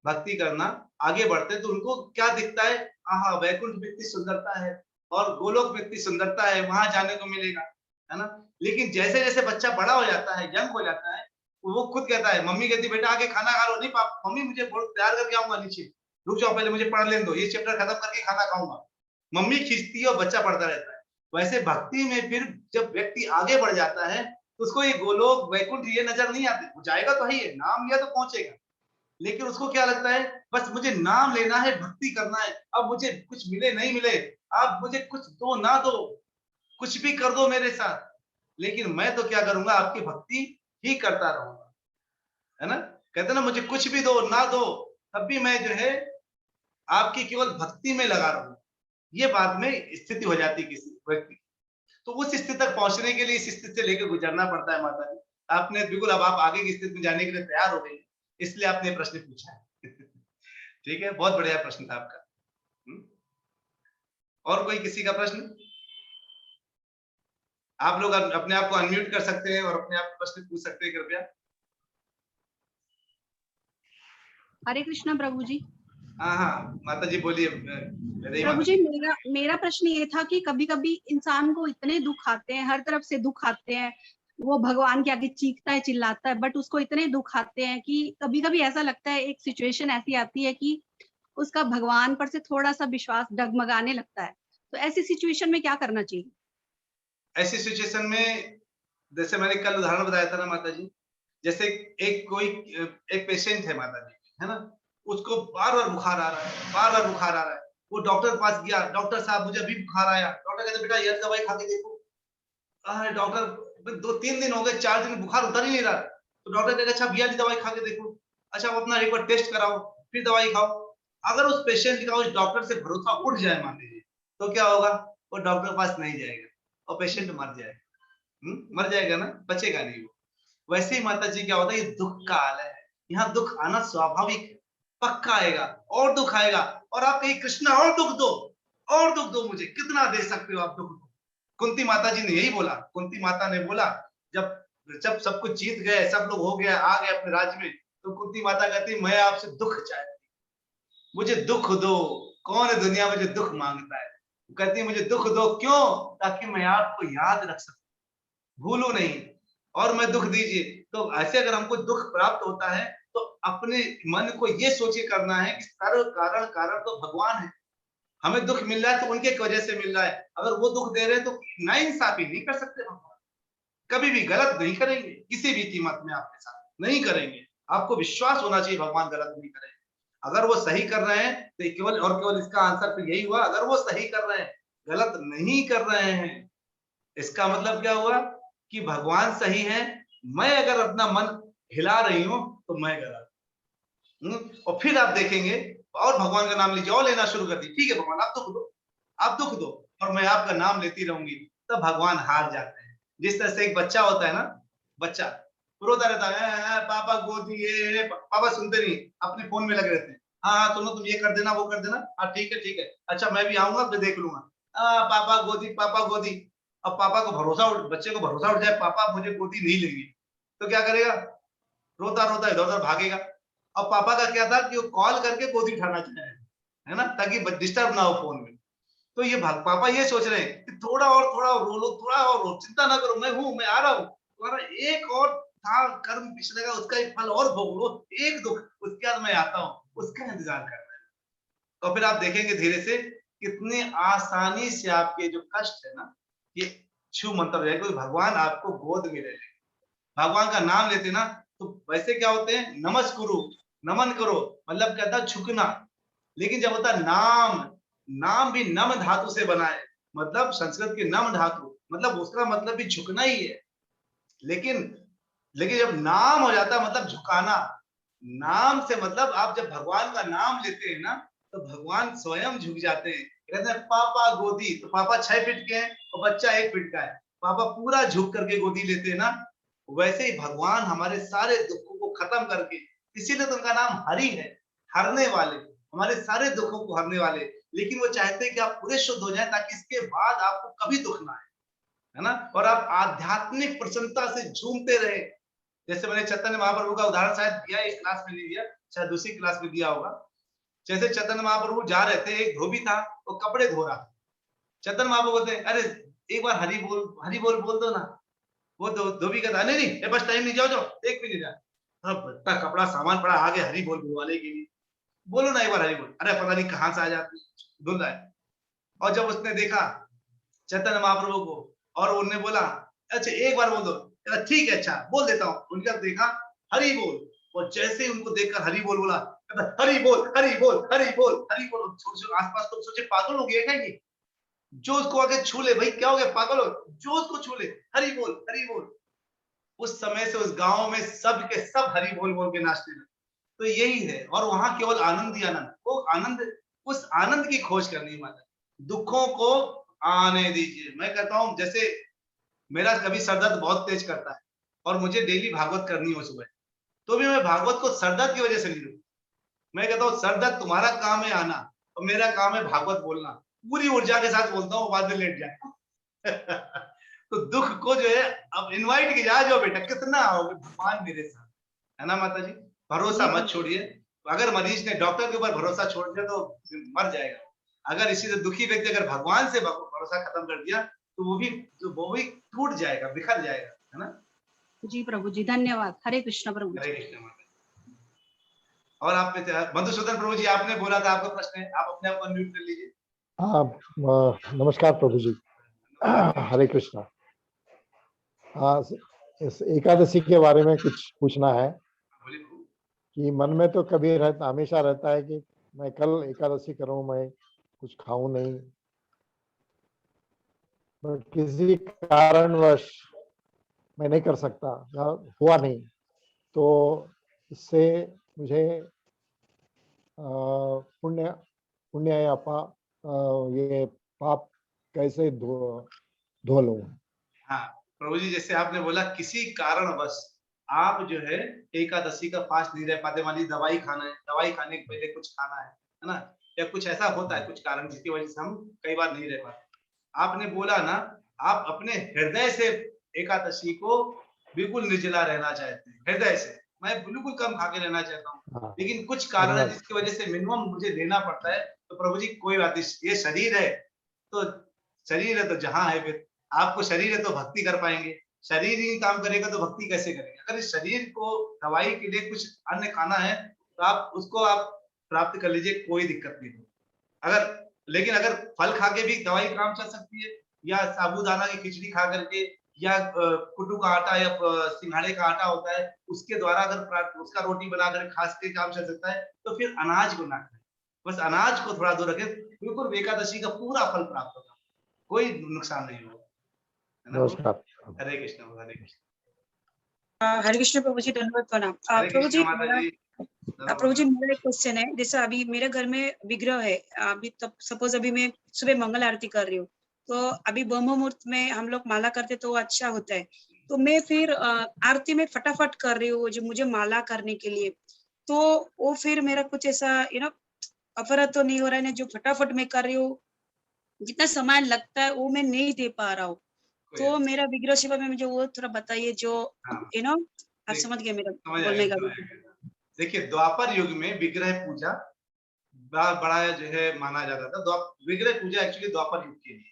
भक्ति करना, आगे बढ़ते हैं तो उनको क्या दिखता है, हाँ वैकुंठ में इतनी सुंदरता है और गोलोक में इतनी सुंदरता है, वहां जाने को मिलेगा, है ना। लेकिन जैसे जैसे बच्चा बड़ा हो जाता है, यंग हो जाता है, वो खुद कहता है, मम्मी कहती बेटा आके खाना खा लो, नहीं पाप मम्मी मुझे बहुत प्यार करके आऊंगा नीचे, रुक जाओ पहले मुझे पढ़ लेने दो, ये चैप्टर खत्म करके खाना खाऊंगा। मम्मी खींचती है और बच्चा पढ़ता रहता है। वैसे भक्ति में फिर जब व्यक्ति आगे बढ़ जाता है तो उसको ये गोलोक वैकुंठ ये नजर नहीं आते, वो जाएगा तो ही है, नाम लिया तो पहुंचेगा, लेकिन उसको क्या लगता है बस मुझे नाम लेना है, भक्ति करना है, अब मुझे कुछ मिले नहीं मिले, अब मुझे कुछ दो ना दो, कुछ भी कर दो मेरे साथ, लेकिन मैं तो क्या करूंगा, आपकी भक्ति ही करता रहूंगा, है ना। कहते ना मुझे कुछ भी दो ना दो, तब भी मैं जो है आपकी केवल भक्ति में लगा रहूंगा। ये बाद में स्थिति हो जाती है किसी व्यक्ति, तो उस स्थिति तक पहुंचने के लिए इस स्थिति से लेकर गुजरना पड़ता है माता जी। आपने बिल्कुल, अब आप आगे की स्थिति में जाने के लिए तैयार हो गई, इसलिए आपने प्रश्न पूछा है ठीक है, बहुत बढ़िया प्रश्न था आपका। और कोई किसी का प्रश्न? आप लोग अपने आप को अनम्यूट कर सकते हैं और अपने आप प्रश्न पूछ सकते हैं कृपया। हरे कृष्णा प्रभु जी। हाँ माता जी बोलिए। प्रभु जी मेरा प्रश्न ये था कि कभी कभी इंसान को इतने दुख आते हैं, हर तरफ से दुख आते हैं, वो भगवान के आगे चीखता है चिल्लाता है, बट उसको इतने दुख आते हैं कि कभी कभी ऐसा लगता है, एक सिचुएशन ऐसी आती है कि उसका भगवान पर से थोड़ा सा विश्वास डगमगाने लगता है, तो ऐसी सिचुएशन में क्या करना चाहिए? ऐसी सिचुएशन में जैसे मैंने कल उदाहरण बताया था ना माता जी, जैसे एक पेशेंट है माता जी, है ना, उसको बार बार बुखार आ रहा है, वो डॉक्टर के पास गया, डॉक्टर साहब मुझे अभी बुखार आया, डॉक्टर कहते बेटा ये दवाई खा के देखो, डॉक्टर 2-3 दिन हो गए, 4 दिन बुखार उतर ही नहीं रहा, तो डॉक्टर कहते अच्छा भैया जी दवाई खा के देखो, अच्छा वो अपना एक बार टेस्ट कराओ फिर दवाई खाओ। अगर उस पेशेंट का उस डॉक्टर से भरोसा उठ जाए मान लीजिए, तो क्या होगा, वो डॉक्टर के पास नहीं जाएगा और पेशेंट मर जाएगा, मर जाएगा ना, बचेगा नहीं वो। वैसे ही माता जी क्या होता है, ये दुख का आलय है, यहाँ दुख आना स्वाभाविक है, पक्का आएगा और दुख आएगा, और आप कहीं कृष्णा और दुख दो और दुख दो मुझे, कितना दे सकते हो आप दुख दो। कुंती माता जी ने यही बोला। कुंती माता ने बोला जब जब सब कुछ जीत गए, सब लोग हो गया, आ गए अपने राज्य में, तो कुंती माता कहती मैं आपसे दुख चाहती, मुझे दुख दो। कौन है दुनिया में जो दुख मांगता है? कहती मुझे दुख दो, क्यों? ताकि मैं आपको याद रख सकूं, भूलूं नहीं, और मैं दुख दीजिए। तो ऐसे अगर हमको दुख प्राप्त होता है तो अपने मन को ये सोचे करना है कि कारण कारण तो भगवान है। हमें दुख मिल रहा है तो उनके वजह से मिल रहा है। अगर वो दुख दे रहे हैं तो नाइंसाफी नहीं कर सकते भगवान, कभी भी गलत नहीं करेंगे, किसी भी कीमत में आपके साथ नहीं करेंगे। आपको विश्वास होना चाहिए भगवान गलत नहीं करेंगे। अगर वो सही कर रहे हैं तो केवल और केवल इसका आंसर तो यही हुआ, अगर वो सही कर रहे हैं, गलत नहीं कर रहे हैं, इसका मतलब क्या हुआ कि भगवान सही है, मैं अगर अपना मन हिला रही हूं तो मैं गलत। और फिर आप देखेंगे और भगवान का नाम लीजिए और लेना शुरू कर दी, ठीक है भगवान आप दुख दो, आप दुख दो, और मैं आपका नाम लेती रहूंगी, तब भगवान हार जाते हैं। जिस तरह से एक बच्चा होता है ना, बच्चा रोता रहता है, पापा गोदी ये, पापा सुनते नहीं, अपने फोन में लगे रहते हैं। हाँ सुनो तुम ये कर देना वो कर देना, हाँ ठीक है, अच्छा मैं भी आऊंगा तो देख लूंगा, पापा गोदी पापा गोदी। अब पापा को भरोसा बच्चे को भरोसा उठ जाए पापा मुझे गोदी नहीं लेंगे, तो क्या करेगा? रोता रोता इधर उधर भागेगा। अब पापा का क्या था कि वो कॉल करके गोदी उठाना चाहे, है ना, ताकि डिस्टर्ब ना हो फोन में। तो ये पापा ये सोच रहे हैं कि थोड़ा और रो लो, थोड़ा और रो, चिंता ना करो, मैं हूं, मैं आ रहा हूँ, तुम्हारा एक और था कर्म पिछले का, उसका एक फल और भोग लो, एक दुख, उसके बाद मैं आता हूँ, उसका इंतजार कर रहे हैं। तो फिर आप देखेंगे धीरे से कितने आसानी से आपके जो कष्ट है ना, ये छू मंतर जाएगा। कोई भगवान आपको गोद में ले लेंगे, भगवान का नाम लेते ना, तो वैसे क्या होते हैं, नमस्कुरु, नमन करो, मतलब क्या था, झुकना। लेकिन जब होता नाम, नाम भी नम धातु से बना है, मतलब संस्कृत के नम धातु, मतलब उसका मतलब भी झुकना ही है। लेकिन लेकिन जब नाम हो जाता है मतलब झुकाना, नाम से मतलब आप जब भगवान का नाम लेते हैं ना, तो भगवान स्वयं झुक जाते हैं। कहते हैं पापा गोदी, तो पापा 6 फीट के हैं और बच्चा 1 फीट का है, पापा पूरा झुक करके गोदी लेते हैं ना। वैसे ही भगवान हमारे सारे दुखों को खत्म करके, इसीलिए तो उनका नाम हरि है, हरने वाले, हमारे सारे दुखों को हरने वाले। लेकिन वो चाहते हैं कि आप पूरे शुद्ध हो जाए ताकि इसके बाद आपको कभी दुख ना आए, है ना, और आप आध्यात्मिक प्रसन्नता से झूमते रहे। जैसे मैंने चैतन्य महाप्रभु का उदाहरण शायद दिया, इस क्लास में नहीं दिया, शायद दूसरी क्लास में दिया होगा। जैसे चैतन्य महाप्रभु जा रहे थे, एक धोबी था, वो कपड़े धो रहा था। चैतन्य महाप्रभु बोलते हैं अरे एक बार हरि बोल बोल दो ना। वो धोबी कहता नहीं नहीं बस टाइम नहीं, जाओ जाओ, एक भी नहीं जा, इतना कपड़ा सामान पड़ा आगे हरि बोल बोलवाने के लिए, बोलो ना एक बार हरि बोल। अरे पता नहीं कहां से आ जाती, धुंध है। और जब उसने देखा चैतन्य महाप्रभु को और उन्होंने बोला अच्छा एक बार बोल दो, कहता ठीक है अच्छा बोल देता हूँ। उनका देखा हरि बोल, और जैसे ही उनको देखकर हरि बोल बोला, कहता हरि बोल हरि बोल हरि बोल हरि बोल। आसपास तुम सोचे पागल हो गए क्या ये, जो उसको आगे छू ले, भाई क्या हो गया पागल हो, जो उसको छू ले हरि बोल हरि बोल। उस समय से उस गांव में सब के सब हरि बोल बोल के नाचने लगे। तो यही है, और वहां केवल आनंद ही आनंद, वो आनंद, उस आनंद की खोज करनी है। मतलब दुखों को आने दीजिए। मैं कहता हूं जैसे मेरा कभी सर दर्द बहुत तेज करता है और मुझे डेली भागवत करनी हो सुबह, तो भी मैं भागवत को सर दर्द की वजह से नहीं लूँ। मैं कहता हूँ सर दर्द तुम्हारा काम है आना और मेरा काम है भागवत बोलना, पूरी ऊर्जा के साथ बोलता हूँ, बाद में लेट जाए। तो दुख को जो है अब इनवाइट किया, आ जाओ बेटा, कितना आओगे, भगवान मेरे साथ है ना। माता जी भरोसा मत छोड़िए। अगर मरीज ने डॉक्टर के ऊपर भरोसा छोड़ दिया तो मर जाएगा। अगर इसी से दुखी व्यक्ति अगर भगवान से भरोसा खत्म कर दिया तो वो भी टूट जाएगा, बिखर जाएगा, है ना। जी प्रभु जी धन्यवाद। हरे कृष्ण प्रभु जी। हरे कृष्ण माता। और आप मधुसूदन प्रभु जी, आपने बोला था आपका प्रश्न है, आप अपने आप को अनम्यूट कर लीजिए। हाँ नमस्कार प्रभु जी। हरे कृष्णा। हाँ इस एकादशी के बारे में कुछ पूछना है कि मन में तो कभी हमेशा रहता है कि मैं कल एकादशी करूं, मैं कुछ खाऊं नहीं, पर किसी कारणवश मैं नहीं कर सकता या हुआ नहीं, तो इससे मुझे पुण्य या ये पाप कैसे धो लूं। हाँ प्रभु जी, जैसे आपने बोला किसी कारणवश आप जो है एकादशी का फास्ट नहीं रह पाते, मान लीजिए दवाई खाना है, दवाई खाने के पहले कुछ खाना है, है ना, या कुछ ऐसा होता है कुछ कारण जिसकी वजह से हम कई बार नहीं रह पाते। आपने बोला ना, आप अपने हृदय से एकादशी को बिल्कुल निर्जला रहना चाहते हैं, हृदय से। मैं बिल्कुल कम खा के रहना चाहता हूँ, हाँ, लेकिन कुछ कारण है धन्यवाद। जिसकी वजह से मिनिमम मुझे लेना पड़ता है। तो प्रभु जी कोई बात नहीं, ये शरीर है तो शरीर है तो जहाँ है, फिर आपको शरीर है तो भक्ति कर पाएंगे, शरीर ही काम करेगा तो भक्ति कैसे करेंगे? अगर इस शरीर को दवाई के लिए कुछ अन्य खाना है तो आप उसको आप प्राप्त कर लीजिए, कोई दिक्कत नहीं। अगर लेकिन अगर फल खा के भी दवाई काम चल सकती है, या साबूदाना की खिचड़ी खा करके, या कुट्टू का आटा या सिंघाड़े का आटा होता है उसके द्वारा अगर उसका रोटी बनाकर खा के काम चल सकता है, तो फिर अनाज को ना खाएं। बस अनाज को थोड़ा दूर रखें, बिल्कुल एकादशी का पूरा फल प्राप्त होगा, कोई नुकसान नहीं होगा, है ना? नमस्कार। हरे कृष्ण, हरे कृष्ण। हरे कृष्ण प्रभु जी, धन्यवाद प्रणाम। हरे प्रभु जी कृष्ण माता जी। प्रभु जी, मेरा एक क्वेश्चन है। जैसे अभी मेरे घर में विग्रह है, अभी तब सपोज अभी मैं सुबह मंगल आरती कर रही हूँ, तो अभी ब्रह्म मुहूर्त में हम लोग माला करते तो अच्छा होता है। तो मैं फिर आरती में फटाफट कर रही हूँ जो मुझे माला करने के लिए, तो वो फिर मेरा कुछ ऐसा अफरत तो नहीं हो रहा है ना? जो फटाफट मैं कर रही हूँ, जितना समय लगता है वो मैं नहीं दे पा रहा हूँ। तो मेरा विग्रह सेवा में मुझे वो थोड़ा बताइए, जो आप समझ गए मेरा बोलने का। देखिए, द्वापर युग में विग्रह पूजा बड़ा जो है माना जाता था। विग्रह पूजा एक्चुअली द्वापर युग के लिए,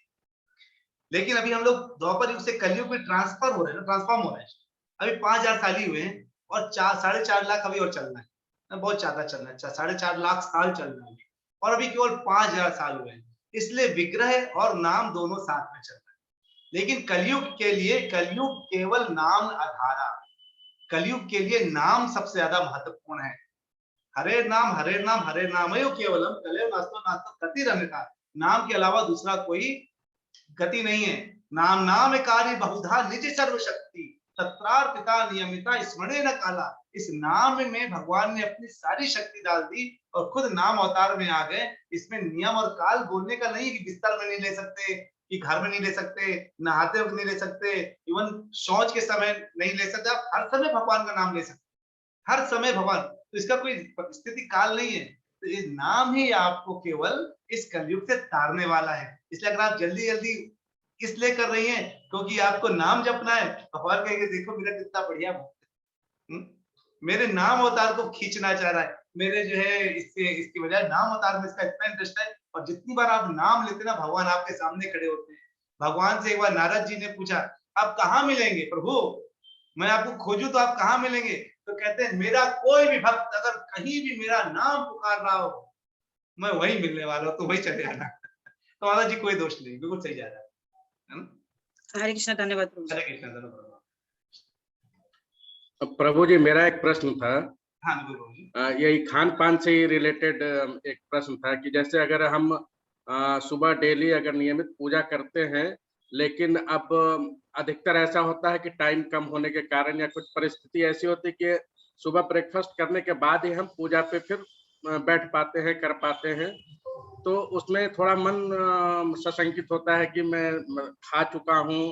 लेकिन अभी हम लोग द्वापर युग से कलयुग में ट्रांसफर हो रहे हैं, ट्रांसफॉर्म हो रहे हैं। अभी 5000 साल ही हुए हैं और 4.5 लाख अभी और चलना है, बहुत ज्यादा चलना है, 4.5 लाख साल चलना है और अभी केवल 5000 साल हुए हैं। इसलिए विग्रह और नाम दोनों साथ में चल रहे हैं। लेकिन कलयुग के लिए, कलयुग केवल नाम आधारा, कलयुग के लिए नाम सबसे ज्यादा महत्वपूर्ण है। हरे नाम हरे नाम हरे नाम केवलम कलयुग नास्तो नास्तो गतिरन्यथा। नाम के अलावा दूसरा कोई गति नहीं है। नाम नाम कार्य बहुधा निज सर्वशक्ति तत्रार्पिता नियमिता स्मरणे न काला। इस नाम में भगवान ने अपनी सारी शक्ति डाल दी और खुद नाम अवतार में आ गए। इसमें नियम और काल बोलने का नहीं कि बिस्तर में नहीं ले सकते, कि घर में नहीं ले सकते, नहाते वक्त नहीं ले सकते, इवन शौच के समय नहीं ले सकते। आप हर समय भगवान का नाम ले सकते, हर समय भगवान। तो इसका कोई स्थिति काल नहीं है। तो ये नाम ही आपको केवल इस कलयुग से तारने वाला है। इसलिए अगर आप जल्दी जल्दी इसलिए कर रही हैं क्योंकि आपको नाम जपना है, भगवान कहेंगे देखो मेरा कितना बढ़िया भक्त है, मेरे नाम अवतार को खींचना चाह रहा है, मेरे जो है इसकी वजह नाम अवतार में इसका इतना इंटरेस्ट है। और जितनी बार आप नाम लेते ना, भगवान आपके सामने खड़े होते हैं। भगवान से एक बार नारद जी ने पूछा, आप कहाँ मिलेंगे प्रभु, मैं आपको खोजूं तो आप कहाँ मिलेंगे? तो कहते हैं मेरा कोई भी भक्त अगर कहीं भी मेरा नाम पुकार रहा हो, मैं वही मिलने वाला हूँ, तो वही चले आना। तो माता जी कोई दोष नहीं, बिल्कुल सही जा रहा है। हरे कृष्ण, धन्यवाद प्रभु। हरे कृष्ण, धन्यवाद। प्रभु जी, मेरा एक प्रश्न था। हाँ, यही खान पान से ही रिलेटेड एक प्रश्न था कि जैसे अगर हम सुबह डेली अगर नियमित पूजा करते हैं, लेकिन अब अधिकतर ऐसा होता है कि टाइम कम होने के कारण या कुछ परिस्थिति ऐसी होती है कि सुबह ब्रेकफास्ट करने के बाद ही हम पूजा पे फिर बैठ पाते हैं, कर पाते हैं, तो उसमें थोड़ा मन सशंकित होता है कि मैं खा चुका हूँ,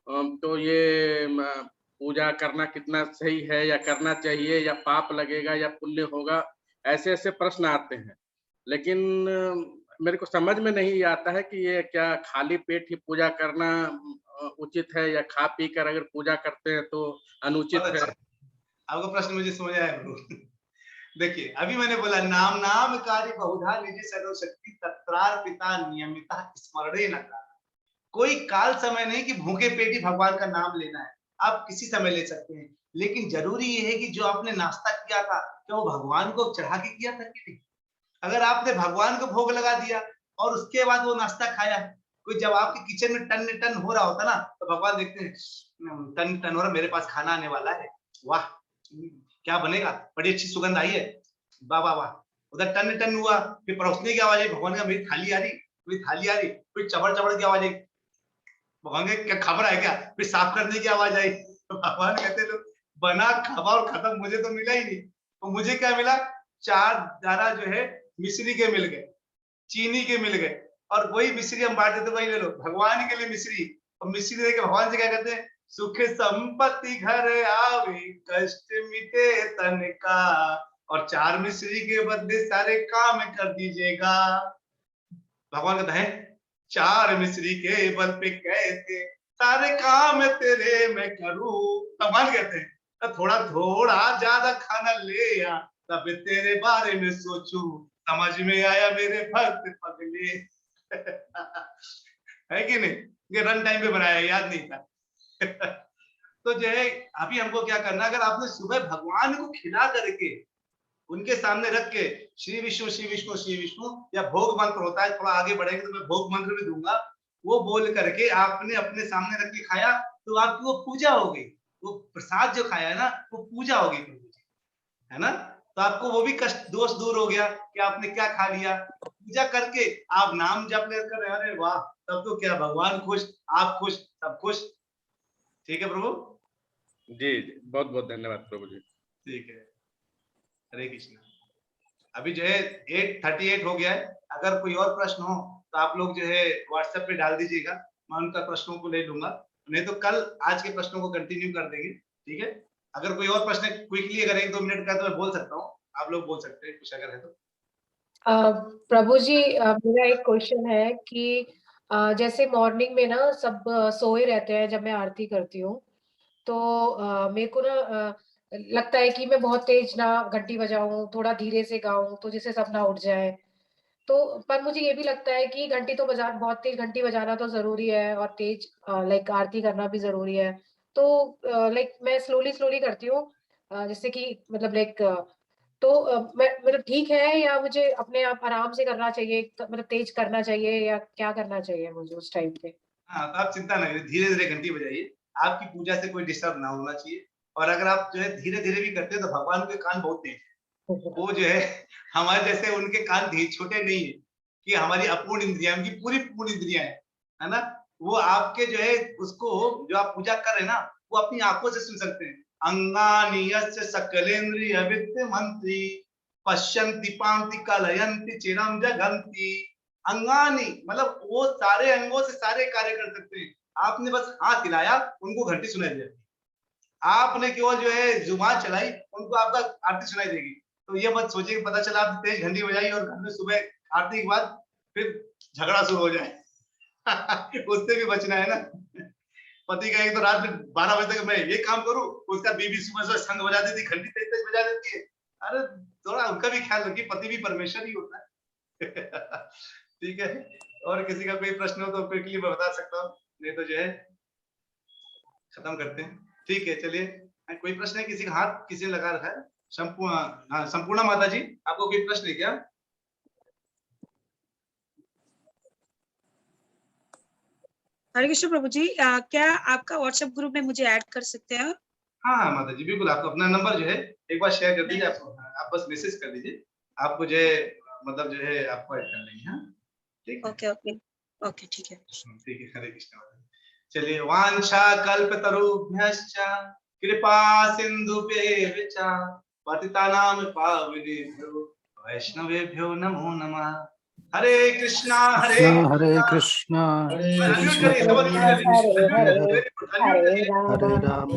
तो ये पूजा करना कितना सही है, या करना चाहिए, या पाप लगेगा या पुण्य होगा, ऐसे ऐसे प्रश्न आते हैं। लेकिन मेरे को समझ में नहीं आता है कि ये क्या खाली पेट ही पूजा करना उचित है, या खा पी कर अगर पूजा करते हैं तो अनुचित है। आपका प्रश्न मुझे समझ आया। देखिए, अभी मैंने बोला नाम नाम कार्य बहुधा निज सर्वशक्ति तत्रार्पिता नियमिता स्मरणे न काल। कोई काल समय नहीं कि भूखे पेट ही भगवान का नाम लेना है, आप किसी समय ले सकते हैं। लेकिन जरूरी ये है कि जो आपने नाश्ता किया था, क्या वो भगवान को चढ़ा के किया था कि नहीं? अगर आपने भगवान को भोग लगा दिया और उसके बाद वो नाश्ता खाया, कोई जब आपके किचन में टन टन हो रहा होता ना, तो भगवान देखते हैं टन टन हो रहा, मेरे पास खाना आने वाला है, वाह क्या बनेगा, बड़ी अच्छी सुगंध आई है, वाह वाह वाह। उधर टन टन हुआ, फिर परोसने की आवाज आई, भगवान का मेरी थाली आ रही, मेरी थाली आ रही, फिर चबड़ चबड़ की आवाज आई, भगवान के क्या खबर है क्या, फिर साफ करने की आवाज आई, तो भगवान कहते लो बना खावा और खत्म, मुझे तो मिला ही नहीं। तो मुझे क्या मिला, 4 दाना जो है मिश्री के मिल गए, चीनी के मिल गए, और वही मिश्री हम बांट देते, वही ले लो भगवान के लिए मिश्री। और मिश्री देके भगवान से क्या कहते हैं, सुख संपत्ति घर आवे, कष्ट मिटे तन का, और 4 मिश्री के बदले सारे काम कर दीजिएगा। भगवान कहता है 4 मिश्री के बल पे कैसे सारे काम तेरे मैं करूं। भगवान कहते हैं थोड़ा थोड़ा ज्यादा खाना ले आ, तब तेरे बारे में सोचूं, समझ में आया मेरे भक्त पगले। है कि नहीं? ये रन टाइम पे बनाया, याद नहीं था। तो जो है अभी हमको क्या करना, अगर आपने सुबह भगवान को खिला करके उनके सामने रख के श्री विष्णु श्री विष्णु श्री विष्णु, या भोग मंत्र होता है, थोड़ा आगे बढ़ेंगे तो मैं भोग मंत्र भी दूंगा, वो बोल करके आपने अपने सामने रख के खाया तो आपकी वो पूजा हो गई। वो प्रसाद जो खाया है ना वो पूजा हो गई प्रभु जी, है ना? तो आपको वो भी कष्ट दोष दूर हो गया कि आपने क्या खा लिया। पूजा करके आप नाम जप कर रहे, अरे वाह, तब तो क्या भगवान खुश, आप खुश, सब खुश। ठीक है प्रभु जी, बहुत बहुत धन्यवाद प्रभु जी। ठीक है, हरे कृष्ण। अभी जो है 8:38 हो गया है। अगर कोई और प्रश्न हो तो आप लोग जो है व्हाट्सएप पे डाल दीजिएगा, मैं उनका प्रश्नों को ले लूंगा, नहीं तो कल आज के प्रश्नों को कंटिन्यू कर देंगे। ठीक है, अगर कोई और प्रश्न क्विकली अगर 1-2 मिनट का तो मैं बोल सकता हूँ, आप लोग बोल सकते हैं कुछ अगर है तो। प्रभु जी, मेरा एक क्वेश्चन है कि जैसे मॉर्निंग में ना सब सोए रहते हैं जब मैं आरती करती हूँ, तो मेरे को ना लगता है कि मैं बहुत तेज ना घंटी बजाऊं, थोड़ा धीरे से गाऊं तो जिससे सब ना उठ जाए। तो पर मुझे ये भी लगता है कि घंटी तो बहुत तेज घंटी बजाना तो जरूरी है और तेज लाइक आरती करना भी जरूरी है। तो लाइक मैं स्लोली करती हूँ, जिससे कि मतलब लाइक तो मैं मतलब ठीक है, या मुझे अपने आप आराम से करना चाहिए, मतलब तेज करना चाहिए, या क्या करना चाहिए मुझे उस टाइम पे? हाँ, तो आप चिंता ना करिए, धीरे-धीरे घंटी बजाइए, आपकी पूजा से कोई डिस्टर्ब ना होना चाहिए। और अगर आप जो है धीरे-धीरे भी करते हैं तो भगवान के कान बहुत तेज है। वो जो है हमारे जैसे उनके कान छोटे नहीं है कि हमारी अपूर्ण इंद्रियां, उनकी पूरी पूर्ण इंद्रियां है ना? वो आपके जो है उसको जो आप पूजा कर रहे हैं ना, वो अपनी आंखों से सुन सकते हैं। अंगानि यस्य सकलेन्द्रिय वित्तमन्त्री पश्यन्ति पांति कलयन्ति चिरं जगन्ति। अंगानी मतलब वो सारे अंगों से सारे कार्य कर सकते हैं। आपने बस हाथ हिलाया उनको घंटी सुनाई दे जाती, आपने केवल जो है जुबान चलाई उनको आपका आरती सुनाई देगी। तो ये मत सोचिए पता चला आपने तेज घंटी बजाई और घर में सुबह आरती के बाद फिर झगड़ा शुरू हो जाए। उससे भी बचना है ना। पति कहेगा तो रात में 12 बजे तक मैं ये काम करूं, उसका बीवी सुबह संग बजा देती, घंटी तेज तेज बजा देती है। अरे थोड़ा उनका भी ख्याल रखिए, पति भी परमेश्वर ही होता है। ठीक है, और किसी का कोई प्रश्न हो तो क्विकली मैं बता सकता हूँ, नहीं तो जो है खत्म करते हैं। ठीक है, चलिए, कोई प्रश्न है? किसी का हाथ किसी ने लगा रखा है? संपूर्णा माता जी, आपको कोई प्रश्न है क्या? हरे कृष्ण प्रभु जी, क्या आपका व्हाट्सएप ग्रुप में मुझे ऐड कर सकते हैं? हाँ माता जी, बिल्कुल। आपको अपना नंबर जो है एक बार शेयर कर दीजिए, आप बस मैसेज कर दीजिए, आपको जो है मतलब जो है आपको ऐड कर लेंगे। हाँ, ठीक है, ओके ओके ओके, ठीक है। ठीक है, हरे कृष्ण। चलिए, वांछा कल्पतरुभ्यश्च कृपा सिंधुभ्येव च पतितानां पावनेभ्यो वैष्णवेभ्यो नमो नमः। हरे कृष्णा हरे कृष्णा कृष्ण हरे राम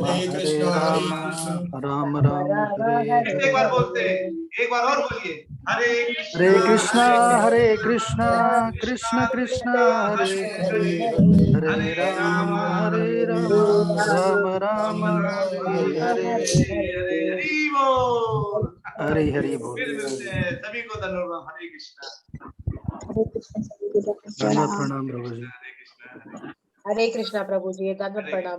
राम राम हरे एक बार बोलते हैं, एक बार और बोलिए, हरे कृष्णा कृष्ण कृष्ण हरे हरे राम राम राम हरे हरे। हरि बोल, हरि हरि बोल। फिर मिलते हैं, सभी को धन्यवाद। हरे कृष्णा। प्रणाम प्रभु जी। हरे कृष्णा प्रभु जी, दंडवत प्रणाम।